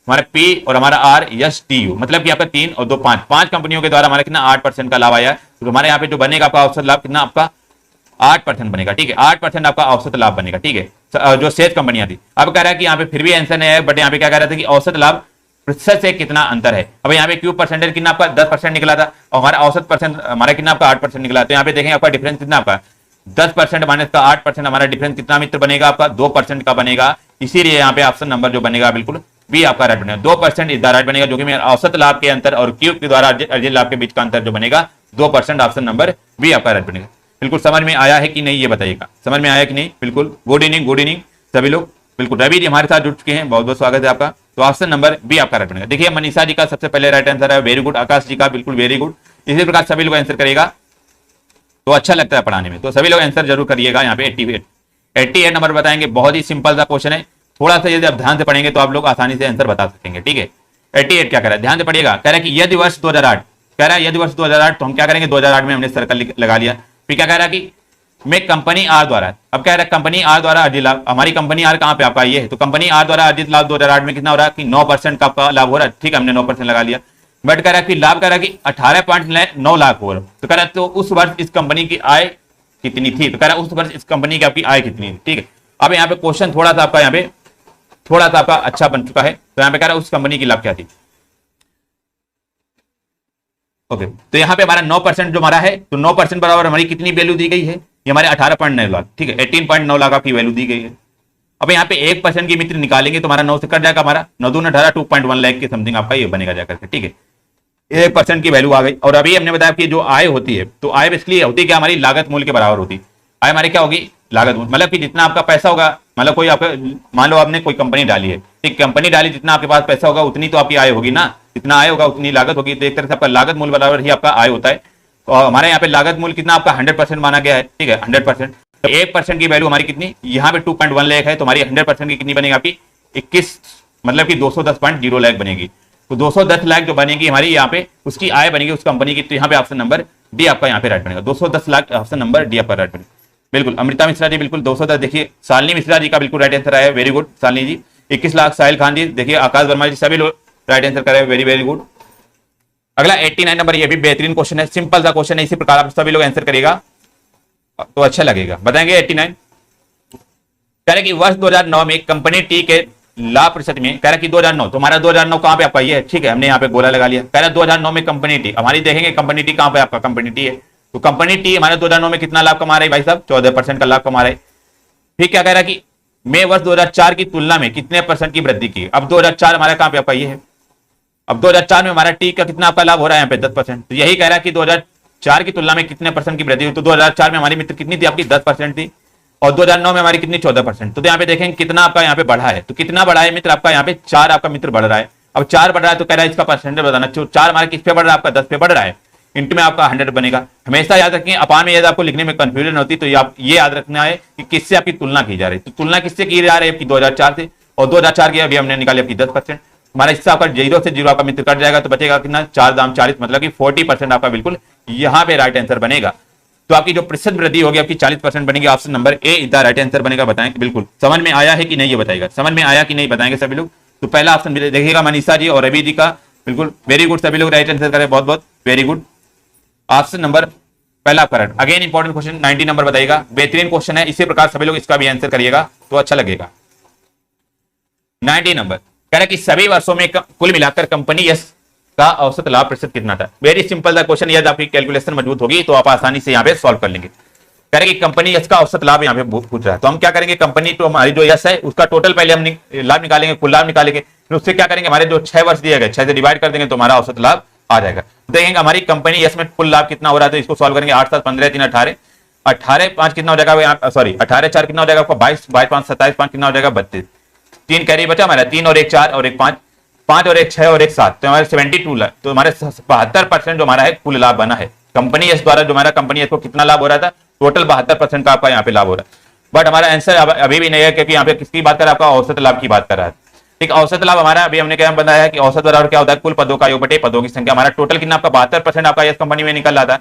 हमारा पी और हमारा आर एस टी यू, मतलब कि आपका 3 और 2 5 कंपनियों के द्वारा हमारा कितना 8% का लाभ आया। तो हमारे यहाँ पे जो बनेगा आपका औसत लाभ कितना आपका 8% बनेगा, ठीक है, 8% आपका औसत लाभ बनेगा, ठीक है, जो शेष कंपनियां थी। अब कह रहा है कि यहाँ पे फिर भी आंसर नहीं है, बट यहाँ पे क्या कह रहा था कि औसत लाभ प्रतिशत से कितना अंतर है। अब यहाँ पे क्यू परसेंटेज कितना आपका 10% निकला था और हमारा औसत परसेंट हमारा कितना आपका 8% निकला। तो यहाँ पे देखेंगे आपका डिफरेंस कितना आपका 10% माइनस का 8%, हमारा डिफरेंस कितना मित्र बनेगा आपका 2% का बनेगा। इसीलिए यहाँ पे ऑप्शन नंबर जो बनेगा बिल्कुल बी आपका राइट बनेगा, 2% इस राइट बनेगा, जो कि औसत लाभ के अंतर और क्यू के द्वारा अर्जित लाभ के बीच का अंतर जो बनेगा 2%, ऑप्शन नंबर बी आपका राइट बनेगा। बिल्कुल समझ में आया है कि नहीं ये बताइएगा, समझ में आया कि नहीं। बिल्कुल गुड इवनिंग सभी लोग। बिल्कुल रवि जी हमारे साथ जुड़ चुके हैं, बहुत बहुत स्वागत है आपका। तो ऑप्शन नंबर बी आपका राइट बनेगा। देखिए मनीषा जी का सबसे पहले राइट आंसर है, वेरी गुड। आकाश जी का बिल्कुल वेरी गुड। इसी प्रकार सभी लोग आंसर करेगा तो अच्छा लगता है पढ़ाने में, तो सभी लोग आंसर जरूर करिएगा। यहाँ पे 88 नंबर बताएंगे, बहुत ही सिंपल सा क्वेश्चन है। थोड़ा सा यदि आप ध्यान से पढ़ेंगे तो आप लोग आसानी से आंसर बता सकेंगे, ठीक है। 88 क्या कह रहा है, ध्यान से पढ़िएगा। कह रहा है कि यदि वर्ष 2008, कह रहा है यदि वर्ष 2008, तो हम क्या करेंगे 2008 में हमने सर्कल लगा लिया। फिर क्या कह रहा है कि में कंपनी आर द्वारा, अब कह रहा है कंपनी आर द्वारा अर्जित लाभ, हमारी कंपनी आर कहां पे आपका ये है, तो कंपनी आर द्वारा अर्जित लाभ 2008 में कितना हो रहा है कि 9% का आपका लाभ हो रहा है, ठीक है, हमने 9% लगा लिया। बट कह रहा है कि लाभ कह रहा है कि 18.9 लाख हो रहा है। तो कह रहा है तो उस वर्ष इस कंपनी की आय कितनी थी, तो कह रहा है उस वर्ष इस कंपनी की आपकी आय कितनी थी, ठीक है। अब यहाँ पे क्वेश्चन थोड़ा सा आपका यहाँ पे थोड़ा सा आपका अच्छा बन चुका है। तो यहाँ पे कह रहा है उस कंपनी की लाभ क्या थी, ओके। तो यहाँ पे हमारा 9% जो हमारा है, तो 9% बराबर हमारी कितनी वैल्यू दी गई है, ये हमारे 18.9 लाख, ठीक है, 18.9 लाख की वैल्यू दी गई है। अब यहाँ पे 1% की मित्र निकालेंगे तो हमारा 9 से कट जाएगा, हमारा 9 दूनी 18, 2.1 लाख के समथिंग आपका ये बनेगा जाकर के, ठीक है। 1% की वैल्यू आ गई। और अभी हमने बताया कि जो आय होती है, तो आय बेसिकली होती है क्या, हमारी लागत मूल्य के बराबर होती है। आय हमारी क्या होगी, लागत मूल्य, मतलब कि जितना आपका पैसा होगा, मतलब कोई आपका मान लो आपने कोई कंपनी डाली है, ठीक, कंपनी डाली, जितना आपके पास पैसा होगा उतनी तो आपकी आय होगी ना, जितना आय होगा उतनी लागत होगी। तो एक तरह से आपका लागत मूल्य बराबर ही आपका आय होता है। और हमारे यहाँ पे लागत मूल्य कितना आपका 100% माना गया है, ठीक है, 100%। तो 1% की वैल्यू हमारी कितनी, यहाँ पे 2.1 लाख है, तो हमारी 100% की कितनी बनेगी आपकी 21, मतलब कि 210.0 लाख बनेगी। तो 210 लाख जो बनेगी हमारी यहाँ पे उसकी आय बनेगी उस कंपनी की। तो यहाँ पे ऑप्शन नंबर डी आपका यहाँ पे राइट बनेगा, 210 लाख, ऑप्शन नंबर डी आपका राइट बनेगा। बिल्कुल अमृता मिश्रा जी बिल्कुल 210। देखिए शालिनी मिश्रा जी का बिल्कुल राइट आंसर आया, वेरी गुड शालिनी जी। 21 लाख साहिल खान जी, देखिए आकाश वर्मा जी, सभी लोग राइट आंसर कर रहे हैं, वेरी वेरी गुड। अगला 89 नंबर, ये भी बेहतरीन क्वेश्चन है, सिंपल सा क्वेश्चन है, इसी प्रकार आप सभी लोग आंसर करिएगा तो अच्छा लगेगा। बताएंगे 89, कह रहे कि वर्ष 2009 में कंपनी टी के लाभ प्रतिशत में, कह रहा कि 2009, तो हमारा 2009 कहां पे आपका ये है, ठीक है, हमने यहाँ पे गोला लगा लिया। कह रहा 2009 में कंपनी टी, हमारी देखेंगे कंपनी टी कहां पे आपका कंपनी टी है, तो कंपनी टी हमारे 2009 में कितना लाभ कमा रही है भाई साहब, 14% का लाभ कमा रहे। फिर क्या कह रहा कि मैं वर्ष 2004 की तुलना में कितने परसेंट की वृद्धि की। अब 2004 हमारा कहां पे आपका ये है, अब 2004 में हमारा टी का कितना आपका लाभ हो रहा है यहाँ पे 10%, तो यही कह रहा है कि 2004 की तुलना में कितने परसेंट की वृद्धि हुई, तो 2004 में हमारी मित्र कितनी थी आपकी 10% थी, और 2009 में हमारी कितनी 14%। तो यहाँ पे देखेंगे कितना आपका यहाँ पे बढ़ा है, तो कितना बढ़ा है मित्र आपका यहाँ पे 4 आपका मित्र बढ़ रहा है। अब 4 बढ़ रहा है तो कह रहा है इसका परसेंटेज बताना, 4 हमारे किस पे बढ़ रहा है आपका 10 पे बढ़ रहा है, इंटू में आपका 100 बनेगा। हमेशा याद रखें अपान में यदि आपको लिखने में कंफ्यूजन होती तो आप ये याद रखना है कि किससे आपकी तुलना की जा रही है, तो तुलना किससे की जा रही है आपकी 2004 से, और 2004 की अभी हमने निकाली आपकी 10%, हमारा हिस्सा आपका 0 से 0 आपका मित्र कट जाएगा तो बचेगा कितना 4 दाम 40, मतलब कि 40% आपका बिल्कुल यहाँ पे राइट आंसर बनेगा। तो आपकी जो प्रतिशत वृद्धि होगी आपकी 40% बनेगी। Option number A is the right answer बनेगा। बताएं बिल्कुल समझ में आया है कि नहीं, ये बताएगा समझ में आया कि नहीं, बताएंगे सभी लोग। तो पहला ऑप्शन देखिएगा मनीषा जी और रवि जी का, बिल्कुल वेरी गुड, सभी लोग राइट आंसर करें, बहुत बहुत वेरी गुड। ऑप्शन नंबर पहला correct. Again important question 90 number बताइएगा, बेहतरीन क्वेश्चन है, इसी प्रकार सभी लोग इसका भी आंसर करिएगा तो अच्छा लगेगा। 90 नंबर कह रहा है कि सभी वर्षों में कुल मिलाकर कंपनी यस का औसत लाभ प्रतिशत कितना था। वेरी सिंपल दा क्वेश्चन, यदि आपकी कैलकुलेशन मजबूत होगी तो आप आसानी से यहाँ पे सॉल्व कर लेंगे। कह रहे कि कंपनी यस का औसत लाभ यहाँ पे पूछ रहा है, तो हम क्या करेंगे, कंपनी तो हमारी जो यस है उसका टोटल पहले हम लाभ निकालेंगे, कुल लाभ निकालेंगे, फिर उससे क्या करेंगे, हमारे जो 6 वर्ष दिए गए 6 से डिवाइड कर देंगे तो हमारा औसत लाभ आ जाएगा। देखेंगे हमारी कंपनी यस में कुल लाभ कितना हो रहा है, तो इसको सॉल्व करेंगे। 8 7 15 3 18, 18 5 कितना हो जाएगा, सॉरी 18 4 कितना हो जाएगा आपका 22, 22 5 27 5 कितना हो जाएगा 32, 3 कैरी बचा हमारा, 3 और 1 4 और 1 5, 5 और 1 6 और 1 7, तो हमारे 72 लाख, तो हमारे 72% जो हमारा है कुल लाभ बना है कंपनी एस द्वारा। जो हमारा कंपनी एस को कितना लाभ हो रहा था, टोटल 72% का आपका यहाँ पे लाभ हो रहा है। बट हमारा आंसर अभी भी नहीं है, क्योंकि यहाँ पे किसकी बात कर रहा है, आपका औसत लाभ की बात कर रहा है। ठीक, औसत लाभ हमारा अभी हमने क्या बताया है कि औसत बराबर क्या होता है, कुल पदों का योग बटे पदों की संख्या। हमारा टोटल कितना आपका 72% आपका एस कंपनी में निकल रहा था,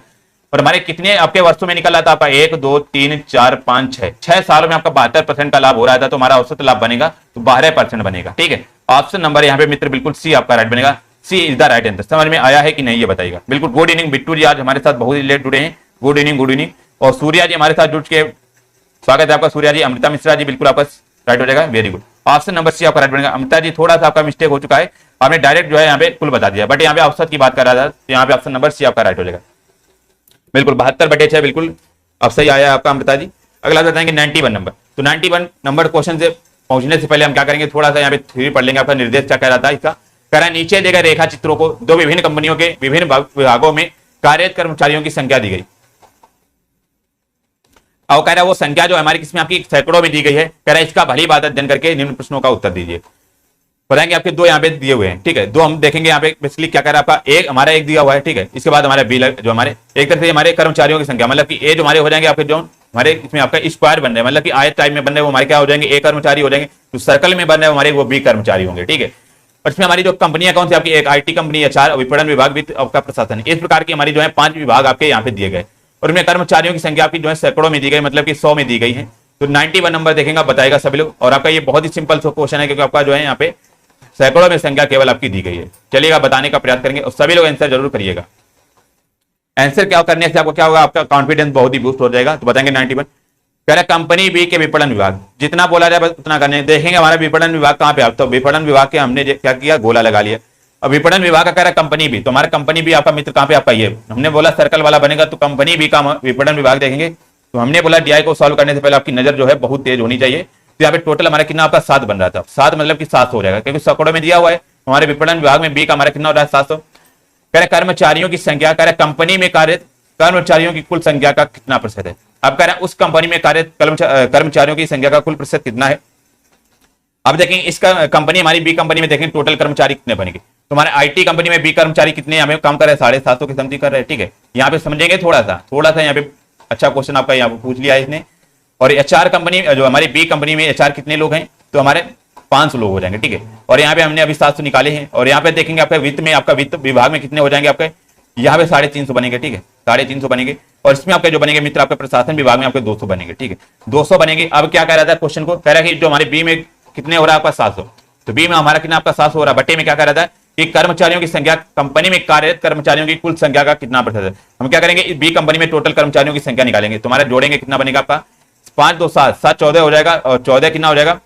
और हमारे कितने आपके वर्षों में निकल रहा था आपका 1 2 3 4 5 6 सालों में आपका 72% का लाभ हो रहा था, तो हमारा औसत लाभ बनेगा तो 12% बनेगा। ठीक है, ऑप्शन नंबर यहाँ पे मित्र बिल्कुल सी आपका राइट बनेगा, सी इज द राइट आंसर। समझ में आया है कि नहीं, ये बताइएगा बिल्कुल। गुड इवनिंग बिट्टू जी, आज हमारे साथ बहुत ही लेट जुड़े हैं, गुड इवनिंग गुड इवनिंग। और सूर्या जी हमारे साथ जुड़ के स्वागत है आपका सूर्या जी। अमृता मिश्रा जी बिल्कुल आपका राइट हो जाएगा, very good. Option number C आपका राइट बनेगा। अमृता जी थोड़ा सा आपका मिस्टेक हो चुका है, आपने डायरेक्ट जो है यहाँ पे कुल बता दिया, बट यहाँ पे औसत की बात कर रहा था, तो यहाँ पे ऑप्शन नंबर सी आपका राइट हो जाएगा बिल्कुल। 72/6 बिल्कुल अब सही आया आपका अमृता जी। अगला बताएंगे 91 नंबर। तो 91 नंबर क्वेश्चन से पहुंचने से पहले हम क्या करेंगे, थोड़ा सा यहाँ पे थ्योरी पढ़ लेंगे। आपका निर्देश क्या कह रहा था इसका, कह रहा है नीचे दिए गए रेखा चित्रों को दो विभिन्न कंपनियों के विभिन्न विभागों में कार्यरत कर्मचारियों की संख्या दी गई। और कह रहा है वो संख्या जो हमारी किसमें आपकी सैकड़ों में दी गई है। कह रहा है इसका भली बात अध्ययन करके निम्न प्रश्नों का उत्तर दीजिए। बताएंगे आपके दो यहाँ पे दिए हुए हैं, ठीक है, दो हम देखेंगे यहाँ पे बेसिकली क्या कह रहा है आपका, एक हमारा एक दिया हुआ है, ठीक है, इसके बाद हमारे बी जो हमारे एक तरह से हमारे कर्मचारियों की संख्या, मतलब कि ए जो हमारे हो जाएंगे आपके जो हमारे इसमें आपका स्क्वायर बन रहे हैं, मतलब कि आयत टाइप में बन रहे हैं, वो हमारे क्या हो जाएंगे, ए कर्मचारी हो जाएंगे। तो सर्कल में बन रहे हैं हमारे वो बी कर्मचारी होंगे, ठीक है। और इसमें हमारी जो कंपनियां कौन सी आपकी, एक आईटी कंपनी, एचआर, विपणन विभाग, वित्त आपका प्रशासन, इस प्रकार की हमारी जो है 5 विभाग आपके यहाँ पे दिए गए। और इनमें कर्मचारियों की संख्या आपकी जो है सैकड़ों में दी गई, मतलब कि 100 में दी गई है। तो 91 नंबर देखेंगे बताएगा सभी लोग। और आपका ये बहुत ही सिंपल क्वेश्चन है, क्योंकि आपका जो है यहाँ पे सैकड़ों में संख्या केवल आपकी दी गई है। चलिएगा बताने का प्रयास करेंगे और सभी लोग आंसर जरूर करिएगा। आंसर क्या करने से आपको क्या होगा, आपका कॉन्फिडेंस बहुत ही बूस्ट हो जाएगा। तो बताएंगे 91 कह रहा है कंपनी बी के विपणन विभाग, जितना बोला जाए बस उतना करने। देखेंगे हमारा विपणन विभाग कहाँ पे आप, तो विपणन विभाग के हमने क्या किया, गोला लगा लिया। अब विपणन विभाग का कह रहा है कंपनी बी, तो हमारा कंपनी बी आपका मित्र कहाँ पे आपका ये, हमने बोला सर्कल वाला बनेगा, तो कंपनी बी का विपणन विभाग देखेंगे। तो हमने बोला डीआई को सॉल्व करने से पहले आपकी नजर जो है बहुत तेज होनी चाहिए। तो यहाँ पे टोटल हमारा कितना आपका 7 बन रहा था, 7 मतलब कि 700 हो जाएगा, क्योंकि सैकड़ों में दिया हुआ है। हमारे विपणन विभाग में बी का हमारा कितना हो रहा है 700। कह रहे कर्मचारियों की संख्या, कह रहे कंपनी में कार्यरत कर्मचारियों की कुल संख्या का कितना प्रतिशत है। अब कह रहे उस कंपनी में कार्यरत कर्मचारियों की संख्या का कुल प्रतिशत कितना है। अब देखेंगे इसका कंपनी हमारी बी कंपनी में देखेंगे टोटल कर्मचारी कितने बनेंगे। तो हमारे आईटी कंपनी में बी कर्मचारी कितने हमें काम कर रहे हैं, 750 के समथिंग कर रहे हैं, ठीक है। यहाँ पे समझेंगे थोड़ा सा यहाँ पे अच्छा क्वेश्चन आपका यहाँ पे पूछ लिया है इसने। और एचआर कंपनी जो हमारी बी कंपनी में एचआर कितने लोग हैं, तो हमारे 500 लोग हो जाएंगे, ठीक है। और यहाँ पे हमने अभी 700 निकाले हैं। और यहाँ पे देखेंगे आपका वित्त में, आपका वित्त विभाग में कितने हो जाएंगे आपके, यहाँ पे 350 बनेंगे, ठीक है, 350 बनेंगे। और इसमें आपके जो बनेंगे मित्र आपके प्रशासन विभाग में आपके 200 बनेंगे, ठीक है, 200 बनेंगे। अब क्या कह रहा था क्वेश्चन को, कह रहा है कि जो हमारे बी में कितने हो रहा है आपका 700, तो बी में हमारा कितना आपका 700 हो रहा है। बट्टे में क्या कह रहा था कि कर्मचारियों की संख्या, कंपनी में कार्यरत कर्मचारियों की कुल संख्या का कितना प्रतिशत है। हम क्या करेंगे, बी कंपनी में टोटल कर्मचारियों की संख्या निकालेंगे, तुम्हारे जोड़ेंगे कितना बनेगा आपका 5 2 7 7 14 हो जाएगा, और 14 कितना हो जाएगा,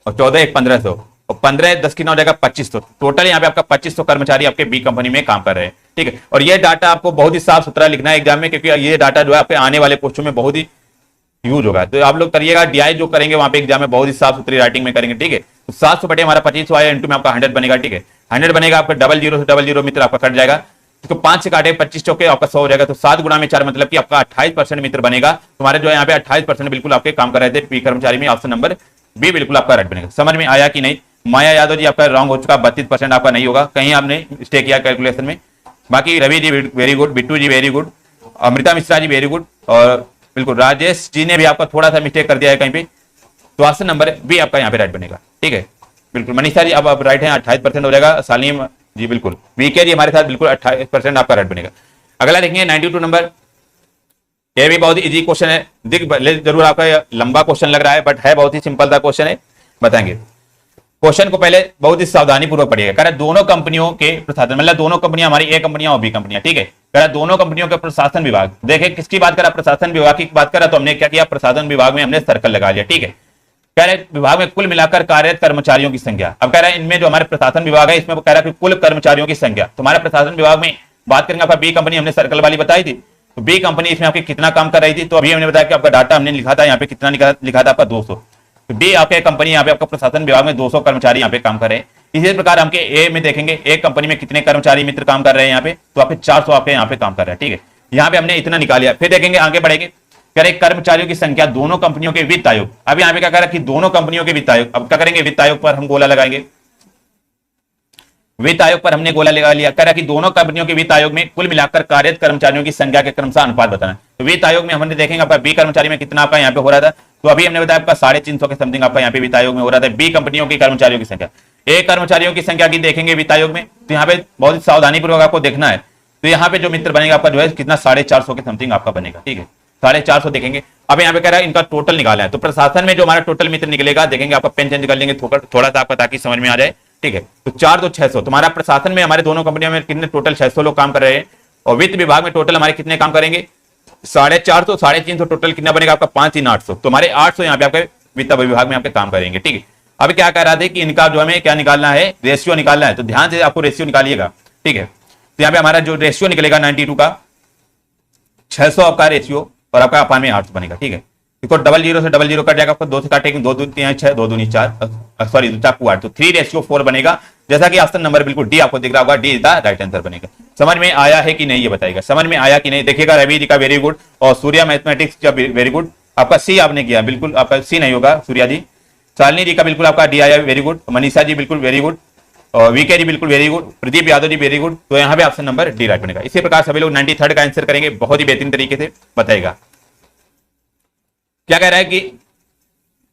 और 14 1 1500, और 15 10 कितना हो जाएगा 2500। टोटल यहाँ पे आपका 2500 कर्मचारी आपके बी कंपनी में काम कर रहे हैं, ठीक है। और ये डाटा आपको बहुत ही साफ सुथरा लिखना है एग्जाम में, क्योंकि ये डाटा जो है आपके आने वाले क्वेश्चन में बहुत ही यूज होगा। तो आप लोग करिएगा, डीआई जो करेंगे वहां पे एग्जाम में बहुत ही साफ सुथरी राइटिंग में करेंगे, ठीक है। तो 700 बटे हमारा 2500 आया, इंटू में आपका 100 बनेगा, ठीक है। 100 बनेगा आपका 00 से 00 मित्र आपका कट जाएगा, तो 5 से काटे 25 चौके आपका 100 हो जाएगा, तो 7 गुणा में 4 मतलब कि आपका 28% मित्र बनेगा। तुम्हारे जो है यहाँ पे 28% बिल्कुल आपके काम कर रहे थे बी कर्मचारी में, ऑप्शन नंबर बी बिल्कुल आपका राइट बनेगा। समझ में आया कि नहीं? माया यादव जी आपका रॉन्ग हो चुका, 32% आपका नहीं होगा, कहीं आपने मिस्टेक किया कैलकुलेशन में। बाकी Ravi ji very good, Bittu ji very good, Amrita Mishra ji very good, और बिल्कुल राजेश जी ने भी आपका थोड़ा सा मिस्टेक कर दिया है कहीं पे, तो ऑप्शन नंबर बी आपका यहाँ पे राइट बनेगा, ठीक है। बिल्कुल मनीषा जी अब आप राइट हैं, 28% हो जाएगा। सालीम जी बिल्कुल, वीके जी हमारे साथ बिल्कुल 28% आपका राइट बनेगा। अगला देखेंगे 92 नंबर, ये भी बहुत ही इजी क्वेश्चन है, जरूर आपका लंबा क्वेश्चन लग रहा है, बट है बहुत ही सिंपल सा क्वेश्चन है, बताएंगे। क्वेश्चन को पहले बहुत ही सावधानी पूर्वक पढ़िएगा। कह रहा दोनों कंपनियों के प्रशासन, मतलब दोनों कंपनियां हमारी ए कंपनियां और बी कंपनियां, ठीक है। कह रहा दोनों कंपनियों के प्रशासन विभाग, देखे किसकी बात करा, प्रशासन विभाग की बात करा, तो हमने क्या किया, प्रशासन विभाग में हमने सर्कल लगा लिया, ठीक है। कह रहे विभाग में कुल मिलाकर कार्यरत कर्मचारियों की संख्या, अब कह रहा है इनमें जो हमारे प्रशासन विभाग है इसमें कह रहा है कुल कर्मचारियों की संख्या, तुम्हारे प्रशासन विभाग में बात करेंगे आपका बी कंपनी, हमने सर्कल वाली बताई थी, तो बी कंपनी इसमें आपकी कितना काम कर रही थी, तो अभी हमने बताया कि आपका डाटा हमने लिखा था यहाँ पे कितना लिखा था आपका 200, तो बी आपके कंपनी यहाँ पे आपका प्रशासन विभाग में 200 कर्मचारी यहाँ पे काम कर रहे हैं। इसी प्रकार हम ए में देखेंगे ए कंपनी में कितने कर्मचारी मित्र काम कर रहे हैं यहाँ पे, तो आपके 400 आपके यहाँ पे काम कर रहे हैं, ठीक है। यहाँ पे हमने इतना निकाल लिया, फिर देखेंगे आगे बढ़ेंगे, कह रहे कर्मचारियों की संख्या दोनों कंपनियों के वित्त आयोग, अब यहाँ पे क्या कह रहा है कि दोनों कंपनियों के वित्त आयोग, अब क्या करेंगे वित्त आयोग पर हम गोला लगाएंगे, वित्त आयोग पर हमने गोला लगा लिया। कह रहा कि दोनों कंपनियों के वित्त आयोग में कुल मिलाकर कार्यरत कर्मचारियों की संख्या के क्रमशः अनुपात बताना। तो वित्त आयोग में हमने देखेंगे आपका बी कर्मचारी में कितना आपका यहाँ पे हो रहा था, तो अभी हमने बताया आपका 350 के समथिंग आपका यहाँ पे वित्त आयोग में हो रहा था बी कंपनियों की कर्मचारियों की संख्या। ए कर्मचारियों की संख्या की देखेंगे वित्त आयोग में, तो यहाँ पे बहुत ही सावधानी पूर्वक आपको देखना है। तो यहाँ पे जो मित्र बनेगा आपका जो है कितना 450 के समथिंग आपका बनेगा, ठीक है। 450 देखेंगे। अब यहाँ पे कह रहा है इनका टोटल निकालना है, तो प्रशासन में जो हमारा टोटल मित्र निकलेगा देखेंगे, आपका पेन चेंज कर लेंगे थोड़ा सा आपका ताकि समझ में आ जाए, ठीक है। तो 4 2 600 तुम्हारा प्रशासन में हमारे दोनों कंपनियों में कितने टोटल 600 लोग काम कर रहे हैं, और वित्त विभाग में टोटल हमारे कितने काम करेंगे 450 350, टोटल कितना बनेगा आपका 5 3 800, तो हमारे 800 यहाँ पे आपके वित्त विभाग में आपके काम करेंगे, ठीक है। अभी क्या कह रहा था कि इनका जो हमें क्या निकालना है, रेशियो निकालना है, तो ध्यान से आपको रेशियो निकालिएगा, ठीक है। तो यहाँ पे हमारा जो रेशियो निकलेगा 92 का 600 आपका रेशियो, और आपका अपान में 800 बनेगा, ठीक है। देखो 00 से 00 कट जाएगा, आपको 2 से काटेंगे 2 2 3 6 2 2 4 सॉरी 2 8, तो 3:4 बनेगा, जैसा कि ऑप्शन नंबर बिल्कुल डी आपको दिख रहा होगा, D is the right answer बनेगा। समझ में आया है कि नहीं ये बताइएगा, समझ में आया कि नहीं। देखिएगा रवि जी का वेरी गुड, और सूर्या मैथमेटिक्स का वेरी गुड, आपका सी आपने किया, बिल्कुल आपका सी नहीं होगा सूर्या जी। शालिनी जी का बिल्कुल आपका डी आया वेरी गुड, मनीषा जी बिल्कुल वेरी गुड, और वीके जी बिल्कुल very good, Pradeep Yadav ji very good, तो यहाँ पे ऑप्शन नंबर डी राइट बनेगा। इसी प्रकार सभी लोग 93 का आंसर करेंगे, बहुत ही बेहतरीन तरीके से बताएगा। क्या कह रहा है कि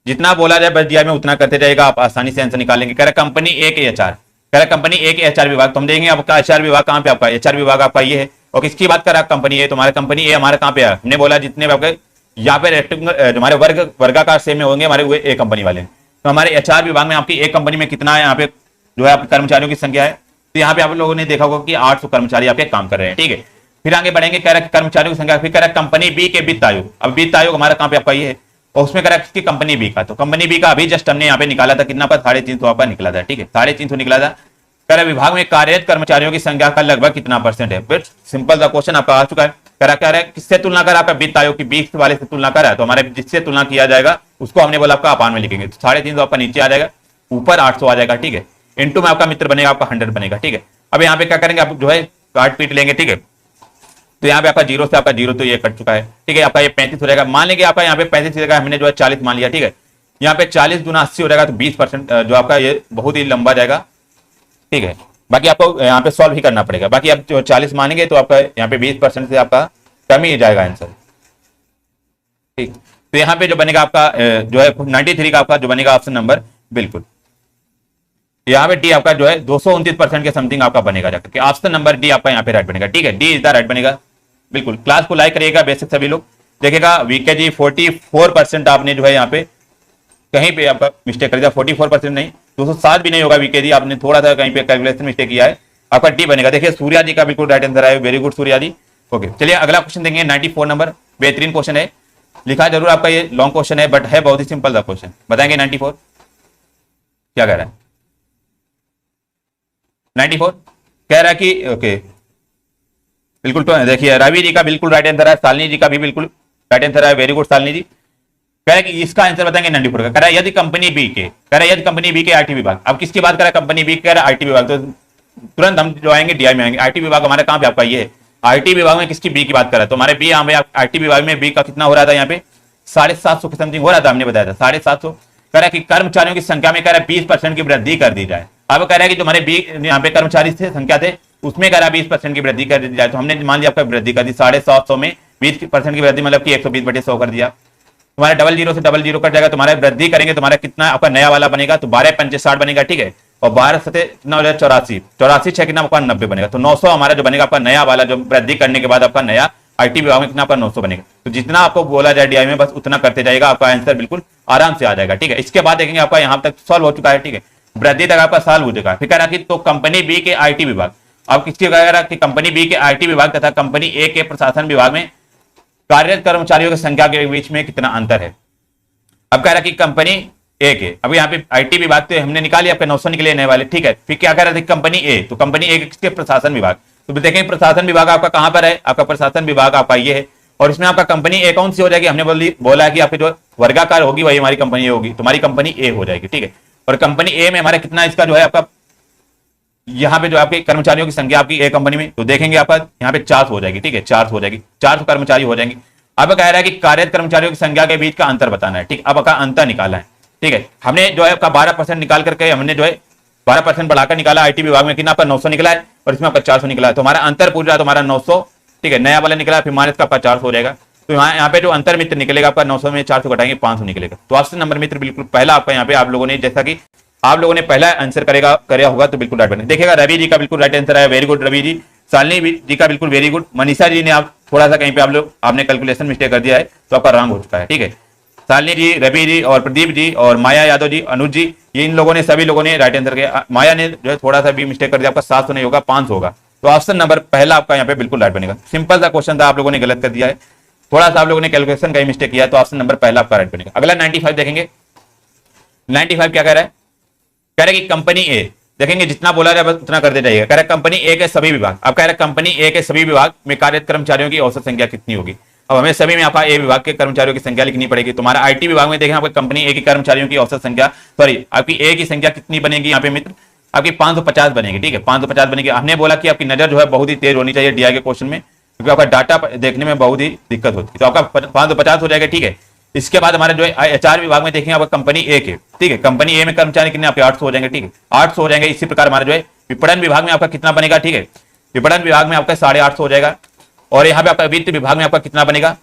जितना बोला जाए बस डीआई में उतना करते जाएगा, आप आसानी से आंसर निकालेंगे। कह रहा है कंपनी ए के एचआर, कह रहा है कंपनी ए के एचआर विभाग, तो हम देंगे आपका एचआर विभाग कहाँ पे, आपका एचआर विभाग आपका ये है, और किसकी बात कर रहा है कंपनी ए, तो हमारा कंपनी ए हमारा कहाँ पे है, हमने बोला जितने आपके यहाँ पे रेक्टेंगल हमारे वर्गाकार सेम में होंगे हमारे हुए ए कंपनी वाले, तो हमारे एचआर विभाग में आपकी एक कंपनी में कितना है यहाँ पे जो है आपके कर्मचारियों की संख्या है, तो यहाँ पे आप लोगों ने देखा होगा कि 800 कर्मचारी आपके काम कर रहे हैं, ठीक है। फिर आगे बढ़ेंगे, कह रहा है कर्मचारियों की संख्या, फिर कह रहा है कंपनी बी के वित्त आयोग, अब वित्त आयोग हमारा कहाँ पे आपका ये है, और उसमें कह रहा है किसकी कंपनी बी का, तो कंपनी बी का अभी जस्ट हमने यहाँ पे निकाला था कितना पर 350 आपका निकला था, ठीक है 350 निकला था। कह रहा है विभाग में कार्यरत कर्मचारियों की संख्या का लगभग कितना % है, फिर सिंपल सा क्वेश्चन आपका आ चुका है। कह रहा है किससे तुलना कर, आपका वित्त आयोग की 20 वाले से तुलना कर रहा है, तो हमारे जिससे तुलना किया जाएगा उसको हमने बोला आपका अपान में लिखेंगे, तो 350 आपका नीचे आ जाएगा, ऊपर 800 आ जाएगा, ठीक है। इंटू में आपका मित्र बनेगा आपका 100 बनेगा, ठीक है। अब यहाँ पे क्या करेंगे, आप जो है काट पीट लेंगे, ठीक है। तो यहाँ पे आपका 0 से आपका 0 तो ये कट चुका है, ठीक है। आपका ये 35 हो जाएगा, मान लेंगे आपका यहाँ पे 35 जगह हमने जो है 40 मान लिया, ठीक है। यहाँ पे 40 गुना 80 हो जाएगा, तो 20% जो आपका ये बहुत ही लंबा जाएगा, ठीक है। बाकी आपको यहाँ पे सॉल्व ही करना पड़ेगा, बाकी आप जो 40 मानेंगे तो आपका यहाँ पे 20% से आपका कम ही जाएगा आंसर, ठीक। तो यहाँ पे जो बनेगा आपका जो है 93 का आपका जो बनेगा ऑप्शन नंबर बिल्कुल यहाँ पे डी आपका जो है 229% के समथिंग आपका बनेगा, जाकर के ऑप्शन नंबर डी आपका यहाँ पे राइट बनेगा, ठीक है। डी इज द राइट बनेगा, बिल्कुल। क्लास को लाइक करिएगा बेसिक सभी लोग, देखिएगा वीके जी 44% आपने जो है यहाँ पे कहीं पे आपका मिस्टेक कर दिया, 44% नहीं 207 भी नहीं होगा वीके जी, आपने थोड़ा सा कहीं पे कैलकुलेशन मिस्टेक किया है, आपका डी बनेगा। देखिए सूर्या जी का बिल्कुल राइट आंसर है, वेरी गुड सूर्या जी। ओके चलिए अगला क्वेश्चन देंगे 94 नंबर, बेहतरीन क्वेश्चन है। लिखा जरूर आपका ये लॉन्ग क्वेश्चन है, बट है बहुत ही सिंपल सा क्वेश्चन। बताएंगे 94 क्या कह रहा है? 94 कह रहा है कि ओके बिल्कुल। तो देखिए रवि जी का बिल्कुल राइट आंसर है, शालिनी जी का भी बिल्कुल राइट आंसर है, वेरी गुड शालिनी जी। कह रहा है कि इसका आंसर बताएंगे 94 का। कह रहा है यदि कंपनी बी के, कह रहा है यदि कंपनी बी के आईटी विभाग, अब किसकी बात कर रहा है? कंपनी बी कह रहा है आईटी विभाग, तो तुरंत हम जो आएंगे डीआई में आएंगे। आईटी विभाग हमारे कहां पे आपका ये है, आईटी विभाग में किसकी बी की बात कर रहा है? तो हमारे बी यहाँ पे आईटी विभाग में बी का कितना हो रहा था? यहाँ पे 750 के समथिंग हो रहा था, हमने बताया था 750। कह रहा है कि कर्मचारियों की संख्या में कह रहा है 20% की वृद्धि कर दी जाए। अब कह रहा है कि जो हमारे बी यहाँ पे कर्मचारी थे संख्या थे उसमें कह रहा है 20% की वृद्धि कर दी जाए। तो हमने मान लिया आपका वृद्धि कर दी 750 में 20% की वृद्धि, मतलब कि 120/100 कर दिया। तुम्हारे 00 से 00 कट जाएगा, तुम्हारे वृद्धि करेंगे तुम्हारा कितना आपका नया वाला बनेगा? तो 12×5 60 बनेगा, ठीक है। और 12 से कितना हो जाएगा? 84, 84 6 कितना आपका 90 बनेगा। तो 900 हमारा जो बनेगा आपका नया वाला, जो वृद्धि करने के बाद आपका नया आईटी विभाग में कितना आपका 900 बनेगा। तो जितना आपको बोला जाए डीआई में बस उतना करते जाएगा, आपका आंसर बिल्कुल आराम से आ जाएगा, ठीक है। इसके बाद देखेंगे आपका यहाँ तक सॉल्व हो चुका है, ठीक है, वृद्धि तक आपका सॉल्व हो चुका है। फिर कह रहा कि तो कंपनी बी के आईटी विभाग, अब किसकी कह रहा कि कंपनी बी के आईटी विभाग तथा कंपनी ए के प्रशासन विभाग में कार्यरत कर्मचारियों की संख्या के बीच में कितना अंतर है। अब कह रहा कि कंपनी ए के, अब यहाँ पे आईटी विभाग तो हमने निकाली, आपके 900 निकले नए वाले, ठीक है। फिर क्या कह रहा था? कंपनी ए, तो कंपनी ए किसके? प्रशासन विभाग। तो देखेंगे प्रशासन विभाग आपका कहां पर है? आपका प्रशासन विभाग आपका ये है, और इसमें आपका कंपनी ए कौन सी हो जाएगी? हमने बोला है कि आपकी जो वर्गाकार होगी वही हमारी कंपनी ए होगी, तुम्हारी कंपनी ए हो जाएगी, ठीक है। और कंपनी ए में हमारा कितना इसका जो है आपका यहाँ पे जो आपके कर्मचारियों की संख्या आपकी ए कंपनी में, तो देखेंगे आपका यहाँ पे 400 हो जाएगी, ठीक है, 400 हो जाएगी, 400 कर्मचारी हो जाएंगे। अब कह रहा है कि कार्यरत कर्मचारियों की संख्या के बीच का अंतर बताना है, ठीक। अब आपका अंतर निकाला है, ठीक है। हमने जो है आपका 12% निकाल करके हमने जो है 12% बढ़ाकर निकाला। आईटी विभाग में कितना आपका 900 निकला है और इसमें आपका 400 निकला है। तो हमारा अंतर पूछ रहा है, तो हमारा 900, ठीक है, नया वाला निकला, फिर माइनस का आपका 400 हो जाएगा। तो यहाँ पे जो अंतर मित्र निकलेगा आपका 900 में 400 घटाएंगे 500 निकलेगा। तो ऑप्शन नंबर मित्र बिल्कुल पहला आपका यहाँ पे आप लोगों ने, जैसा कि आप लोगों ने पहला आंसर करेगा होगा, तो बिल्कुल राइट बने। देखिएगा रवि जी का बिल्कुल राइट आंसर है, वेरी गुड रवि जी। शालिनी जी का बिल्कुल वेरी गुड। मनीषा जी ने आप थोड़ा सा कहीं पे आपने कैलकुलेशन मिस्टेक कर दिया है, तो आपका रॉन्ग हो चुका है, ठीक है। शालिनी जी, रवि जी और प्रदीप जी और माया यादव जी, अनुज जी, ये इन लोगों ने सभी लोगों ने राइट आंसर किया। माया ने जो है थोड़ा सा भी मिस्टेक कर दिया, आपका 700 नहीं होगा 500 होगा। तो ऑप्शन नंबर पहला आपका यहाँ पे बिल्कुल राइट बनेगा। सिंपल सा क्वेश्चन था, आप लोगों ने गलत कर दिया है, थोड़ा सा आप लोगों ने कैलकुलेशन का मिस्टेक किया है, तो ऑप्शन नंबर पहला आपका राइट बनेगा। अगला 95 देखेंगे। 95 क्या कह रहा है? कह रहा है कि कंपनी ए, देखेंगे जितना बोला जाए बस उतना करते जाइएगा। कह रहा है कंपनी ए के सभी विभाग, अब कह रहा है कंपनी ए के सभी विभाग में कार्यरत कर्मचारियों की औसत संख्या कितनी होगी। अब हमें सभी में आपका ए विभाग के कर्मचारियों की संख्या लिखनी पड़ेगी। तुम्हारा आईटी विभाग में देखें आपकी कंपनी ए की कर्मचारियों की औसत संख्या, सॉरी आपकी ए की संख्या कितनी बनेगी यहाँ पे मित्र? आपकी 550 बनेगी, ठीक है, 550 बनेगी। हमने बोला कि आपकी नजर जो है बहुत ही तेज होनी चाहिए डीआई के क्वेश्चन में, क्योंकि आपका डाटा देखने में बहुत ही दिक्कत होती है। तो आपका 550 हो जाएगा, ठीक है। इसके बाद हमारे जो है एचआर विभाग में देखेंगे आपका कंपनी ए के, ठीक है, कंपनी ए में कर्मचारी कितने आपके 800 हो जाएंगे, ठीक है, 800 हो जाएंगे। इसी प्रकार हमारा जो है विपणन विभाग में आपका कितना बनेगा, ठीक है, विपणन विभाग में आपका 850 हो जाएगा। और यहाँ पे आपका वित्त विभाग में आपका कितना बनेगा?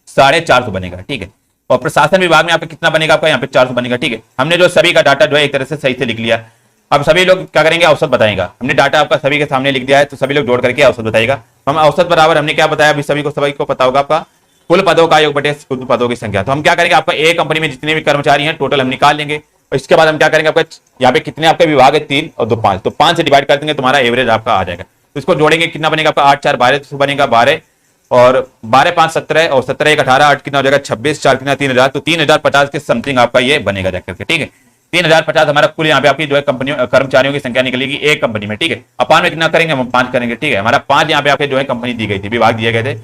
450 बनेगा, ठीक है। और प्रशासन विभाग में आपका कितना बनेगा? आपका यहाँ पे 400 बनेगा, ठीक है। हमने जो सभी का डाटा जो है एक तरह से सही से लिख लिया। अब सभी लोग क्या करेंगे? औसत बताएगा। हमने डाटा आपका सभी के सामने लिख दिया है, तो सभी लोग जोड़ करके औसत बताएगा। हम औसत बराबर हमने क्या बताया अभी सभी को पता होगा, आपका कुल पदों का योग बटे कुल पदों की संख्या। तो हम क्या करेंगे? आपका ए कंपनी में जितने भी कर्मचारी हैं टोटल हम निकाल लेंगे, और इसके बाद हम क्या करेंगे? आपका यहाँ पे कितने आपके विभाग है? 3 और 2 5, तो 5 से डिवाइड कर देंगे, तुम्हारा एवरेज आपका आ जाएगा। तो इसको जोड़ेंगे, कितना बनेगा आपका? 8 4 12 बनेगा 12, और 12 5 17, और 17 1 18, 8 कितना हो जाएगा? 26, 4 कितना? 3000। तो 3050 के समथिंग आपका ये बनेगा जाकर के, ठीक है। 3050 हमारा कुल यहाँ पे आपकी जो है कंपनी कर्मचारियों की संख्या निकलेगी एक कंपनी में, ठीक है। अपान में कितना करेंगे? हम 5 करेंगे, ठीक है। हमारा 5 यहाँ पे आपके जो है कंपनी दी गई थी, विभाग दिए गए थे।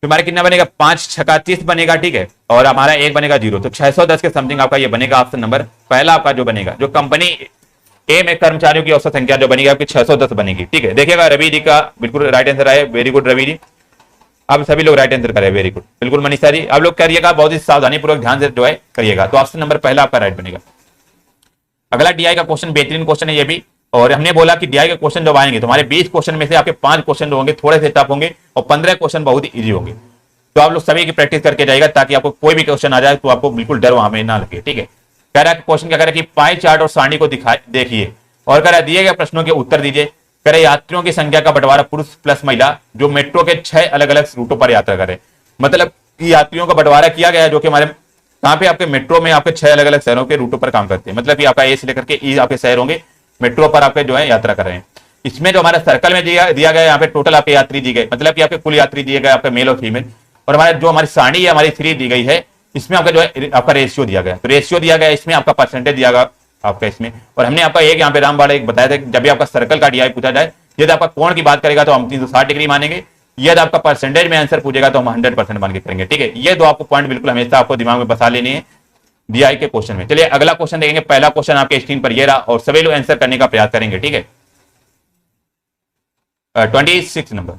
तो हमारा कितना बनेगा? 5 6 30 बनेगा, ठीक है, और हमारा 1 बनेगा 0, तो 610 के समथिंग आपका ये बनेगा। ऑप्शन नंबर पहला आपका जो बनेगा, जो कंपनी ए में कर्मचारियों की औसत संख्या जो बनेगी आपकी 610 बनेगी, ठीक है। देखिएगा रवि जी का बिल्कुल राइट आंसर आए, वेरी गुड रवि जी। अब सभी लोग राइट आंसर करें, वेरी गुड, बिल्कुल मनीषा जी। आप लोग करिएगा, बहुत ही सावधानी पूर्वक ध्यान से जो है करिएगा। तो ऑप्शन नंबर पहला आपका राइट बनेगा। अगला डीआई का क्वेश्चन बेहतरीन क्वेश्चन है ये भी, और हमने बोला कि डीआई के क्वेश्चन जब आएंगे तो हमारे 20 क्वेश्चन में से आपके 5 क्वेश्चन होंगे थोड़े से टफ होंगे, और 15 क्वेश्चन बहुत ही इजी होंगे। तो आप लोग सभी की प्रैक्टिस करके जाएगा, ताकि आपको कोई भी क्वेश्चन आ जाए तो आपको बिल्कुल डर वहां में ना लगे, ठीक है। कह रहा है क्वेश्चन क्या कह रहा है कि पाई चार्ट और सारणी को देखिए, और कह रहा है दिए गए प्रश्नों के उत्तर दीजिए। कह रहे यात्रियों की संख्या का बंटवारा पुरुष प्लस महिला जो मेट्रो के 6 अलग अलग रूटों पर यात्रा करे, मतलब कि यात्रियों का बंटवारा किया गया है जो कि हमारे कहाँ पे आपके मेट्रो में आपके 6 अलग अलग शहरों के रूटों पर काम करते हैं, मतलब कि आपका ए से लेकर के ई आपके शहर होंगे, मेट्रो पर आपके जो है यात्रा कर रहे हैं। इसमें जो हमारा सर्कल में दिया गया यहाँ पे टोटल आपके यात्री दिए गए, मतलब कि आपके कुल यात्री दिए गए आपके मेल और फीमेल। और हमारा जो हमारी सारणी है हमारी 3 दी गई है, इसमें आपका जो है आपका रेशियो दिया गया, तो रेशियो दिया गया, इसमें आपका परसेंटेज दिया गया आपका इसमें। और हमने आपका एक यहाँ पे रामबाड़ एक बताया था कि जब भी आपका सर्कल का डीआई पूछा जाए, यदि आपका कोण की बात करेगा तो हम 360 डिग्री मानेंगे, यदि आपका परसेंटेज में आंसर पूछेगा तो हम 100% मान के करेंगे, ठीक है। ये दो आपको पॉइंट बिल्कुल हमेशा आपको दिमाग में बसा लेनी है डीआई के क्वेश्चन में। चलिए अगला क्वेश्चन देखेंगे। पहला क्वेश्चन आपके स्क्रीन पर ये रहा और सभी लोग आंसर करने का प्रयास करेंगे, ठीक है। 26 नंबर,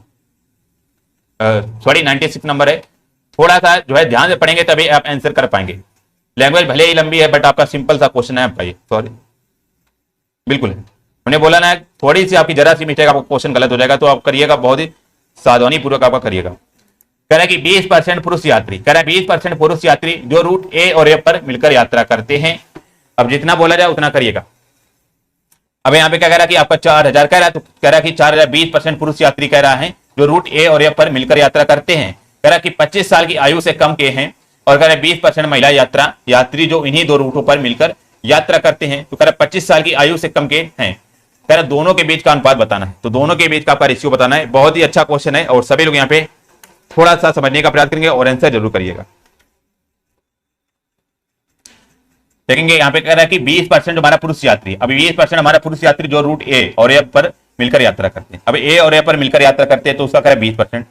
सॉरी 96 नंबर है। थोड़ा सा जो है ध्यान से पढ़ेंगे तभी आप आंसर कर पाएंगे। लैंग्वेज भले ही लंबी है बट आपका सिंपल सा क्वेश्चन है आपका ये, सॉरी बिल्कुल हमने बोला ना थोड़ी सी आपकी जरा सी मिस्टेक आपका क्वेश्चन गलत हो जाएगा, तो आप करिएगा बहुत ही सावधानी पूर्वक आपका करिएगा। कह रहा है कि 20% पुरुष यात्री, कह रहा है 20% पुरुष यात्री जो रूट ए और ए पर मिलकर यात्रा करते हैं। अब जितना बोला जाए उतना करिएगा। अब यहाँ पे क्या कह रहा है कि आपका 4000 कह रहा है, तो कह रहा है कि 4000 20% पुरुष यात्री कह रहा है जो रूट ए और ए पर मिलकर यात्रा करते हैं। कह रहा है कि 25 साल की आयु से कम के हैं और कह रहा है 20% महिला यात्री जो इन्हीं दो रूटों पर मिलकर यात्रा करते हैं। तो कह रहा है 25 साल की आयु से कम के हैं। कह रहा है दोनों के बीच का अनुपात बताना है, तो दोनों के बीच का आपका रेशियो बताना है। बहुत ही अच्छा क्वेश्चन है और सभी लोग यहाँ पे थोड़ा सा समझने का प्रयास करेंगे और आंसर जरूर करिएगा। देखेंगे यहाँ पे कह रहा है कि 20% हमारा पुरुष यात्री, अभी 20% हमारा पुरुष यात्री जो रूट ए और ए पर मिलकर यात्रा करते हैं। अब ए और ए पर मिलकर यात्रा करते हैं तो उसका कह रहा है 20%।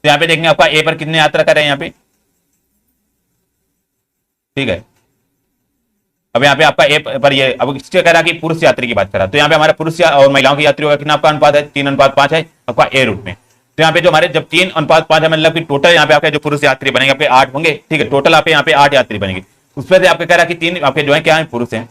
तो यहाँ पे देखेंगे आपका ए पर कितने यात्रा कर रहे हैं यहाँ पे, ठीक है। अब यहाँ पे आपका ए पर ये अब इससे कह रहा है कि पुरुष यात्री की बात कर रहा है, तो यहाँ पे हमारा पुरुष और महिलाओं की यात्री होगा कितना आपका अनुपात है 3:5 है आपका ए रूट में। तो यहाँ पे जो हमारे जब 3:5 है मतलब कि टोटल यहाँ पे आपके जो पुरुष यात्री बनेंगे आपके 8 होंगे, ठीक है। टोटल आपके यहाँ पे 8 यात्री बनेंगे, उसमें से आपके कह रहा है कि 3 आपके जो है क्या है पुरुष हैं,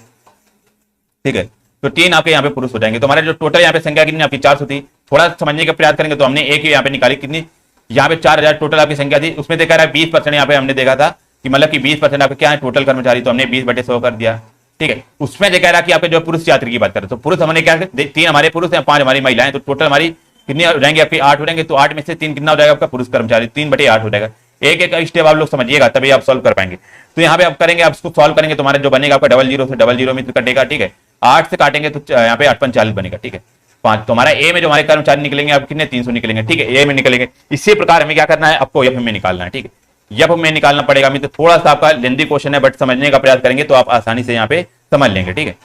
ठीक है। तो 3 आपके यहाँ पे पुरुष हो जाएंगे। तो हमारे जो टोटल यहाँ पे संख्या कितनी आपकी 400 थी। थोड़ा समझने का प्रयास करेंगे तो हमने एक ही यहाँ पे निकाली कितनी, यहाँ पे 4000 टोटल आपकी संख्या थी, उसमें कह रहा है 20% यहाँ पे हमने देखा था कि मतलब कि 20% आपके क्या है टोटल कर्मचारी, तो हमने 20/100 कर दिया, ठीक है। उसमें कह रहा है कि आपके जो पुरुष यात्री की बात करें तो पुरुष हमने क्या 3 हमारे पुरुष हैं 5 हमारी महिलाएं, तो टोटल हमारी कितनी हो जाएंगे आपकी 8 हो जाएंगे। तो 8 में से 3 कितना हो जाएगा आपका पुरुष कर्मचारी, 3/8 हो जाएगा। एक एक स्टेप आप लोग समझिएगा तभी आप सॉल्व कर पाएंगे। तो यहाँ पे आप करेंगे, आप इसको सॉल्व करेंगे तो हमारे जो बनेगा आपका 00 से 00 में कटेगा, ठीक है। 8 से काटेंगे तो यहाँ पे 8×5 बनेगा, ठीक है। 5 तो हमारा ए में जो हमारे कर्मचारी निकलेंगे आप कितने 300 निकलेंगे, ठीक है। ए में निकलेंगे। इसी प्रकार हमें क्या करना है आपको एफ में निकालना है, ठीक है। एफ में निकालना पड़ेगा। तो थोड़ा सा आपका लेंथी क्वेश्चन है बट समझने का प्रयास करेंगे तो आप आसानी से यहाँ पे समझ लेंगे, ठीक है।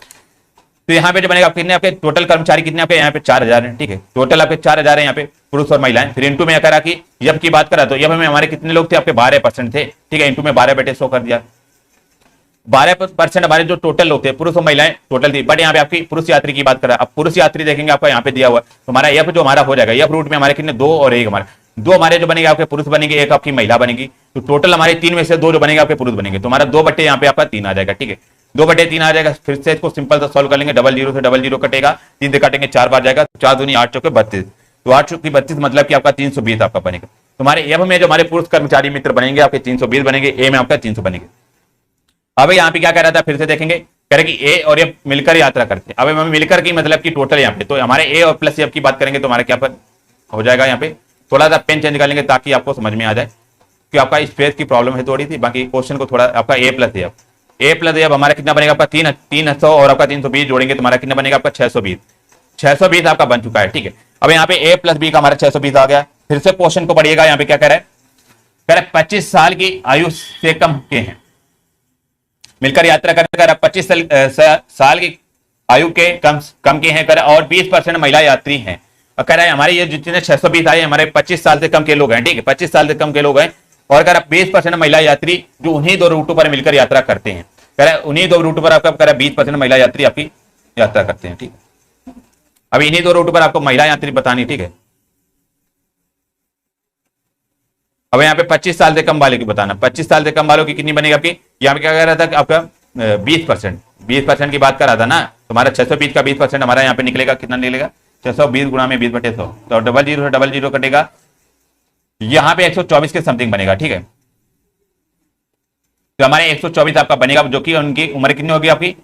तो यहाँ पे जो बनेगा कितने आपके टोटल कर्मचारी कितने आपके यहाँ पे 4000 है, ठीक है। टोटल आपके 4000 है यहाँ पे पुरुष और महिलाएं। फिर इंटू में करा कि यब की बात करा तो यब में हमारे कितने लोग थे आपके 12% थे, ठीक है। इंटू में 12/100 कर दिया। 12% हमारे जो टोटल लोग थे पुरुष और महिलाएं टोटल थी, बट यहाँ पे आपकी पुरुष यात्री की बात करा। अब पुरुष यात्री देखेंगे आपका यहाँ पे दिया हुआ तो हमारा यफ जो हमारा हो जाएगा, यफ रूट में हमारे कितने 2 और 1 हमारे 2 हमारे जो बनेंगे आपके पुरुष बनेंगे, 1 आपकी महिला बनेगी। तो टोटल हमारे 3 में से 2 जो बनेंगे आपके पुरुष बनेंगे, तो हमारा 2 बट्टे यहाँ पे आपका 3 आ जाएगा, ठीक है। 2/3 आ जाएगा। फिर से इसको सिंपल सा सॉल्व कर लेंगे। 00 से 00 कटेगा, 3 से काटेंगे 4 बार जाएगा, 4 दूनी 8 चौके 32। तो 8 चौकी 32 मतलब कि आपका 320 आपका बनेगा। तुम्हारे एफ में जो हमारे पुरुष कर्मचारी मित्र बनेंगे आपके 320 बनेंगे, ए में आपका 300 बनेंगे। अब यहाँ पे क्या कह रहा था फिर से देखेंगे, कह रहे कि ए और एफ मिलकर यात्रा करते हैं। अब हम मिलकर की मतलब की टोटल यहाँ पे तो हमारे ए और प्लस एफ की बात करेंगे तो हमारे क्या पर हो जाएगा। यहाँ पे थोड़ा सा पेन चेंज कर लेंगे ताकि आपको समझ में आ जाए कि आपका स्पेस की प्रॉब्लम है थोड़ी सी। बाकी क्वेश्चन को थोड़ा आपका ए प्लस एफ, ए प्लस एफ हमारा कितना बनेगा आपका 300 और आपका 320 जोड़ेंगे तो हमारा कितना बनेगा आपका 620। 620 आपका बन चुका है, ठीक है। अब यहाँ पे ए प्लस बी का हमारा 620 आ गया। फिर से क्वेश्चन को पढ़िएगा। यहाँ पे क्या कह रहा है, कह रहा है 25 साल की आयु से कम के हैं मिलकर यात्रा कर 25 साल की आयु के कम के हैं कर और 20% महिला यात्री हैं। और कह रहा है हमारे ये जितने 620 आए हमारे 25 साल से कम के लोग हैं, ठीक है। 25 साल से कम के लोग हैं और कह रहा 20% महिला यात्री जो उन्हीं 2 रूटों पर मिलकर यात्रा करते हैं। कह रहा है उन्हीं 2 रूटों पर आपका कह रहा है 20% महिला यात्री आपकी यात्रा करते हैं, ठीक है। अब इन्हीं 2 रूटों पर आपको महिला यात्री बतानी, ठीक है। अब यहाँ पे 25 साल से कम वाले की बताना। 25 साल से कम वालों की कितनी बनेगी आपकी, यहाँ पे क्या कह रहा था कि आपका 20% की बात कर रहा था ना। तुम्हारा 620 का 20% हमारा यहाँ पे निकलेगा, कितना निकलेगा 620 गुणा में 20/100 तो 00 से 00 कटेगा। यहाँ पे 124 के समथिंग बनेगा, ठीक है। तो हमारे 124 आपका बनेगा जो कि उनकी उम्र कितनी होगी आपकी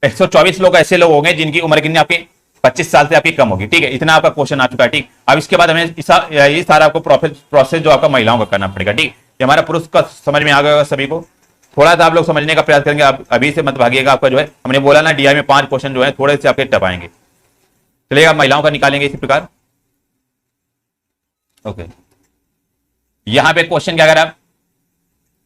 124 लोग ऐसे लोग होंगे जिनकी उम्र कितनी आपकी 25 साल से आपकी कम होगी, ठीक है। इतना आपका क्वेश्चन आ चुका है, ठीक। अब इसके बाद हमें ये सारा आपको प्रोसेस जो आपका महिलाओं का करना पड़ेगा, ठीक। ये हमारा पुरुष का समझ में आ गया सभी को। थोड़ा सा आप लोग समझने का प्रयास करेंगे, आप अभी से मत भागिएगा। आपका जो है हमने बोला ना डीआई में 5 क्वेश्चन जो है थोड़े से आपके टप आएंगे। चलिए आप महिलाओं का निकालेंगे इसी प्रकार, ओके। यहाँ पे क्वेश्चन क्या करा,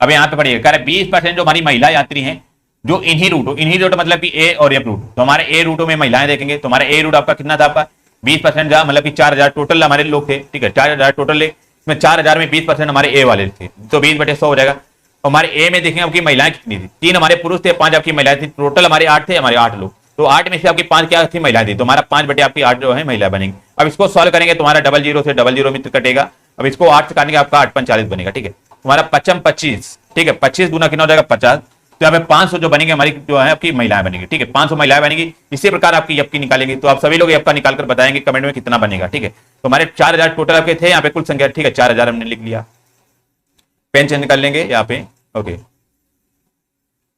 अब यहाँ पे पढ़िए, कह रहा है 20% जो हमारी महिला यात्री हैं जो इन्हीं रूट मतलब कि ए और एफ रूट, तो हमारे ए रूटों में महिलाएं देखेंगे, तो हमारा ए रूट आपका कितना था, आपका 20% था, मतलब कि 4000 टोटल हमारे लोग थे, ठीक है 4000 टोटल, इसमें 4000 में 20% हमारे ए वाले थे, तो 20/100 हो जाएगा। हमारे ए में देखेंगे आपकी महिलाएं कितनी थी, 3 हमारे पुरुष थे, 5 आपकी महिलाएं थी, टोटल हमारे 8 थे, हमारे 8 लोग, तो 8 में से आपकी 5 क्या थी, महिलाएं थी, तो हमारा 5/8 जो है महिला बनेंगी। अब इसको सॉल्व करेंगे तो हमारा 00 से 00 मित्र कटेगा, अब इसको 8 से काटने का आपका 8 40 बनेगा, ठीक है, हमारा 55 25, ठीक है 25 गुना कितना हो जाएगा 50, तो यहाँ पे 500 जो बनेंगे हमारी जो है आपकी महिलाएं बनेगी, ठीक है 500 महिलाएं बनेगी। इसी प्रकार आपकी यप की निकालेंगे, तो आप सभी लोग यप का निकाल कर बताएंगे कमेंट में कितना बनेगा, ठीक है। तो हमारे 4000 टोटल आपके थे यहाँ पे कुल संख्या, ठीक है 4000 हमने लिख लिया, पेन चेंज कर लेंगे यहाँ पे, ओके।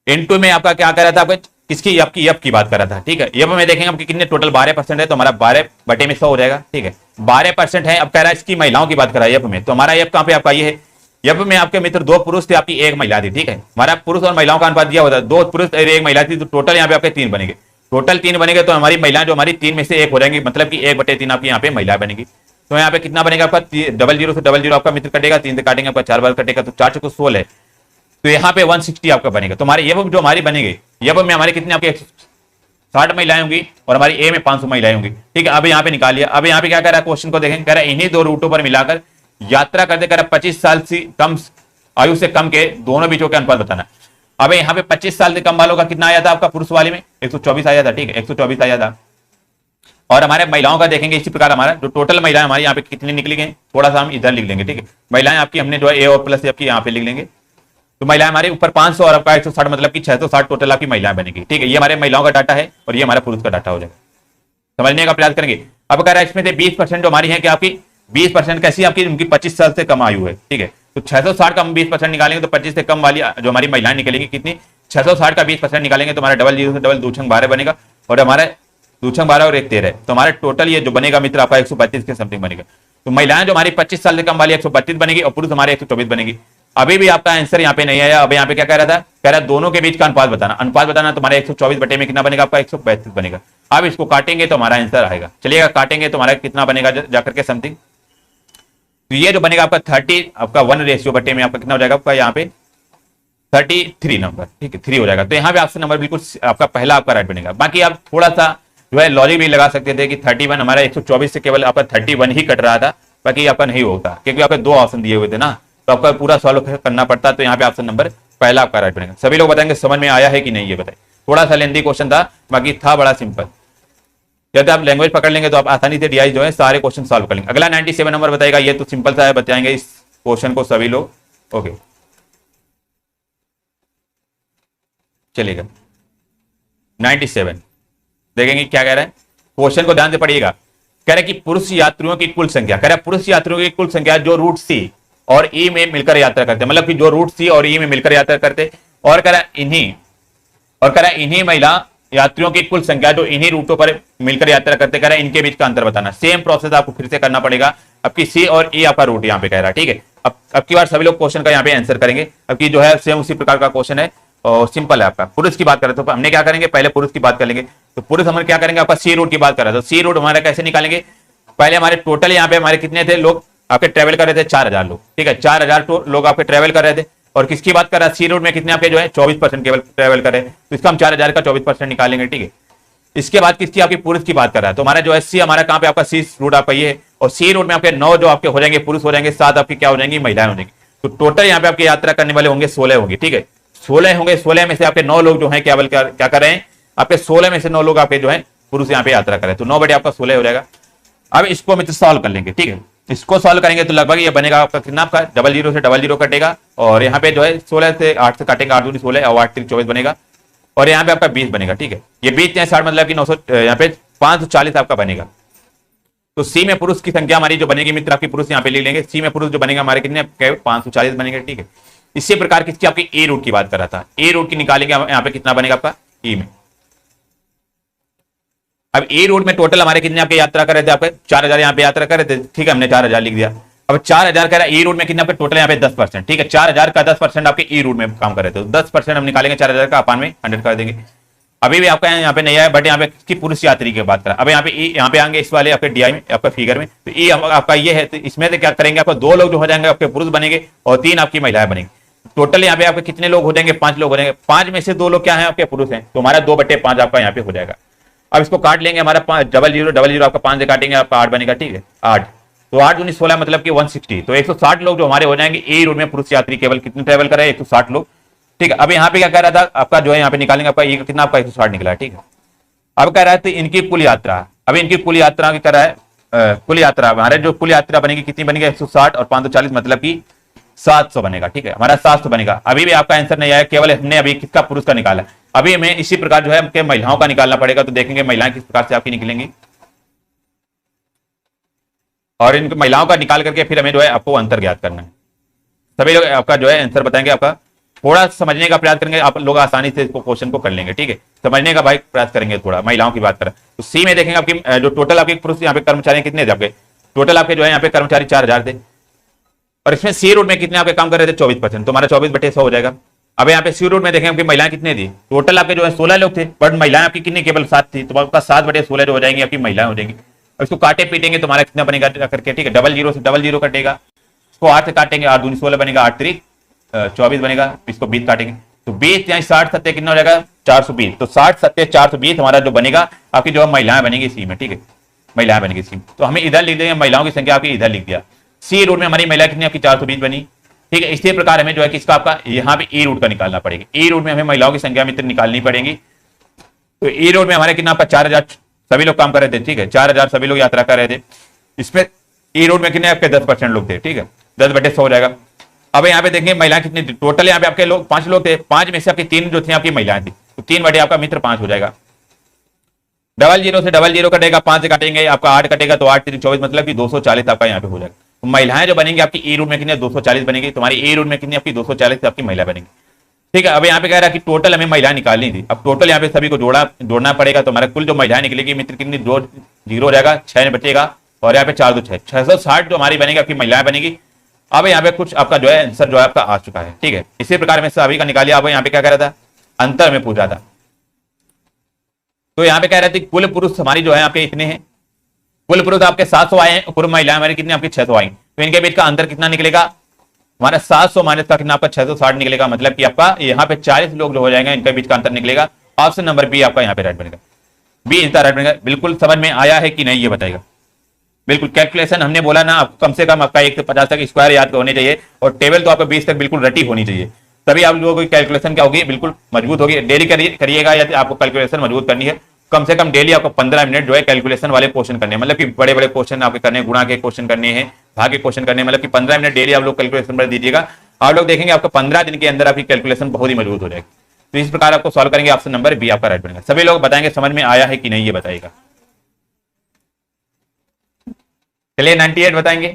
इनटू में आपका क्या कर रहा था, आपका किसकी यप की बात कर रहा था, ठीक है। यप में देखेंगे आपके कितने टोटल 12% है, तो हमारा 12/100 हो जाएगा, ठीक है 12% है। अब कह रहा है इसकी महिलाओं की बात कर रहा है यप में, तो हमारा यप कहाँ पे आपका ये है, यप में आपके मित्र 2 पुरुष थे, आपकी 1 महिला थी, ठीक है। हमारा पुरुष और महिलाओं का अनुपात दिया होता है, 2 पुरुष और 1 महिला थी, तो टोटल यहाँ पे आपके 3 बनेंगे, टोटल 3 बनेंगे, तो हमारी महिलाएं जो हमारी 3 में से 1 हो जाएंगी, मतलब कि 1/3 आपकी यहाँ पे महिला बनेगी। तो यहाँ पे कितना बनेगा आपका 00 से 00 आपका मित्र कटेगा, 3 से काटेंगे आपका 4 बार कटेगा, तो 4 चौको 16, तो यहाँ पे 160 आपका बनेगा। तो हमारे यप जो हमारी बनेंगे, यप में हमारे कितने आपके 60 महिलाएं होंगी और हमारी ए में 500 महिलाएं होंगी, ठीक है। अब यहाँ पे निकाल लिया, अब यहाँ पे क्या कर रहा है क्वेश्चन को देखें, कह रहा है इन्हीं 2 रूटों पर मिलाकर यात्रा करते, कह रहा है 25 साल से कम आयु से कम के दोनों बीचों के अनुपात बताना। अब यहाँ पे 25 साल से कम वालों का कितना आया था आपका, पुरुष वाले में 124 आया था, ठीक है 124 आया था। और हमारे महिलाओं का देखेंगे इसी प्रकार, हमारा जो टोटल महिलाएं हमारी यहाँ पे कितनी निकली गई, थोड़ा सा हम इधर लिख लेंगे, ठीक है। महिलाएं आपकी हमने जो है ए और प्लस आपकी यहाँ पे लिख लेंगे, तो महिलाएं हमारे ऊपर 500 और आपका 160, मतलब कि 660 टोटल आपकी महिलाएं बनेगी, ठीक है। ये हमारे महिलाओं का डाटा है और ये हमारा पुरुष का डाटा हो जाएगा, समझने का प्रयास करेंगे। अब कह रहा है इसमें से 20% जो हमारी है कि आपकी 20% कैसी आपकी उनकी 25 साल से कम आयु है, ठीक है। तो 660 का हम 20% निकालेंगे तो 25 से कम वाली जो हमारी महिलाएं निकलेंगी कितनी, 660 का 20% निकालेंगे तो हमारा 00 से 2 बनेगा, और हमारा 2 और 1 13, तो हमारे टोटल ये जो बनेगा मित्र आपका 132 के समथिंग बनेगा। तो महिलाएं जो हमारी 25 साल से कम वाली 132 बनेगी और पुरुष हमारे 124 बनेगी। अभी भी आपका आंसर यहाँ पे नहीं आया, अब यहाँ पे क्या कह रहा था, कह रहा है दोनों के बीच का अनुपात बताना, अनुपात बताना, तो हमारे 124 बटे में कितना बनेगा आपका 132 बनेगा। अब इसको काटेंगे तो हमारा आंसर आएगा, चलिएगा काटेंगे तो हमारा कितना बनेगा जाकर के समथिंग, तो ये जो बनेगा आपका 30 आपका 1 बटे में आपका कितना हो जाएगा आपका यहाँ पे 33 नंबर, ठीक है 3 हो जाएगा। तो यहाँ पे ऑप्शन नंबर बिल्कुल आपका पहला आपका राइट बनेगा। बाकी आप थोड़ा सा जो है लॉजिक भी लगा सकते थे कि 31 हमारा 124 से केवल आपका 31 ही कट रहा था, बाकी आपका नहीं होता क्योंकि आपके 2 ऑप्शन दिए हुए थे ना, तो आपका पूरा सॉल्व करना पड़ता, तो यहाँ पे ऑप्शन नंबर पहला आपका राइट बनेगा। सभी लोग बताएंगे समझ में आया है कि नहीं, ये बताएं। थोड़ा सा लेंथी क्वेश्चन था, बाकी था बड़ा सिंपल। यदि आप लैंग्वेज पकड़ लेंगे तो आप आसानी से डीआई जो है सारे क्वेश्चन सॉल्व कर लेंगे। अगला 97 नंबर बताएगा, ये तो सिंपल सा है, बताएंगे इस क्वेश्चन को सभी लोग, ओके चलेगा। 97 देखेंगे क्या कह रहा है, क्वेश्चन को ध्यान से पढ़िएगा। कह रहा है कि पुरुष यात्रियों की कुल संख्या, कह रहा है पुरुष यात्रियों की कुल संख्या जो रूट सी और ई में मिलकर यात्रा करते, मतलब कि जो रूट सी और ई में मिलकर यात्रा करते, और कह रहा है इन्हीं महिला यात्रियों की कुल संख्या जो इन्हीं रूटों पर मिलकर यात्रा करते, कह रहा है इनके बीच का अंतर बताना। सेम प्रोसेस आपको फिर से करना पड़ेगा। अब की सी और ई आपका रूट यहाँ पे कह रहा है, ठीक है। अब की बार सभी लोग क्वेश्चन का यहाँ पे आंसर करेंगे। अब की जो है सेम उसी प्रकार का क्वेश्चन है और सिंपल है आपका। पुरुष की बात करें तो हमने क्या करेंगे, पहले पुरुष की बात कर लेंगे। तो पुरुष हम क्या करेंगे, आपका सी रूट की बात कर रहा है, तो सी रूट हमारा कैसे निकालेंगे, पहले हमारे टोटल यहाँ पे हमारे कितने थे लोग आपके ट्रेवल कर रहे थे, 4000 लोग, ठीक है 4000 लोग आपके ट्रेवल कर रहे थे। और किसकी बात कर रहा है, सी रूट में कितने आपके जो है 24% केवल ट्रेवल कर रहे हैं, तो इसका हम 4000 का 24% निकालेंगे, ठीक है। इसके बाद किसकी आपकी पुरुष की बात कर रहा है, तो हमारा जो है सी हमारा कहाँ पे आपका सी रूट आपका ये है, और सी रूट में आपके 9 जो आपके हो जाएंगे पुरुष हो जाएंगे, 7 आपकी क्या हो जाएंगी महिलाएं हो जाएंगी। तो टोटल यहाँ पे आपकी यात्रा करने वाले होंगे 16 होंगे, ठीक है 16 होंगे। 16 में से आपके 9 लोग जो है केवल क्या कर रहे हैं, आपके 16 में से 9 लोग आपके जो है पुरुष यहाँ पे यात्रा करें, तो 9 बटे आपका 16 हो जाएगा। अब इसको मित्र सॉल्व कर लेंगे, ठीक है। इसको सॉल्व करेंगे तो लगभग ये बनेगा आपका कितना, आपका 00 से 00 कटेगा, और यहाँ पे जो है 16 से 8 से काटेंगे, 8 दूनी 16 और 8 3 24 बनेगा, और यहाँ पे आपका 20 बनेगा, ठीक है। ये 20 60 मतलब कि 900 यहाँ पे 540 आपका बनेगा। तो सी में पुरुष की संख्या हमारी जो बनेगी मित्र आपकी पुरुष यहाँ पे ले लेंगे, सी में पुरुष जो बनेगा हमारे कितने 540 बनेंगे, ठीक है। इसी प्रकार किसकी आपकी ए रूट की बात कर रहा था, ए रूट की निकालेंगे यहाँ पे कितना बनेगा आपका ई में। अब ए रूट में टोटल हमारे कितने आपके यात्रा कर रहे थे, आपके 4000 यहाँ पे यात्रा कर रहे थे, ठीक है हमने 4000 लिख दिया। अब 4000 कह रहा है ई रूट में कितने आपके टोटल यहाँ पे 10%, ठीक है 4000 का 10% आपके ई रूट में काम कर रहे थे, तो 10% हम निकालेंगे 4000 का, अपान में 100 कर देंगे। अभी भी आपका यहाँ पे नहीं आया, बट यहाँ पे किसकी पुरुष यात्री की बात करें। अब यहाँ पे यहाँ पे आएंगे इस वाले आपके डीआई में, आपका फिगर में, तो ई आपका ये है, तो इसमें से क्या करेंगे, आपको 2 लोग जो हो जाएंगे आपके पुरुष बनेंगे और 3 आपकी महिलाएं बनेंगी। टोटल यहाँ पे आपके कितने लोग हो जाएंगे, 5 लोग हो जाएंगे। 5 में से 2 लोग क्या है आपके पुरुष हैं, तो हमारा 2/5 आपका यहाँ पे हो जाएगा। अब इसको काट लेंगे, हमारा 0000 आपका 5 से काटेंगे, आपका 8 बनेगा, ठीक है 8, तो 8 दूनी 16 मतलब कि 160, तो 160 लोग जो हमारे हो जाएंगे। ए रूट में पुरुष यात्री केवल कितने ट्रेवल कर रहे हैं, 160 लोग, ठीक है। अब यहाँ पे क्या कह रहा था आपका जो है यहाँ पे निकालेंगे, आपका ये कितना आपका 160 निकला है, ठीक है। अब कह रहा है इनकी कुल यात्रा, अभी इनकी कुल यात्रा की कह रहा है कुल यात्रा हमारे जो कुल यात्रा बनेगी कितनी बनेगी, 160 और 540 मतलब कि 700 बनेगा, ठीक है, हमारा 700 बनेगा। अभी भी आपका आंसर नहीं आया, केवल हमने अभी किसका पुरुष का निकाला। अभी हमें इसी प्रकार जो है हमके महिलाओं का निकालना पड़ेगा, तो देखेंगे महिलाएं किस प्रकार से आपकी निकलेंगी, और इन महिलाओं का निकाल करके फिर हमें जो है आपको अंतर ज्ञात करना है। सभी लोग आपका जो है आंसर बताएंगे, आपका थोड़ा समझने का प्रयास करेंगे, आप लोग आसानी से इसको क्वेश्चन को कर लेंगे, ठीक है। समझने का भाई प्रयास करेंगे, थोड़ा महिलाओं की बात करें तो सी में देखेंगे आपकी जो टोटल आपके पुरुष यहाँ पे कर्मचारी कितने थे, आपके टोटल आपके जो है यहाँ पे कर्मचारी 4000 थे, और इसमें सी रूट में कितने आपके काम कर रहे थे, 24%, तो हमारा 24/100 हो जाएगा। अब यहाँ पे सी रूट में देखें आपकी महिलाएं कितने थी, टोटल आपके जो है 16 लोग थे, बट महिलाएं आपकी कितनी केवल 7 थी, तो आपका 7/16 जो हो जाएंगी आपकी महिलाएं हो जाएंगी। अब इसको काटे पीटेंगे तो हमारा कितना बनेगा करके, ठीक है, 00 से 00 कटेगा, इसको 8 से काटेंगे, 8 दूनी 16 बनेगा, 8 3 24 बनेगा, इसको 20 काटेंगे तो 20 यहाँ 60 7 कितना हो जाएगा 420, तो 60 7 420 हमारा जो बनेगा आपकी जो महिलाएं बनेगी सी में, ठीक है, महिलाएं बनेगी सी। तो हमें इधर लिख देंगे महिलाओं की संख्या आपकी इधर लिख दिया, सी रूट में हमारी महिला कितनी आपकी 420 बनी, ठीक है। इसी प्रकार हमें जो है किसका आपका यहाँ पे ई रूट का निकालना पड़ेगा, ई रूट में हमें महिलाओं की संख्या मित्र निकालनी पड़ेगी। तो ई रूट में हमारे कितना आपका 4000 सभी लोग काम कर रहे थे, ठीक है, 4000 सभी लोग यात्रा कर रहे थे। इसमें ई रूट में कितने आपके 10% लोग थे, ठीक है, 10/100 हो जाएगा। अब यहाँ पे देखेंगे महिलाएं कितनी थी, टोटल यहाँ पे आपके लोग 5 लोग थे, 5 में से आपकी 3 जो थी आपकी महिलाएं थी, तो 3 आपका मित्र 5 हो जाएगा। 00 से 00 कटेगा, 5 से काटेंगे आपका 8 कटेगा, तो 8 3 24 मतलब कि 240 आपका यहाँ पे हो जाएगा। तो महिलाएं जो बनेंगी आपकी ई रूट में कितनी 240 बनेगी, तुम्हारी ई रूट में कितनी आपकी 240 आपकी महिला बनेगी, ठीक है। अब यहाँ पे कह रहा है कि टोटल हमें महिलाएं निकालनी थी, अब टोटल यहाँ पे सभी को जोड़ना पड़ेगा, तो हमारा कुल जो महिलाएं निकलेगी मित्र कितनी 2 0 हो जाएगा, 6 बचेगा, और यहाँ पे 4 2 6 660 जो हमारी बनेगी आपकी महिलाएं बनेगी। अब यहाँ पे कुछ आपका जो है आंसर जो है आपका आ चुका है, ठीक है। इसी प्रकार में सभी का निकालिए। अब यहाँ पे क्या कह रहा था, अंतर में पूछा था, तो यहाँ पे कह रहे थे कुल पुरुष हमारी जो है आपके इतने हैं, कुल पुरुष आपके 700 आए हैं, कुल महिलाएं हमारी कितनी आपकी 600 आई, तो इनके बीच का अंतर कितना निकलेगा, हमारा 700 माइनस का कितना आपका 660 निकलेगा, मतलब कि आपका यहाँ पे 40 लोग जो हो जाएंगे, इनके बीच का अंतर निकलेगा। ऑप्शन नंबर बी आपका यहाँ पे राइट बनेगा, बी इनका राइट बनेगा। बिल्कुल समझ में आया है कि नहीं ये बताएगा। बिल्कुल कैलकुलेशन हमने बोला ना, आपको कम से कम आपका 1 से 50 तक स्क्वायर याद होने चाहिए, और टेबल तो आपका 20 तक बिल्कुल रटी होनी चाहिए, तभी आप लोगों की कैलकुलेशन क्या होगी, बिल्कुल मजबूत होगी। डेली करिएगा, यदि आपको कैलकुलेशन मजबूत करनी है, कम से कम डेली आपको 15 मिनट जो है कैलकुलेशन वाले क्वेश्चन करने हैं, मतलब कि बड़े बड़े क्वेश्चन आपके करने, गुणा के क्वेश्चन करने हैं, भाग के क्वेश्चन करने, मतलब कि 15 मिनट डेली आप लोग कैलकुलेशन पर दीजिएगा। आप लोग देखेंगे आपको 15 दिन के अंदर आपकी कैलकुलेशन बहुत ही मजबूत हो जाएगी। तो इस प्रकार आपको सॉल्व करेंगे, ऑप्शन नंबर बी आपका राइट बनेगा। सभी लोग बताएंगे समझ में आया है कि नहीं ये बताइएगा। चलिए 98 बताएंगे।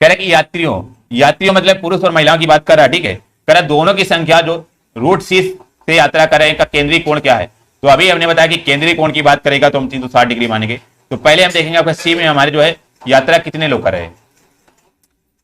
कह रहे कि यात्रियों मतलब पुरुष और महिलाओं की बात कर रहा है, ठीक है। कह रहा दोनों की संख्या जो रूट सी से यात्रा कर रहे हैं, इनका केंद्रीय कोण क्या है। तो अभी हमने बताया कि केंद्रीय कोण की बात करेगा तो हम 360 डिग्री मानेंगे। तो पहले हम देखेंगे आपका सी में हमारे जो है यात्रा कितने लोग कर रहे हैं,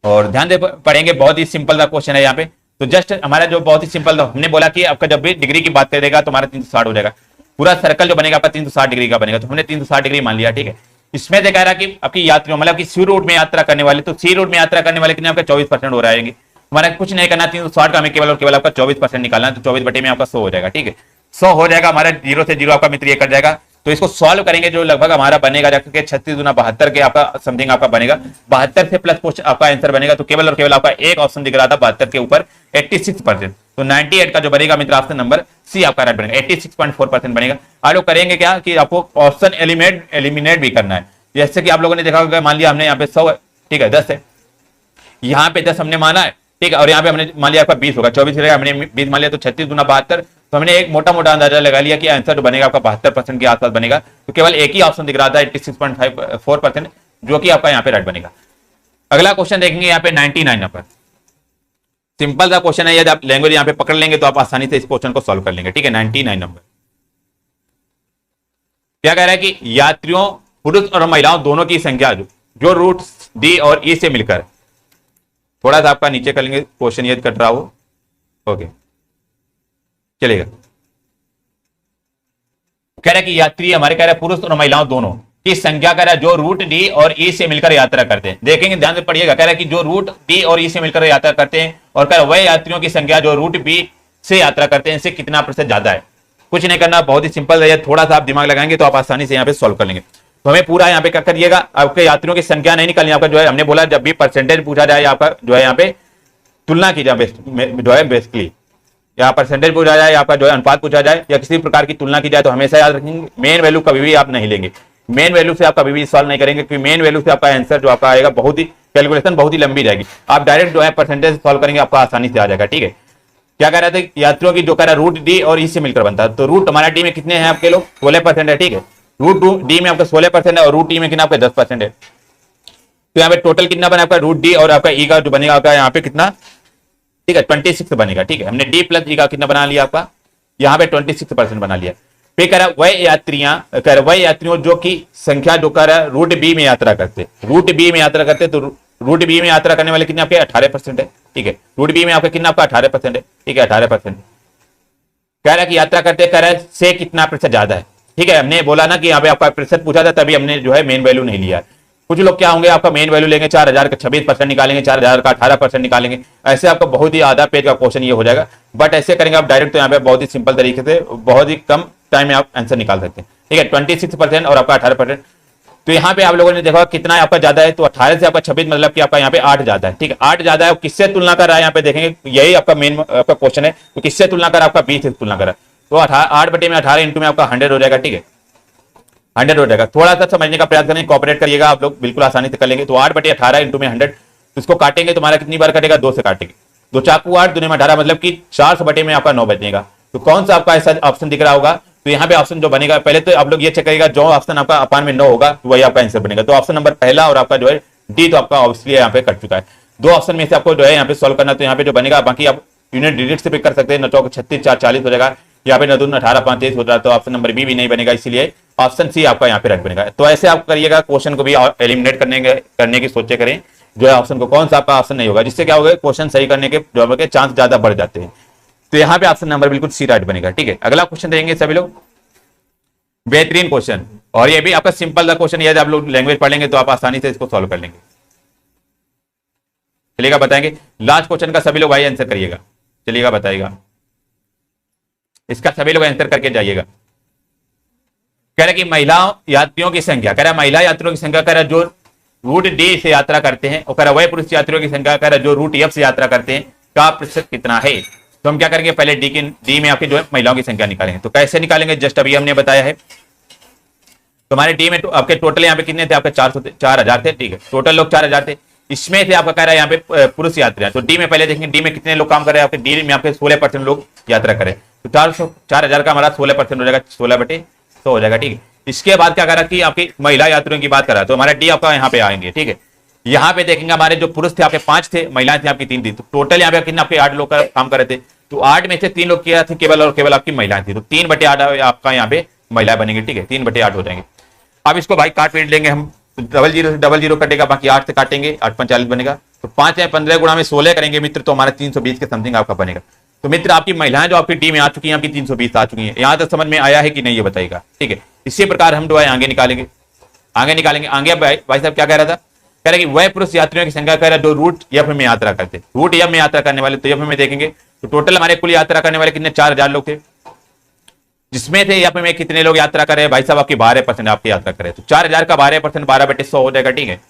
और ध्यान दे पढ़ेंगे, बहुत ही सिंपल सा क्वेश्चन है यहाँ पे। तो जस्ट हमारा जो बहुत ही सिंपल था, हमने बोला कि आपका जब भी डिग्री की बात करेगा तो हमारा 360 हो जाएगा, पूरा सर्कल जो बनेगा आपका 360 डिग्री का बनेगा, तो हमने 360 डिग्री मान लिया, ठीक है। इसमें से कह रहा कि आपकी यात्रियों मतलब कि सी रूट में यात्रा करने वाले, तो सी रूट में यात्रा करने वाले कितने आपका 24% हो रहेंगे। हमारा कुछ नहीं करना, 360 का हमें केवल और केवल आपका 24% निकालना है, तो 24 बटे में आपका 100 हो जाएगा, ठीक है। 100 हो जाएगा, हमारा 0 से 0 आपका मित्र ये कट जाएगा। तो इसको सॉल्व करेंगे, जो लगभग हमारा बनेगा जाकर 36 गुना 72 के आपका समथिंग आपका बनेगा। 72 से प्लस कुछ आपका आंसर बनेगा, तो केवल और केवल आपका एक ऑप्शन दिख रहा था 72 के ऊपर 86%। तो 98 का जो बनेगा मित्र ऑप्शन नंबर सी आपका राइट बनेगा, 86.4% बनेगा। आप लोग करेंगे क्या कि आपको ऑप्शन एलिमिनेट भी करना है। जैसे कि आप लोगों ने देखा होगा, मान लिया हमने यहाँ पे 100 है, ठीक है, 10 है, यहाँ पे 10 हमने माना है, ठीक है, और यहाँ पे हमने मान लिया आपका 20 होगा, 24 रहेगा, हमने 20 मान लिया, तो 36 गुना 72। तो हमने एक मोटा मोटा अंदाजा लगा लिया कि आंसर जो बनेगा आपका 72% के आसपास बनेगा। तो केवल एक ही ऑप्शन दिख रहा था 86.4%, जो कि आपका यहाँ पे राइट बनेगा। अगला क्वेश्चन देखेंगे यहाँ पे 99 नंबर। सिंपल सा क्वेश्चन है, यदि आप लैंग्वेज यहाँ पे पकड़ लेंगे तो आप आसानी से इस क्वेश्चन को सॉल्व कर लेंगे, ठीक है। 99 नंबर क्या कह रहा है कि यात्रियों पुरुष और महिलाओं दोनों की संख्या जो रूट डी और ई से मिलकर, थोड़ा सा आपका नीचे कर लेंगे क्वेश्चन यदि कट रहा हो, ओके। चलेगा। कह रहा है कि यात्री हमारे कह रहा है पुरुष और महिलाओं दोनों की संख्या कह रहा है जो रूट डी और ई से मिलकर यात्रा करते हैं। देखेंगे ध्यान से पढ़िएगा, कह रहा है कि जो रूट डी और ई से मिलकर यात्रा करते हैं और कह रहा है वह यात्रियों की संख्या जो रूट बी से यात्रा करते हैं इससे कितना प्रतिशत ज्यादा है। कुछ नहीं करना, बहुत ही सिंपल है, थोड़ा सा आप दिमाग लगाएंगे तो आप आसानी से यहाँ पे सॉल्व कर लेंगे। तो हमें पूरा यहाँ पे क्या करिएगा, आपके यात्रियों की संख्या नहीं निकालनी, आपका जो है हमने बोला जब भी परसेंटेज पूछा जाए आपका जो है यहाँ पे तुलना की जाए जो है बेसिकली, या परसेंटेज पूछा जाए, आपका जो है अनुपात पूछा जाए या किसी प्रकार की तुलना की जाए तो हमेशा याद रखेंगे मेन वैल्यू कभी भी आप नहीं लेंगे। मेन वैल्यू से आप कभी भी सॉल्व नहीं करेंगे क्योंकि मेन वैल्यू से आपका आंसर जो आपका आएगा बहुत ही कैलकुलेशन बहुत ही लंबी जाएगी। आप डायरेक्ट जो है परसेंटेज सॉल्व करेंगे आपका आसानी से आ जाएगा। ठीक है, क्या कह रहे थे, यात्रियों की जो कह रहा है रूट डी और ई से मिलकर बनता है। तो रूट हमारा डी में कितने हैं आपके लोग 16% है। ठीक है, रूट डी में आपका 16% है और रूट ई में कितना आपका 10% है। तो यहाँ पे टोटल कितना बना आपका रूट डी और आपका ई का जो बनेगा आपका यहाँ पे कितना, ठीक है 26 बनेगा। ठीक है, हमने डी प्लस ई का कितना बना लिया आपका यहाँ पे 26% बना लिया। फिर कह रहा है वह यात्रियों जो की संख्या जो कह रहा है रूट बी में यात्रा करते, रूट बी में यात्रा करते, तो रूट बी में यात्रा करने वाले कितने आपके 18% है। ठीक है, रूट बी में आपका कितना आपका 18% है। ठीक है, 18% कह रहा है कि यात्रा करते कह रहा है से कितना प्रतिशत ज्यादा है। ठीक है, हमने बोला ना कि यहाँ पे आपका प्रतिशत पूछा था तभी हमने जो है मेन वैल्यू नहीं लिया। कुछ लोग क्या होंगे आपका मेन वैल्यू लेंगे 4000 का 26% निकालेंगे, 4000 का 18% निकालेंगे, ऐसे आपका बहुत ही आधा पेज का क्वेश्चन ये हो जाएगा। बट ऐसे करेंगे आप डायरेक्ट तो यहाँ पे बहुत ही सिंपल तरीके से बहुत ही कम टाइम में आप आंसर निकाल सकते हैं। ठीक है, 26% और आपका 18%। तो यहाँ पे आप लोगों ने देखा कितना आपका ज्यादा है, तो 18 से आपका 26 मतलब कि आपका यहाँ पे 8 ज्यादा है। ठीक है, 8 ज्यादा है, किससे तुलना कर रहा है यहाँ पे देखेंगे, यही आपका मेन आपका क्वेश्चन है, तो किससे तुलना कर आपका 20 से तुलना करा, तो 8 बटे में 18 इंटू में आपका 100 हो जाएगा। ठीक है, 100 हो जाएगा। थोड़ा सा समझने का प्रयास करें, कॉपरेट करिएगा, आप लोग बिल्कुल आसानी से कर लेंगे। तो 8 बटे 18 इंटू में 100, इसको काटेंगे तुम्हारा कितनी बार कटेगा, 2 से काटेंगे, 2 चाकू 8 दूनी में 18 मतलब कि 400 बटे में आपका 9 बचेगा। तो कौन सा आपका ऐसा ऑप्शन दिख रहा होगा, तो यहाँ पे ऑप्शन जो बनेगा पहले तो आप लोग ये चेक करिएगा जो ऑप्शन आपका अपान में 9 होगा तो वही आपका आंसर बनेगा। तो ऑप्शन नंबर पहला और आपका जो है डी तो आपका ऑब्वियसली यहाँ पे कट चुका है। 2 ऑप्शन में से आपको जो है यहाँ पे सॉल्व करना, तो यहाँ पे जो बनेगा बाकी आप यूनिट डिजिट से पिक कर सकते हैं। 9 चौक 36 4 40 हो जाएगा, यहाँ पे 9 दून 18 5 23 हो रहा है, तो ऑप्शन नंबर बी भी नहीं बनेगा, इसीलिए ऑप्शन सी आपका यहाँ पे राइट बनेगा। तो ऐसे आप करिएगा, क्वेश्चन को भी एलिमिनेट करने की सोचे करें जो है ऑप्शन को, कौन सा आपका ऑप्शन नहीं होगा, जिससे क्या होगा क्वेश्चन सही करने के जवाब के चांस ज्यादा बढ़ जाते हैं। तो यहाँ पे ऑप्शन नंबर बिल्कुल सी राइट बनेगा। ठीक है, अगला क्वेश्चन देंगे सभी लोग, बेहतरीन क्वेश्चन, और ये भी आपका सिंपल सा क्वेश्चन, यदि आप लोग लैंग्वेज पढ़ लेंगे तो आप आसानी से इसको सॉल्व कर लेंगे। चलिएगा बताएंगे, लास्ट क्वेश्चन का सभी लोग भाई आंसर करिएगा। चलिएगा बताइएगा, इसका सभी लोग आंसर करके जाइएगा। कह रहा है कि महिला यात्रियों की संख्या, कह रहा है महिला यात्रियों की संख्या, कह रहा है जो रूट डी से यात्रा करते हैं, और कह रहा है वह पुरुष यात्रियों की संख्या, कह रहा है जो रूट एफ से यात्रा करते हैं का प्रतिशत कितना है। तो हम क्या करेंगे, पहले डी में आपके जो है महिलाओं की संख्या निकालेंगे। तो कैसे निकालेंगे, जस्ट अभी हमने बताया है। तो हमारे डी में आपके टोटल यहाँ पे कितने थे, आपके 4000 थे। ठीक है, टोटल लोग 4000 थे, इसमें से आपका कह रहा है यहाँ पे पुरुष यात्रा। तो डी में पहले देखेंगे डी में कितने लोग काम कर रहे हैं, आपके डी में आपके 16% लोग यात्रा करें, तो 4000 का हमारा 16% हो जाएगा, 16 बटे 100 हो जाएगा। ठीक है, इसके बाद क्या करा कि आपकी महिला यात्रियों की बात करा, तो हमारा डी आपका यहाँ पे आएंगे। ठीक है, यहाँ पे देखेंगे हमारे जो पुरुष थे आपके 5 थे, महिलाएं थी आपकी 3 थी, तो टोटल यहाँ पे कितने आपके 8 लोग काम कर रहे थे। तो 8 में से 3 लोग किया थे केवल और केवल आपकी महिलाएं थी, तो 3 बटे 8 आपका यहाँ पे महिलाएं बनेंगे। ठीक है, 3 बटे 8 हो जाएंगे। अब इसको भाई काट पीट लेंगे हम, 00 से 00 कटेगा, बाकी 8 से काटेंगे, 8 5 40 बनेगा। तो 5 या 15 गुणा में 16 करेंगे मित्र, तो हमारा 320 के समथिंग आपका बनेगा। तो मित्र आपकी महिलाएं जो आपकी टीम में आ चुकी हैं, आपकी 320 आ चुकी हैं। यहां तक समझ में आया है कि नहीं ये बताइएगा। ठीक है, इसी प्रकार हम जो है आगे निकालेंगे। आगे भाई साहब क्या कह रहा था, कह रहा है कि वह पुरुष यात्रियों की संख्या कह रहा है जो रूट एफ में यात्रा करते, रूट एफ में यात्रा करने वाले, तो एफ में देखेंगे तो टोटल हमारे कुल यात्रा करने वाले कितने 4000 लोग थे, जिसमें थे एफ में कितने लोग यात्रा कर रहे हैं भाई साहब, आपकी 12% आपकी यात्रा करे, तो 4000 का 12% 12 बटे 100 हो जाएगा। ठीक है,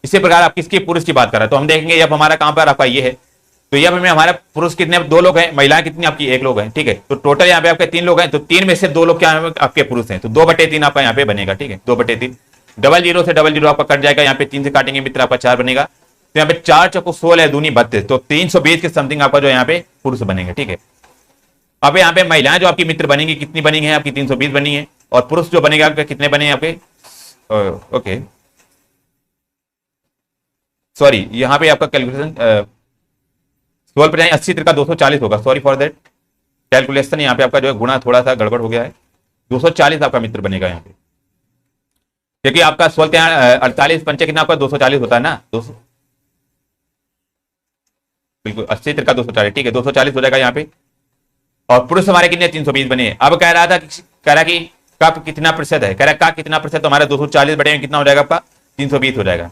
इसी प्रकार आप किसकी पुरुष की बात कर रहे हैं, तो हम देखेंगे एफ हमारा कहां पर आपका ये है, तो एफ में हमारा पुरुष कितने 2 लोग हैं, महिलाएं कितनी आपकी 1 लोग हैं। ठीक है, तो टोटल यहाँ पे आपके 3 लोग हैं, तो 3 में से 2 लोग क्या आपके पुरुष हैं, तो 2 बटे 3 आपका यहाँ पे बनेगा। ठीक है, 2 बटे 3, 00 से 00 आपका कट जाएगा, यहाँ पे 3 से काटेंगे मित्र आपका 4 बनेगा। तो यहाँ पे 4 चौको 16 दूनी 32, तो 320 के समथिंग आपका जो यहाँ पे पुरुष बनेंगे। ठीक है, अब यहाँ पे महिलाएं जो आपकी मित्र बनेंगी कितनी बनी है, आपकी 320 बनी है, और पुरुष जो बनेगा आपके कितने बने आपके, ओके सॉरी यहाँ पे आपका कैलकुलेशन 16 पर 80 का 240 होगा, सॉरी फॉर दैट कैलकुलेशन, यहाँ पे आपका जो है गुणा थोड़ा सा गड़बड़ हो गया है, 240 आपका मित्र बनेगा यहाँ पे, क्योंकि आपका 16 48 पंचे कितना आपका 240 होता है ना, 200 बिल्कुल 80 का 240। ठीक है, 240 हो जाएगा यहाँ पे, और पुरुष हमारे कितने 320 बने। अब कह रहा कि का कितना प्रतिशत है, कह रहा का कितना प्रतिशत, तो हमारा 240 बटे में कितना हो जाएगा आपका 320 हो जाएगा।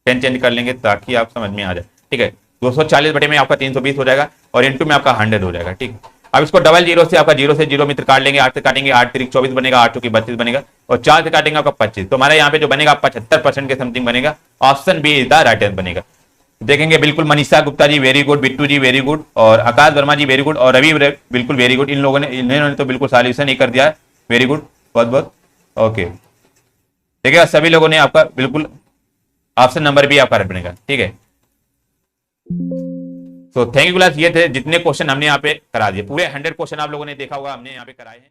पेन चेंज कर लेंगे ताकि आप समझ में आ जाए, ठीक है। 240 बटे में आपका 320 हो जाएगा और इंटू में आपका 100 हो जाएगा, ठीक। अब इसको डबल जीरो से आपका 0 से 0 मित्र काट लेंगे, 8 से काटेंगे, 8 3 24 बनेगा, 8 2 32 बनेगा और 4 से काटेंगे आपका 25। तो हमारा यहाँ पे जो बनेगा 75% के समथिंग बनेगा। Option B is the right answer बनेगा। देखेंगे बिल्कुल Manisha Gupta ji very good, Bittu ji very good और आकाश वर्मा जी वेरी गुड और रवि बिल्कुल वेरी गुड। इन लोगों ने इन्होंने तो बिल्कुल सॉल्यूशन ही कर दिया है, वेरी गुड, बहुत बहुत ओके। ठीक है, सभी लोगों ने आपका बिल्कुल ऑप्शन नंबर भी आपका राइट बनेगा, ठीक है। तो थैंक यू क्लास, ये थे जितने क्वेश्चन हमने यहाँ पे करा दिए, पूरे 100 क्वेश्चन आप लोगों ने देखा होगा हमने यहाँ पे कराए हैं।